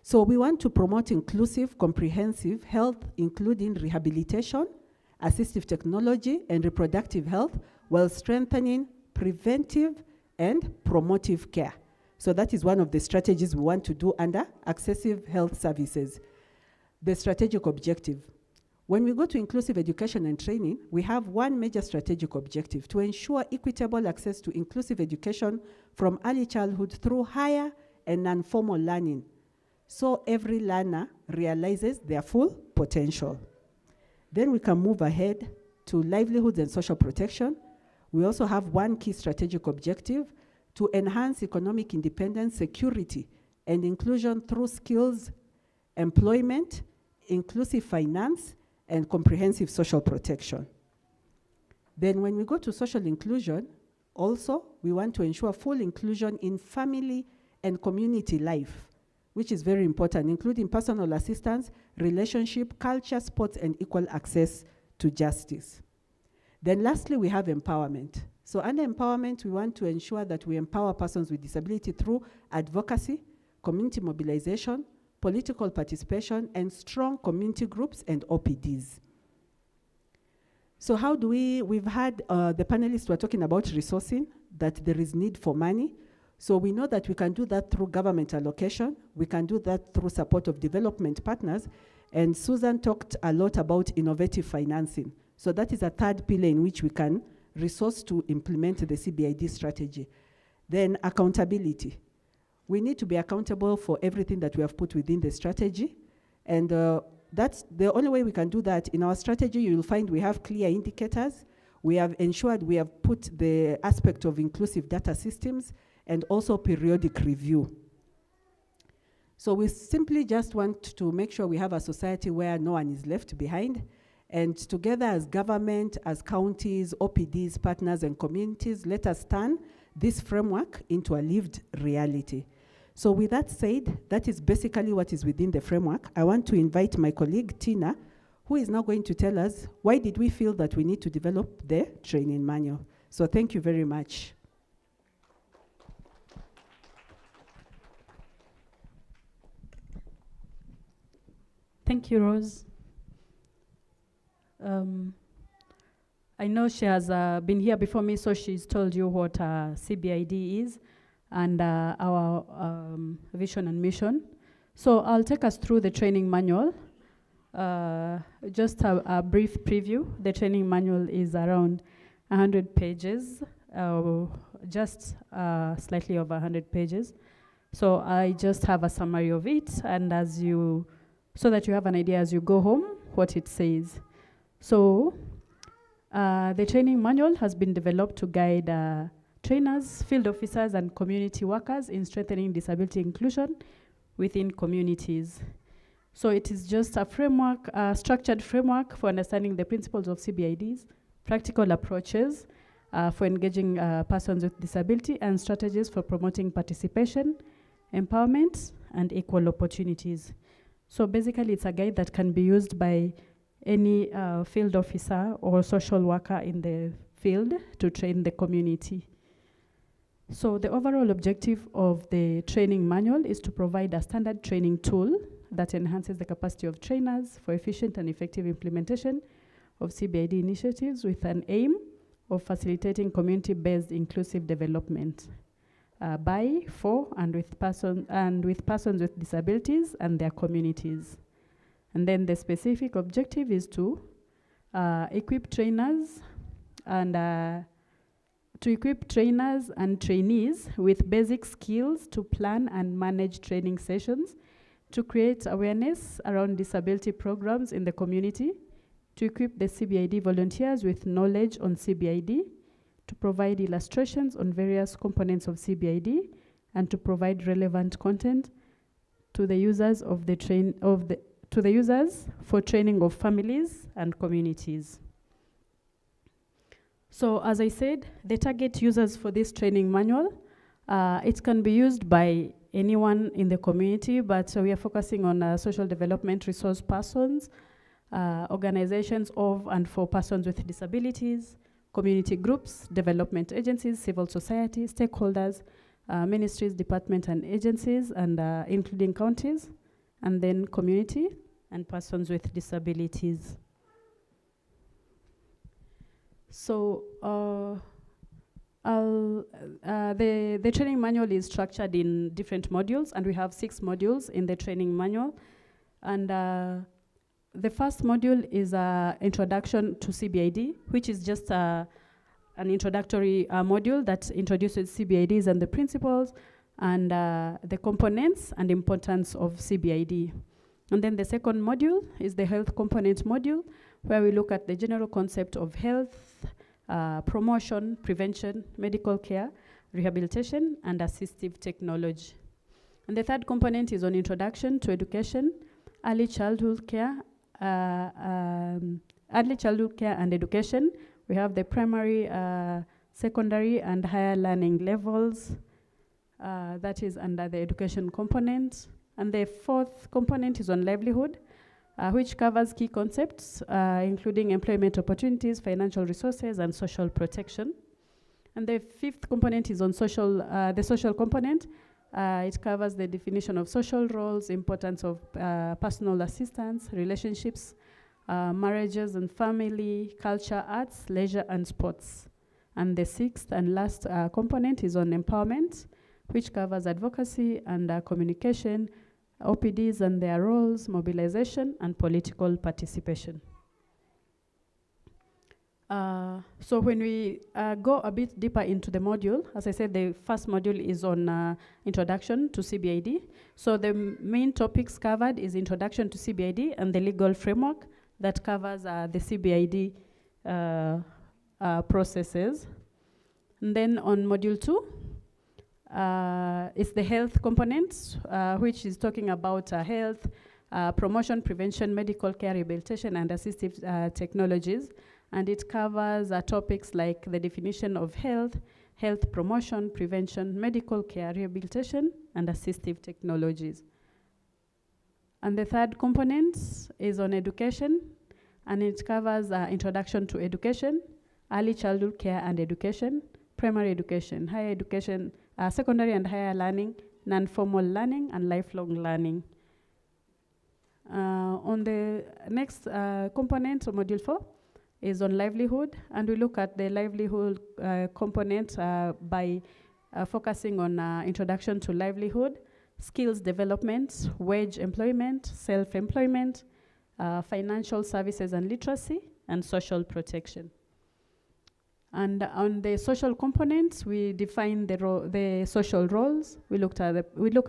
So we want to promote inclusive, comprehensive health, including rehabilitation, assistive technology, and reproductive health, while strengthening preventive and promotive care. So that is one of the strategies we want to do under accessible health services. The strategic objective. When we go to inclusive education and training, we have one major strategic objective: to ensure equitable access to inclusive education from early childhood through higher and non-formal learning, so every learner realizes their full potential. Then we can move ahead to livelihoods and social protection. We also have one key strategic objective: to enhance economic independence, security, and inclusion through skills, employment, inclusive finance, and comprehensive social protection. Then when we go to social inclusion, also we want to ensure full inclusion in family and community life, which is very important, including personal assistance, relationship, culture, sports, and equal access to justice. Then lastly, we have empowerment. So under empowerment, we want to ensure that we empower persons with disability through advocacy, community mobilization, political participation, and strong community groups and OPDs. So how do we've had the panelists were talking about resourcing, that there is need for money. So we know that we can do that through government allocation. We can do that through support of development partners. And Susan talked a lot about innovative financing. So that is a third pillar in which we can resource to implement the CBID strategy. Then accountability. We need to be accountable for everything that we have put within the strategy. And that's the only way we can do that. In our strategy, you'll find we have clear indicators. We have ensured we have put the aspect of inclusive data systems and also periodic review. So we simply just want to make sure we have a society where no one is left behind. And together as government, as counties, OPDs, partners, and communities, let us turn this framework into a lived reality. So with that said, that is basically what is within the framework. I want to invite my colleague, Tina, who is now going to tell us why did we feel that we need to develop the training manual. So thank you very much. Thank you, Rose. I know she has been here before me, so she's told you what CBID is and our vision and mission. So I'll take us through the training manual. Just a brief preview. The training manual is around 100 pages, just slightly over 100 pages. So I just have a summary of it, and so that you have an idea as you go home what it says. So the training manual has been developed to guide trainers, field officers, and community workers in strengthening disability inclusion within communities. So it is just a framework, a structured framework for understanding the principles of CBIDs, practical approaches for engaging persons with disability, and strategies for promoting participation, empowerment, and equal opportunities. So basically, it's a guide that can be used by any field officer or social worker in the field to train the community. So the overall objective of the training manual is to provide a standard training tool that enhances the capacity of trainers for efficient and effective implementation of CBID initiatives with an aim of facilitating community-based inclusive development. by, for, and with persons with disabilities and their communities. And then the specific objective is to equip trainers and trainees with basic skills to plan and manage training sessions, to create awareness around disability programs in the community, to equip the CBID volunteers with knowledge on CBID, to provide illustrations on various components of CBID, and to provide relevant content to the users for training of families and communities. So as I said, the target users for this training manual, it can be used by anyone in the community, but we are focusing on social development resource persons, organizations of and for persons with disabilities, community groups, development agencies, civil society, stakeholders, ministries, departments, and agencies, and including counties, and then community and persons with disabilities. So the training manual is structured in different modules, and we have 6 modules in the training manual. And the first module is Introduction to CBID, which is just an introductory module that introduces CBIDs and the principles and the components and importance of CBID. And then the second module is the health component module, where we look at the general concept of health, promotion, prevention, medical care, rehabilitation, and assistive technology. And the third component is on introduction to education, early childhood care and education. We have the primary, secondary, and higher learning levels. That is under the education component. And the fourth component is on livelihood, which covers key concepts, including employment opportunities, financial resources, and social protection. And the fifth component is on the social component. It covers the definition of social roles, importance of personal assistance, relationships, marriages and family, culture, arts, leisure, and sports. And the sixth and last component is on empowerment, which covers advocacy and communication, OPDs and their roles, mobilization, and political participation. So when we go a bit deeper into the module, as I said, the first module is on introduction to CBID. So the main topics covered is introduction to CBID and the legal framework that covers the CBID processes. And then on module 2, it's the health component, which is talking about health, promotion, prevention, medical care, rehabilitation, and assistive technologies. And it covers topics like the definition of health, health promotion, prevention, medical care, rehabilitation, and assistive technologies. And the third component is on education, and it covers introduction to education, early childhood care and education, primary education, higher education, secondary and higher learning, non-formal learning, and lifelong learning. On the next component of module 4 is on livelihood, and we look at the livelihood component by focusing on introduction to livelihood, skills development, wage employment, self-employment, financial services and literacy, and social protection. And on the social components, we define the social roles. We look at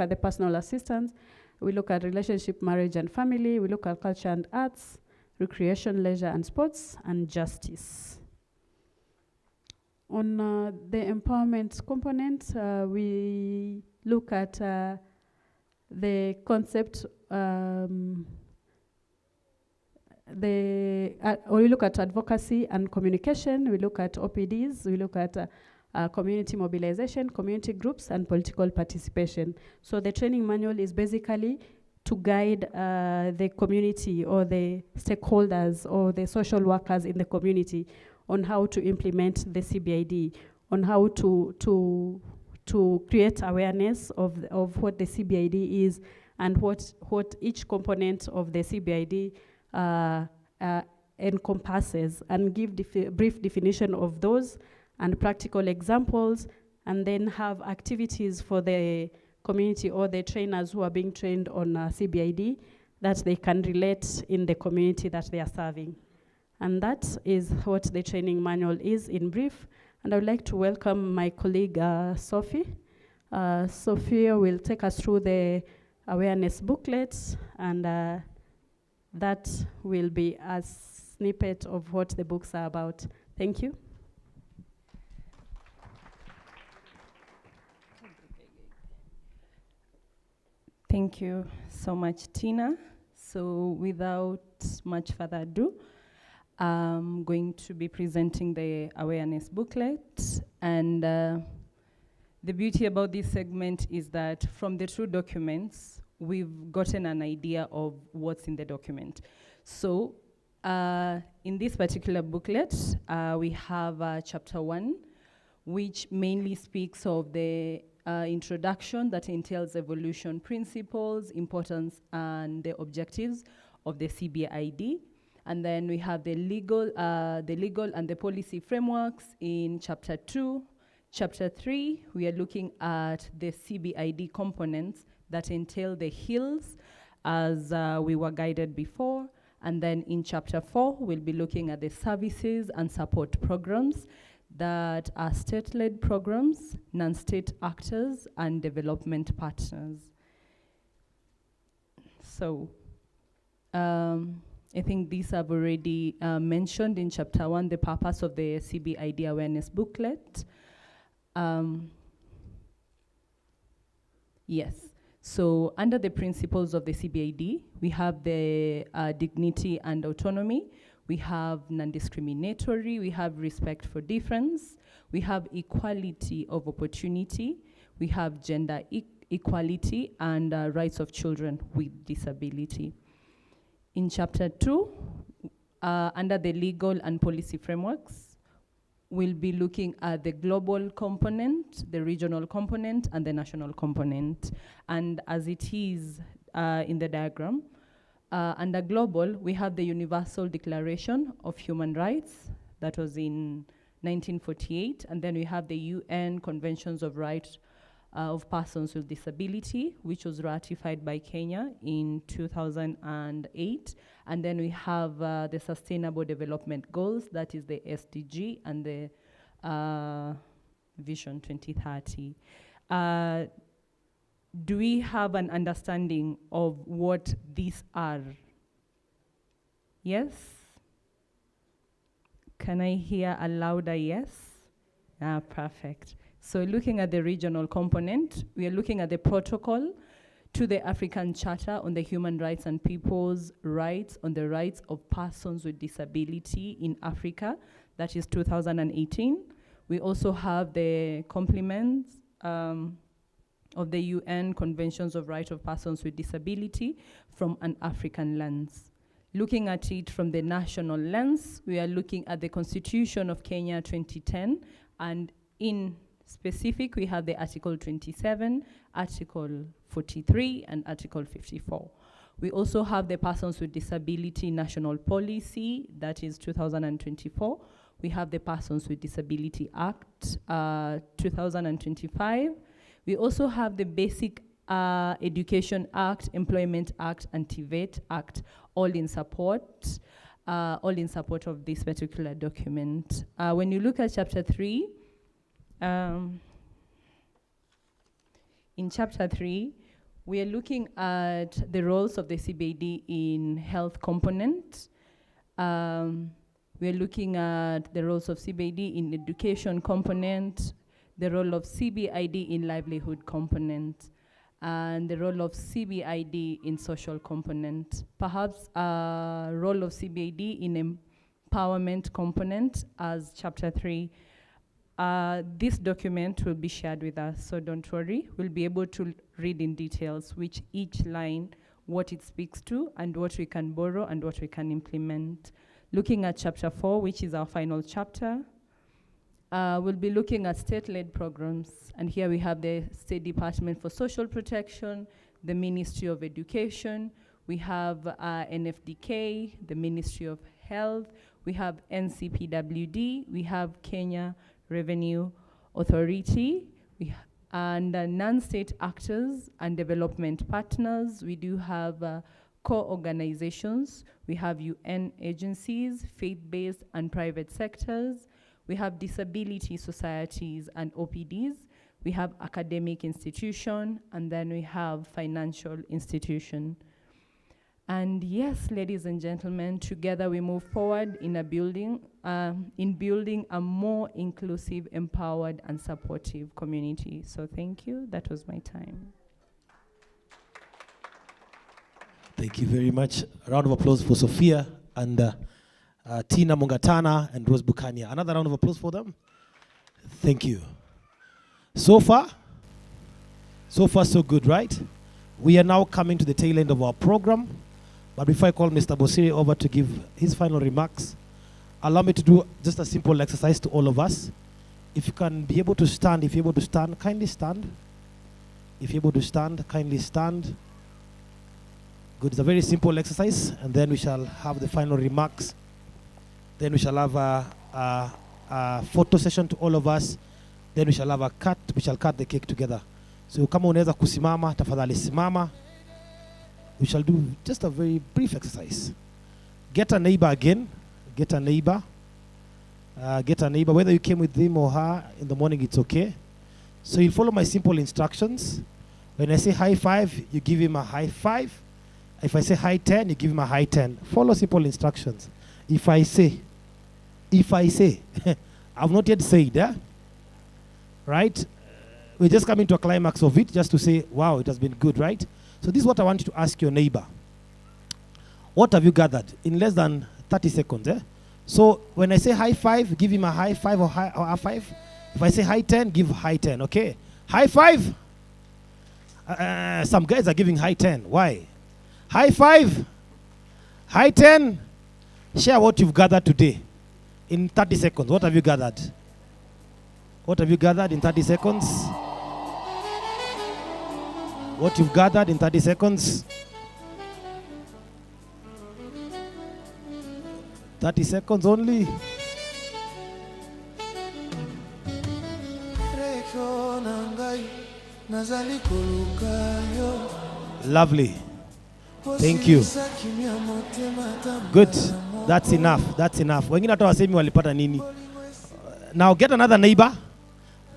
the personal assistance. We look at relationship, marriage, and family. We look at culture and arts, recreation, leisure, and sports, and justice. On the empowerment component, we look at the concept, we look at advocacy and communication, we look at OPDs, we look at community mobilization, community groups, and political participation. So the training manual is basically to guide the community or the stakeholders or the social workers in the community on how to implement the CBID, on how to create awareness of what the CBID is and what each component of the CBID encompasses, and give brief definition of those and practical examples and then have activities for the community or the trainers who are being trained on CBID that they can relate in the community that they are serving. And that is what the training manual is in brief. And I would like to welcome my colleague, Sophie. Sophia will take us through the awareness booklets, and that will be a snippet of what the books are about. Thank you. Thank you so much, Tina. So without much further ado, I'm going to be presenting the awareness booklet. And the beauty about this segment is that from the two documents, we've gotten an idea of what's in the document. So in this particular booklet, we have chapter 1, which mainly speaks of the introduction that entails evolution principles, importance, and the objectives of the CBID. And then we have the legal and the policy frameworks in chapter 2. Chapter 3, we are looking at the CBID components that entail the hills as we were guided before. And then in chapter 4, we'll be looking at the services and support programs that are state-led programs, non-state actors, and development partners. So I think these have already mentioned in chapter 1 the purpose of the CBID awareness booklet. Yes, so under the principles of the CBID, we have the dignity and autonomy, we have non-discriminatory, we have respect for difference, we have equality of opportunity, we have gender equality, and rights of children with disability. In chapter 2, under the legal and policy frameworks, we'll be looking at the global component, the regional component, and the national component. And as it is in the diagram, under global, we have the Universal Declaration of Human Rights, that was in 1948, and then we have the UN Conventions of Rights of Persons with Disability, which was ratified by Kenya in 2008. And then we have the Sustainable Development Goals, that is the SDG, and the Vision 2030. Do we have an understanding of what these are? Yes? Can I hear a louder yes? Perfect. So looking at the regional component, we are looking at the protocol to the African Charter on the Human Rights and People's Rights on the Rights of Persons with Disability in Africa, that is 2018. We also have the complements of the UN Conventions of Rights of Persons with Disability from an African lens. Looking at it from the national lens, we are looking at the Constitution of Kenya 2010, and in specific, we have the Article 27, Article 43, and Article 54. We also have the Persons with Disability National Policy, that is 2024. We have the Persons with Disability Act, 2025. We also have the Basic Education Act, Employment Act, and TVET Act, all in support of this particular document. When you look at chapter 3, in chapter 3, we are looking at the roles of the CBID in health component. We are looking at the roles of CBID in education component, the role of CBID in livelihood component, and the role of CBID in social component. Perhaps a role of CBID in empowerment component as chapter 3. This document will be shared with us, so don't worry. We'll be able to read in details which each line, what it speaks to, and what we can borrow and what we can implement. Looking at chapter 4, which is our final chapter, we'll be looking at state-led programs. And here we have the State Department for Social Protection, the Ministry of Education, we have NFDK, the Ministry of Health, we have NCPWD, we have Kenya Revenue Authority, and non-state actors and development partners. We do have core organizations. We have UN agencies, faith-based and private sectors. We have disability societies and OPDs. We have academic institution, and then we have financial institution. And yes, ladies and gentlemen, together we move forward in building a more inclusive, empowered, and supportive community. So thank you. That was my time. Thank you very much. A round of applause for Sophia and Tina Mungatana and Rose Bukania. Another round of applause for them. Thank you. So far, so good, right? We are now coming to the tail end of our program. But before I call Mr. Bosire over to give his final remarks, allow me to do just a simple exercise to all of us. If you can be able to stand, kindly stand. If you're able to stand, kindly stand. Good, it's a very simple exercise, and then we shall have the final remarks. Then we shall have a photo session to all of us. Then we shall have a cut, we shall cut the cake together. So kama unaweza kusimama, tafadhali simama. We shall do just a very brief exercise. Get a neighbor again. Get a neighbor. Get a neighbor. Whether you came with him or her in the morning, it's okay. So you follow my simple instructions. When I say high five, you give him a high five. If I say high 10, you give him a high 10. Follow simple instructions. If I say, I've not yet said, right? We're just coming to a climax of it just to say, wow, it has been good, right? So this is what I want you to ask your neighbor. What have you gathered in less than 30 seconds? So when I say high five, give him a high five or a five. If I say high 10, give high 10, okay? High five. Some guys are giving high 10. Why? High five. High 10. Share what you've gathered today in 30 seconds. What have you gathered? What have you gathered in 30 seconds? What you've gathered in 30 seconds. 30 seconds only. Lovely. Thank you. Good. That's enough. That's enough. Wengine hata wasemi walipata nini. Now get another neighbor.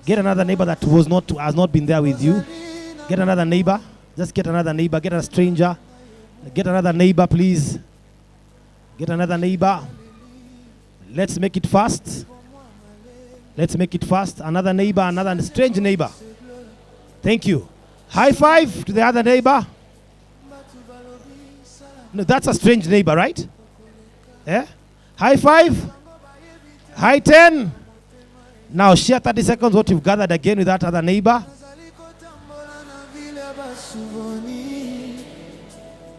Get another neighbor that has not been there with you. Get another neighbor. Just get another neighbor. Get a stranger. Get another neighbor, please. Get another neighbor. Let's make it fast. Let's make it fast. Another neighbor, another strange neighbor. Thank you. High five to the other neighbor. No, that's a strange neighbor, right? Yeah? High five. High 10. Now share 30 seconds what you've gathered again with that other neighbor.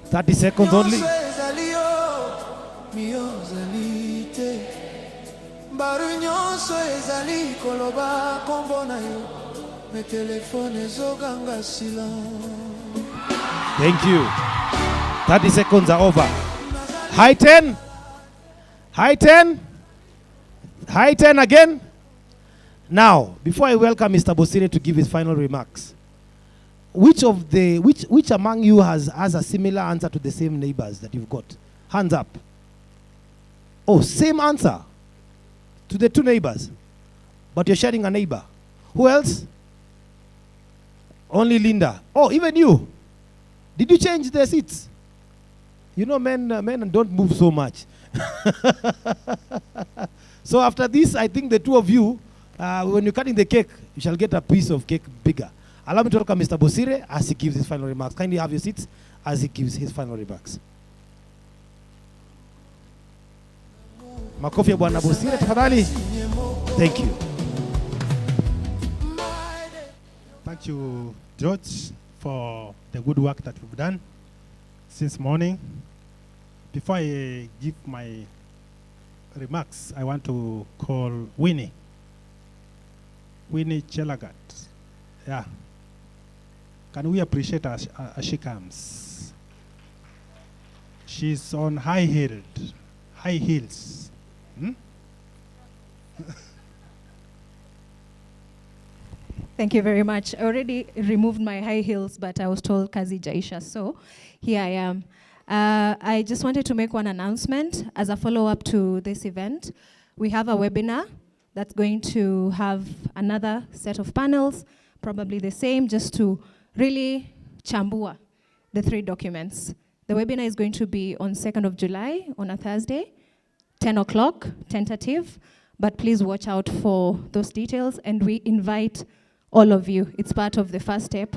30 seconds only. Thank you. 30 seconds are over. High 10. High 10. High 10 again. Now, before I welcome Mr. Bosire to give his final remarks, which among you has a similar answer to the same neighbors that you've got? Hands up. Oh, same answer to the two neighbors, but you're sharing a neighbor. Who else? Only Linda. Oh, even you. Did you change the seats? You know, men don't move so much. So after this, I think the two of you, when you're cutting the cake, you shall get a piece of cake bigger. Allow me to welcome Mr. Bosire as he gives his final remarks. Kindly have your seats as he gives his final remarks. Makofi ya Bwana Bosire tafadhali. Thank you. Thank you, George, for the good work that we've done since morning. Before I give my remarks, I want to call Winnie Chelagat. Yeah. Can we appreciate her as she comes? She's on high heels. Thank you very much. I already removed my high heels, but I was told Kazi Jaisha, so here I am. I just wanted to make one announcement as a follow-up to this event. We have a webinar that's going to have another set of panels, probably the same, just to really chambua the 3 documents. The webinar is going to be on 2nd of July, on a Thursday, 10 o'clock, tentative, but please watch out for those details, and we invite all of you. It's part of the first step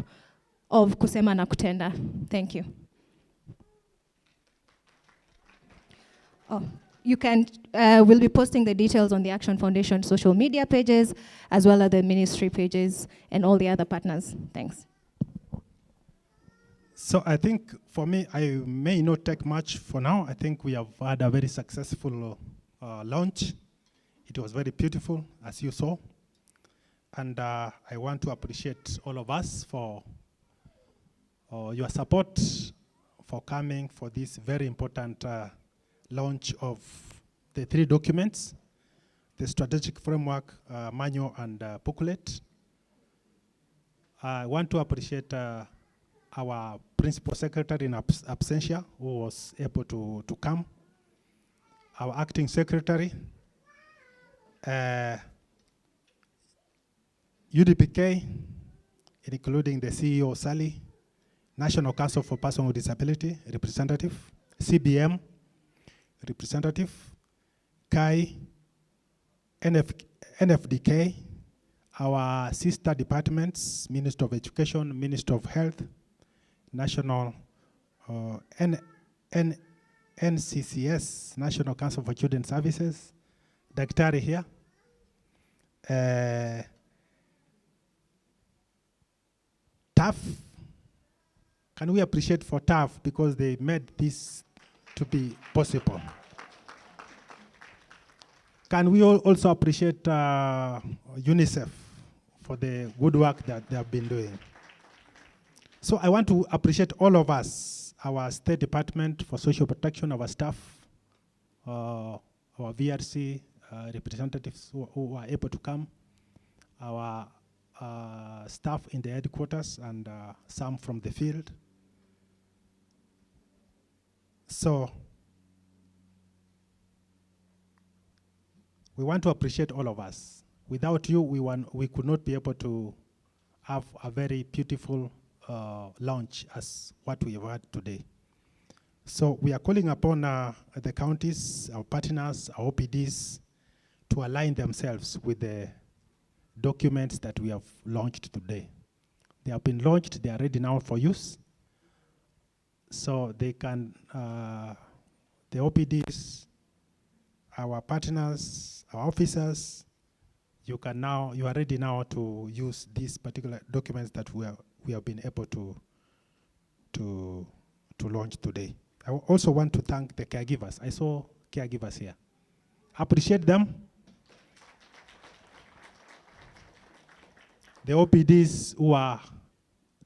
of Kusema na Kutenda. Thank you. Oh, you can, we'll be posting the details on the Action Foundation social media pages, as well as the ministry pages and all the other partners. Thanks. So I think for me, I may not take much for now. I think we have had a very successful launch. It was very beautiful, as you saw. And I want to appreciate all of us for your support, for coming for this very important launch of the 3 documents, the strategic framework, manual, and booklet. I want to appreciate our principal secretary in absentia, who was able to come, our acting secretary, UDPK, including the CEO, Sally, National Council for Persons with Disability, representative, CBM, representative, KAI, NFDK, our sister departments, Minister of Education, Minister of Health, National NCCS, National Council for Children's Services, Daktari here, TAF. Can we appreciate for TAF because they made this to be possible? Can we also appreciate UNICEF for the good work that they have been doing? So I want to appreciate all of us, our State Department for Social Protection, our staff, our VRC representatives who are able to come, our staff in the headquarters, and some from the field. So we want to appreciate all of us. Without you, we could not be able to have a very beautiful launch as what we have had today. So we are calling upon the counties, our partners, our OPDs, to align themselves with the documents that we have launched today. They have been launched, they are ready now for use. So they can, the OPDs, our partners, our officers, you are ready now to use these particular documents that we have been able to launch today. I also want to thank the caregivers. I saw caregivers here. Appreciate them. The OPDs who are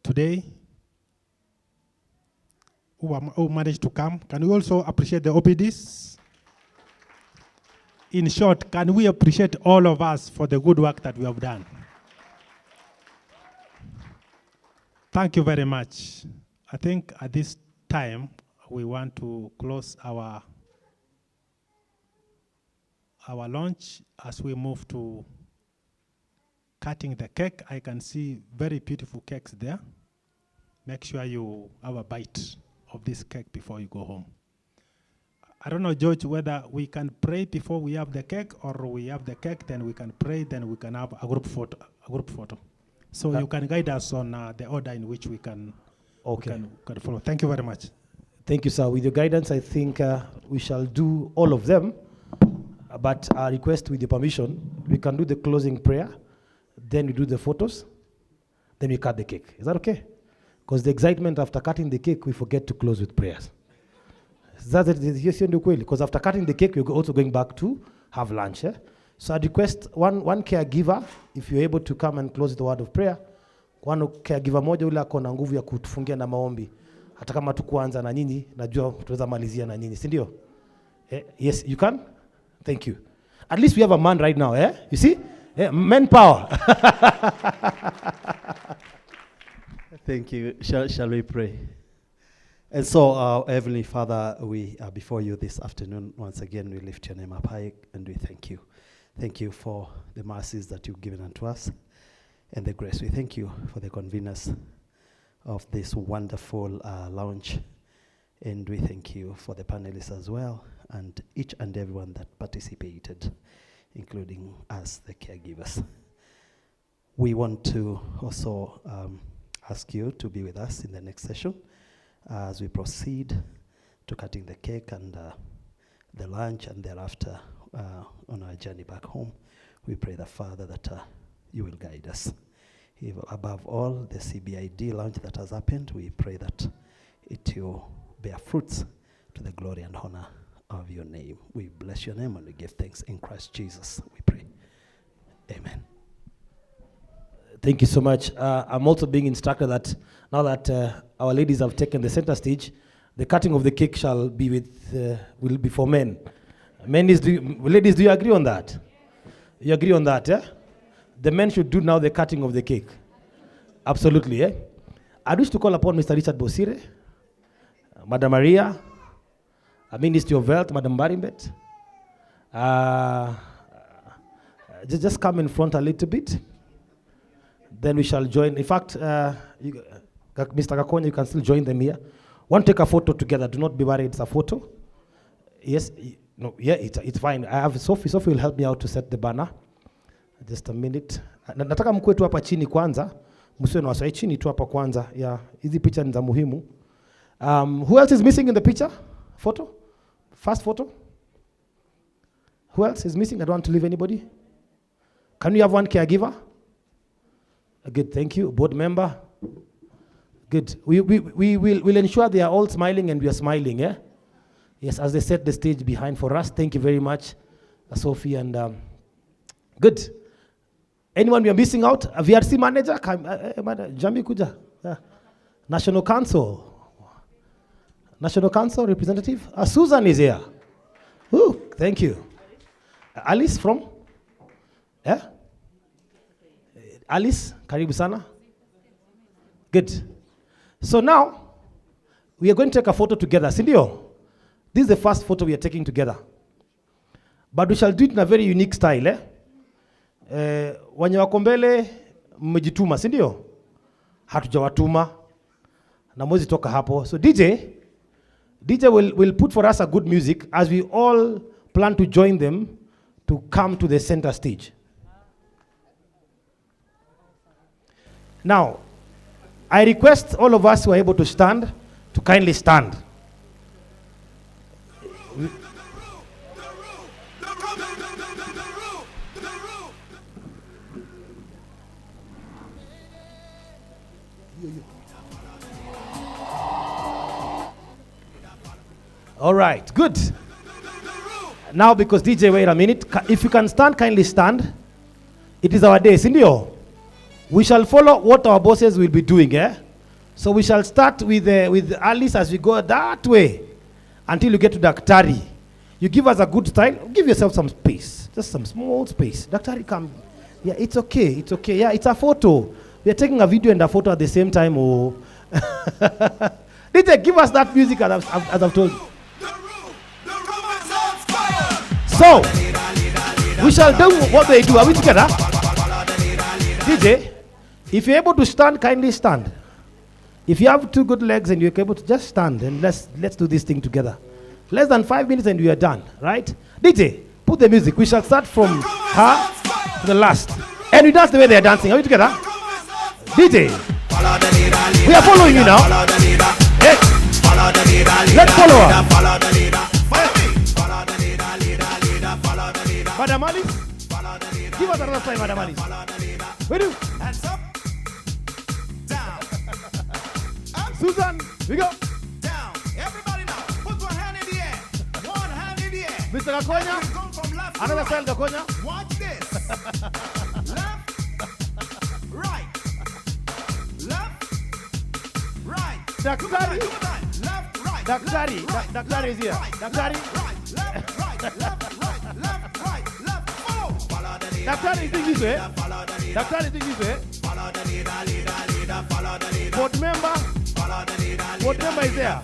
today, who managed to come. Can we also appreciate the OPDs? In short, can we appreciate all of us for the good work that we have done? Thank you very much. I think at this time, we want to close our launch as we move to cutting the cake. I can see very beautiful cakes there. Make sure you have a bite of this cake before you go home. I don't know, George, whether we can pray before we have the cake, or we have the cake, then we can pray, then we can have a group photo. So you can guide us on the order in which we can, can follow. Thank you very much. Thank you, sir. With your guidance, I think we shall do all of them. But I request, with your permission, we can do the closing prayer, then we do the photos, then we cut the cake. Is that okay? Because the excitement after cutting the cake, we forget to close with prayers. That's it. Because after cutting the cake, we're also going back to have lunch. So I'd request one caregiver, if you're able to come and close the word of prayer. One caregiver moja ule ako na nguvu ya kutufungia na maombi. Hata kama tukuanza na nyinyi, najua tuweza malizia na nyinyi, si ndio? Yes, you can? Thank you. At least we have a man right now, You see? Manpower. Thank you. Shall we pray? And so, Heavenly Father, we are before you this afternoon. Once again, we lift your name up high and we thank you. Thank you for the mercies that you've given unto us and the grace. We thank you for the conveners of this wonderful lounge. And we thank you for the panelists as well and each and everyone that participated, including us, the caregivers. We want to also ask you to be with us in the next session as we proceed to cutting the cake and the lunch, and thereafter on our journey back home. We pray the Father that you will guide us. Above all, the CBID launch that has happened, we pray that it will bear fruits to the glory and honor of your name. We bless your name and we give thanks in Christ Jesus, we pray. Amen. Thank you so much. I'm also being instructed that now that our ladies have taken the center stage, the cutting of the cake shall be will be for men. Ladies, do you agree on that? You agree on that, yeah? The men should do now the cutting of the cake. Absolutely, yeah? I wish to call upon Mr. Richard Bosire, Madam Maria, Ministry of Health, Madam Barimbet. Just come in front a little bit. Then we shall join. In fact, Mr. Kakonya, you can still join them here. Want to take a photo together. Do not be worried, it's a photo. Yes, no, yeah, it's fine. I have Sophie. Sophie will help me out to set the banner. Just a minute. Nataka mkue tu hapa chini kwanza. Msiwe na wasiwasi chini tu hapa kwanza. Yeah, hizi picha ni za muhimu. Who else is missing in the picture? Photo? First photo? Who else is missing? I don't want to leave anybody. Can we have one caregiver? Good, thank you. Board member? Good. We'll ensure they are all smiling and we are smiling, yeah? Yes, as they set the stage behind for us. Thank you very much, Sophie. And good. Anyone we are missing out? A VRC manager? Jambi Kuja. Yeah. National Council. National Council representative? Susan is here. Ooh, thank you. Alice from? Yeah? Alice, karibu sana. Good. So now, we are going to take a photo together. Sindio? This is the first photo we are taking together. But we shall do it in a very unique style, eh? Wenye wako mbele mmejituma, sindio? Hatujawatuma. Na mwezi toka hapo. So DJ will put for us a good music as we all plan to join them to come to the center stage. Now, I request all of us who are able to stand to kindly stand. All right, good. Now, because DJ, wait a minute. If you can stand, kindly stand. It is our day, Sindio. We shall follow what our bosses will be doing, eh? So we shall start with Alice as we go that way until you get to Daktari. You give us a good style. Give yourself some space, just some small space. Daktari, come. Yeah, it's okay. It's okay. Yeah, it's a photo. We are taking a video and a photo at the same time. Oh, DJ, give us that music as I've told you. So we shall do what they do. Are we together? DJ, if you're able to stand, kindly stand. If you have two good legs and you're able to just stand, and let's do this thing together. Less than 5 minutes and we are done, right? DJ, put the music. We shall start from her to the last. And we dance the way they are dancing. Are we together? DJ, we are following you now. Hey. Let's follow her. Madam Alice, give us another time, Madam Alice. We do. Hands up, down, up. Susan, we go. Down. Everybody now, put one hand in the air. One hand in the air. Mr. Gakonya, another side, Gakonya. Watch this. Left, right. Left, right. Daktari. Left, right. Daktari. Daktari is here. Daktari. Right, left, right, left, right, left, right, left. Follow. Follow the Daktari is this way. Daktari is this way. Board member. Board member is there.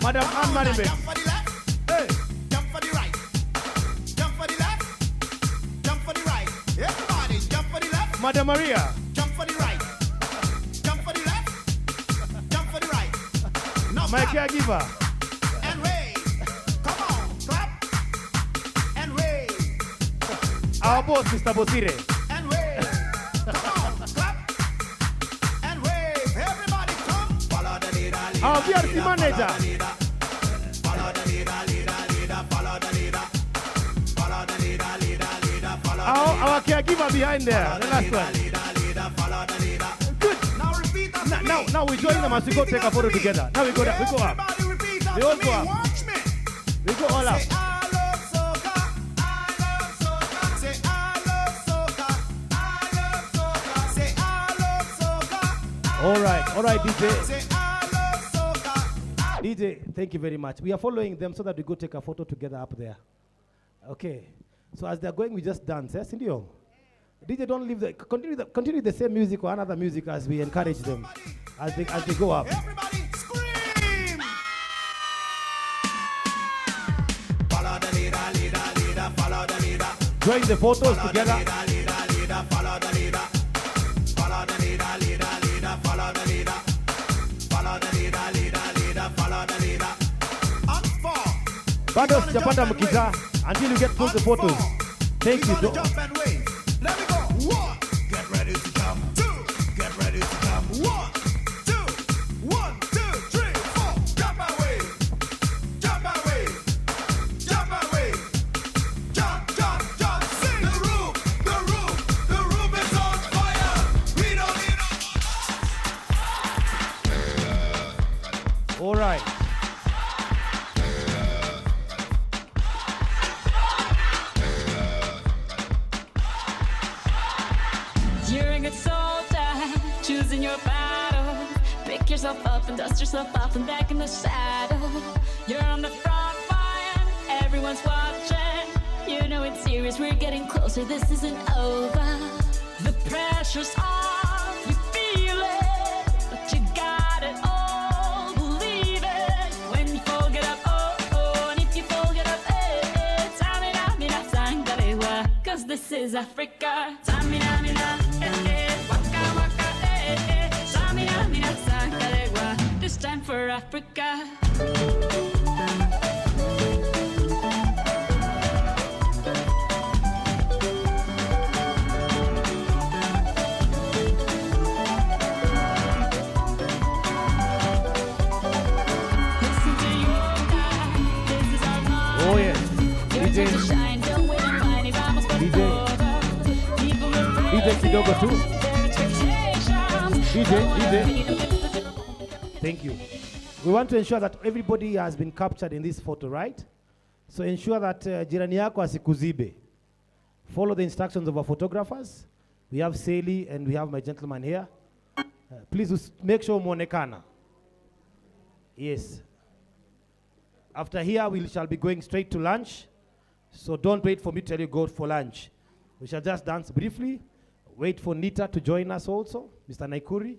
Madam Anne Marimbe. Hey. Jump for the right. Jump for the left. Jump for the right. Everybody jump for the left. Madam Maria. Jump for the right. Jump for the left. Jump for the right. Now My clap. caregiver. And wave. Come on, clap. And wave. Our boss, Mr. Bosire. And wave. Come on, clap. And wave. Everybody come. Follow the leader, leader. Our VRC manager. Follow the leader, leader, leader. Follow the leader. Follow the leader, leader, leader. Follow Our caregiver behind there. The last one. follow the leader. Good. Now repeat after me. Now we join them as we go take a photo together. Now we go up. We go up. Everybody repeat We after all me. go up. Watch me. We go all up. Say, I love soca. I love soca. Say, I love soca. I love soca. Say, I love soca. All right, DJ. Say, I love soca. DJ, thank you very much. We are following them so that we go take a photo together up there. Okay. So as they're going, we just dance. Yes, Indio? DJ, don't leave the continue the same music or another music as we encourage them as they go up. Everybody scream. Follow the leader, leader, leader. Follow the leader. Join the photos together. Leader, leader, leader. Follow the leader. Follow the leader, leader, leader. Follow the leader. Follow the leader, leader, leader. Follow the leader. On four. Bado sijapata mkiza until you get full the photos. Thank you. Jump and wave. Let me go. 1. Get ready to jump. 2. Get ready to jump. 1, 2, 1, 2, 3, 4. Jump and wave. Jump and wave. Jump and wave. Jump, jump, jump. Sing. The room is on fire. We don't need All right. You're a good soldier, choosing your battle. Pick yourself up and dust yourself off and back in the saddle. You're on the front line, everyone's watching. You know it's serious, we're getting closer, this isn't over. The pressure's on, you feel it, but you got it all, believe it. When you fall, get up, oh, and if you fall, get up, Tamina, mina, sangalewa, 'cause this is Africa. Tamina, mina, waka, waka, Tamina, mina, sangalewa, this time for Africa. Oh yes. DJ kidogo tu. DJ. Thank you. We want to ensure that everybody has been captured in this photo, right? So ensure that jirani yako asikuzibe. Follow the instructions of our photographers. We have Sally and we have my gentleman here. Please make sure muonekana. Yes. After here, we shall be going straight to lunch. So don't wait for me to tell you go for lunch. We shall just dance briefly. Wait for Nita to join us also, Mr. Naikuri.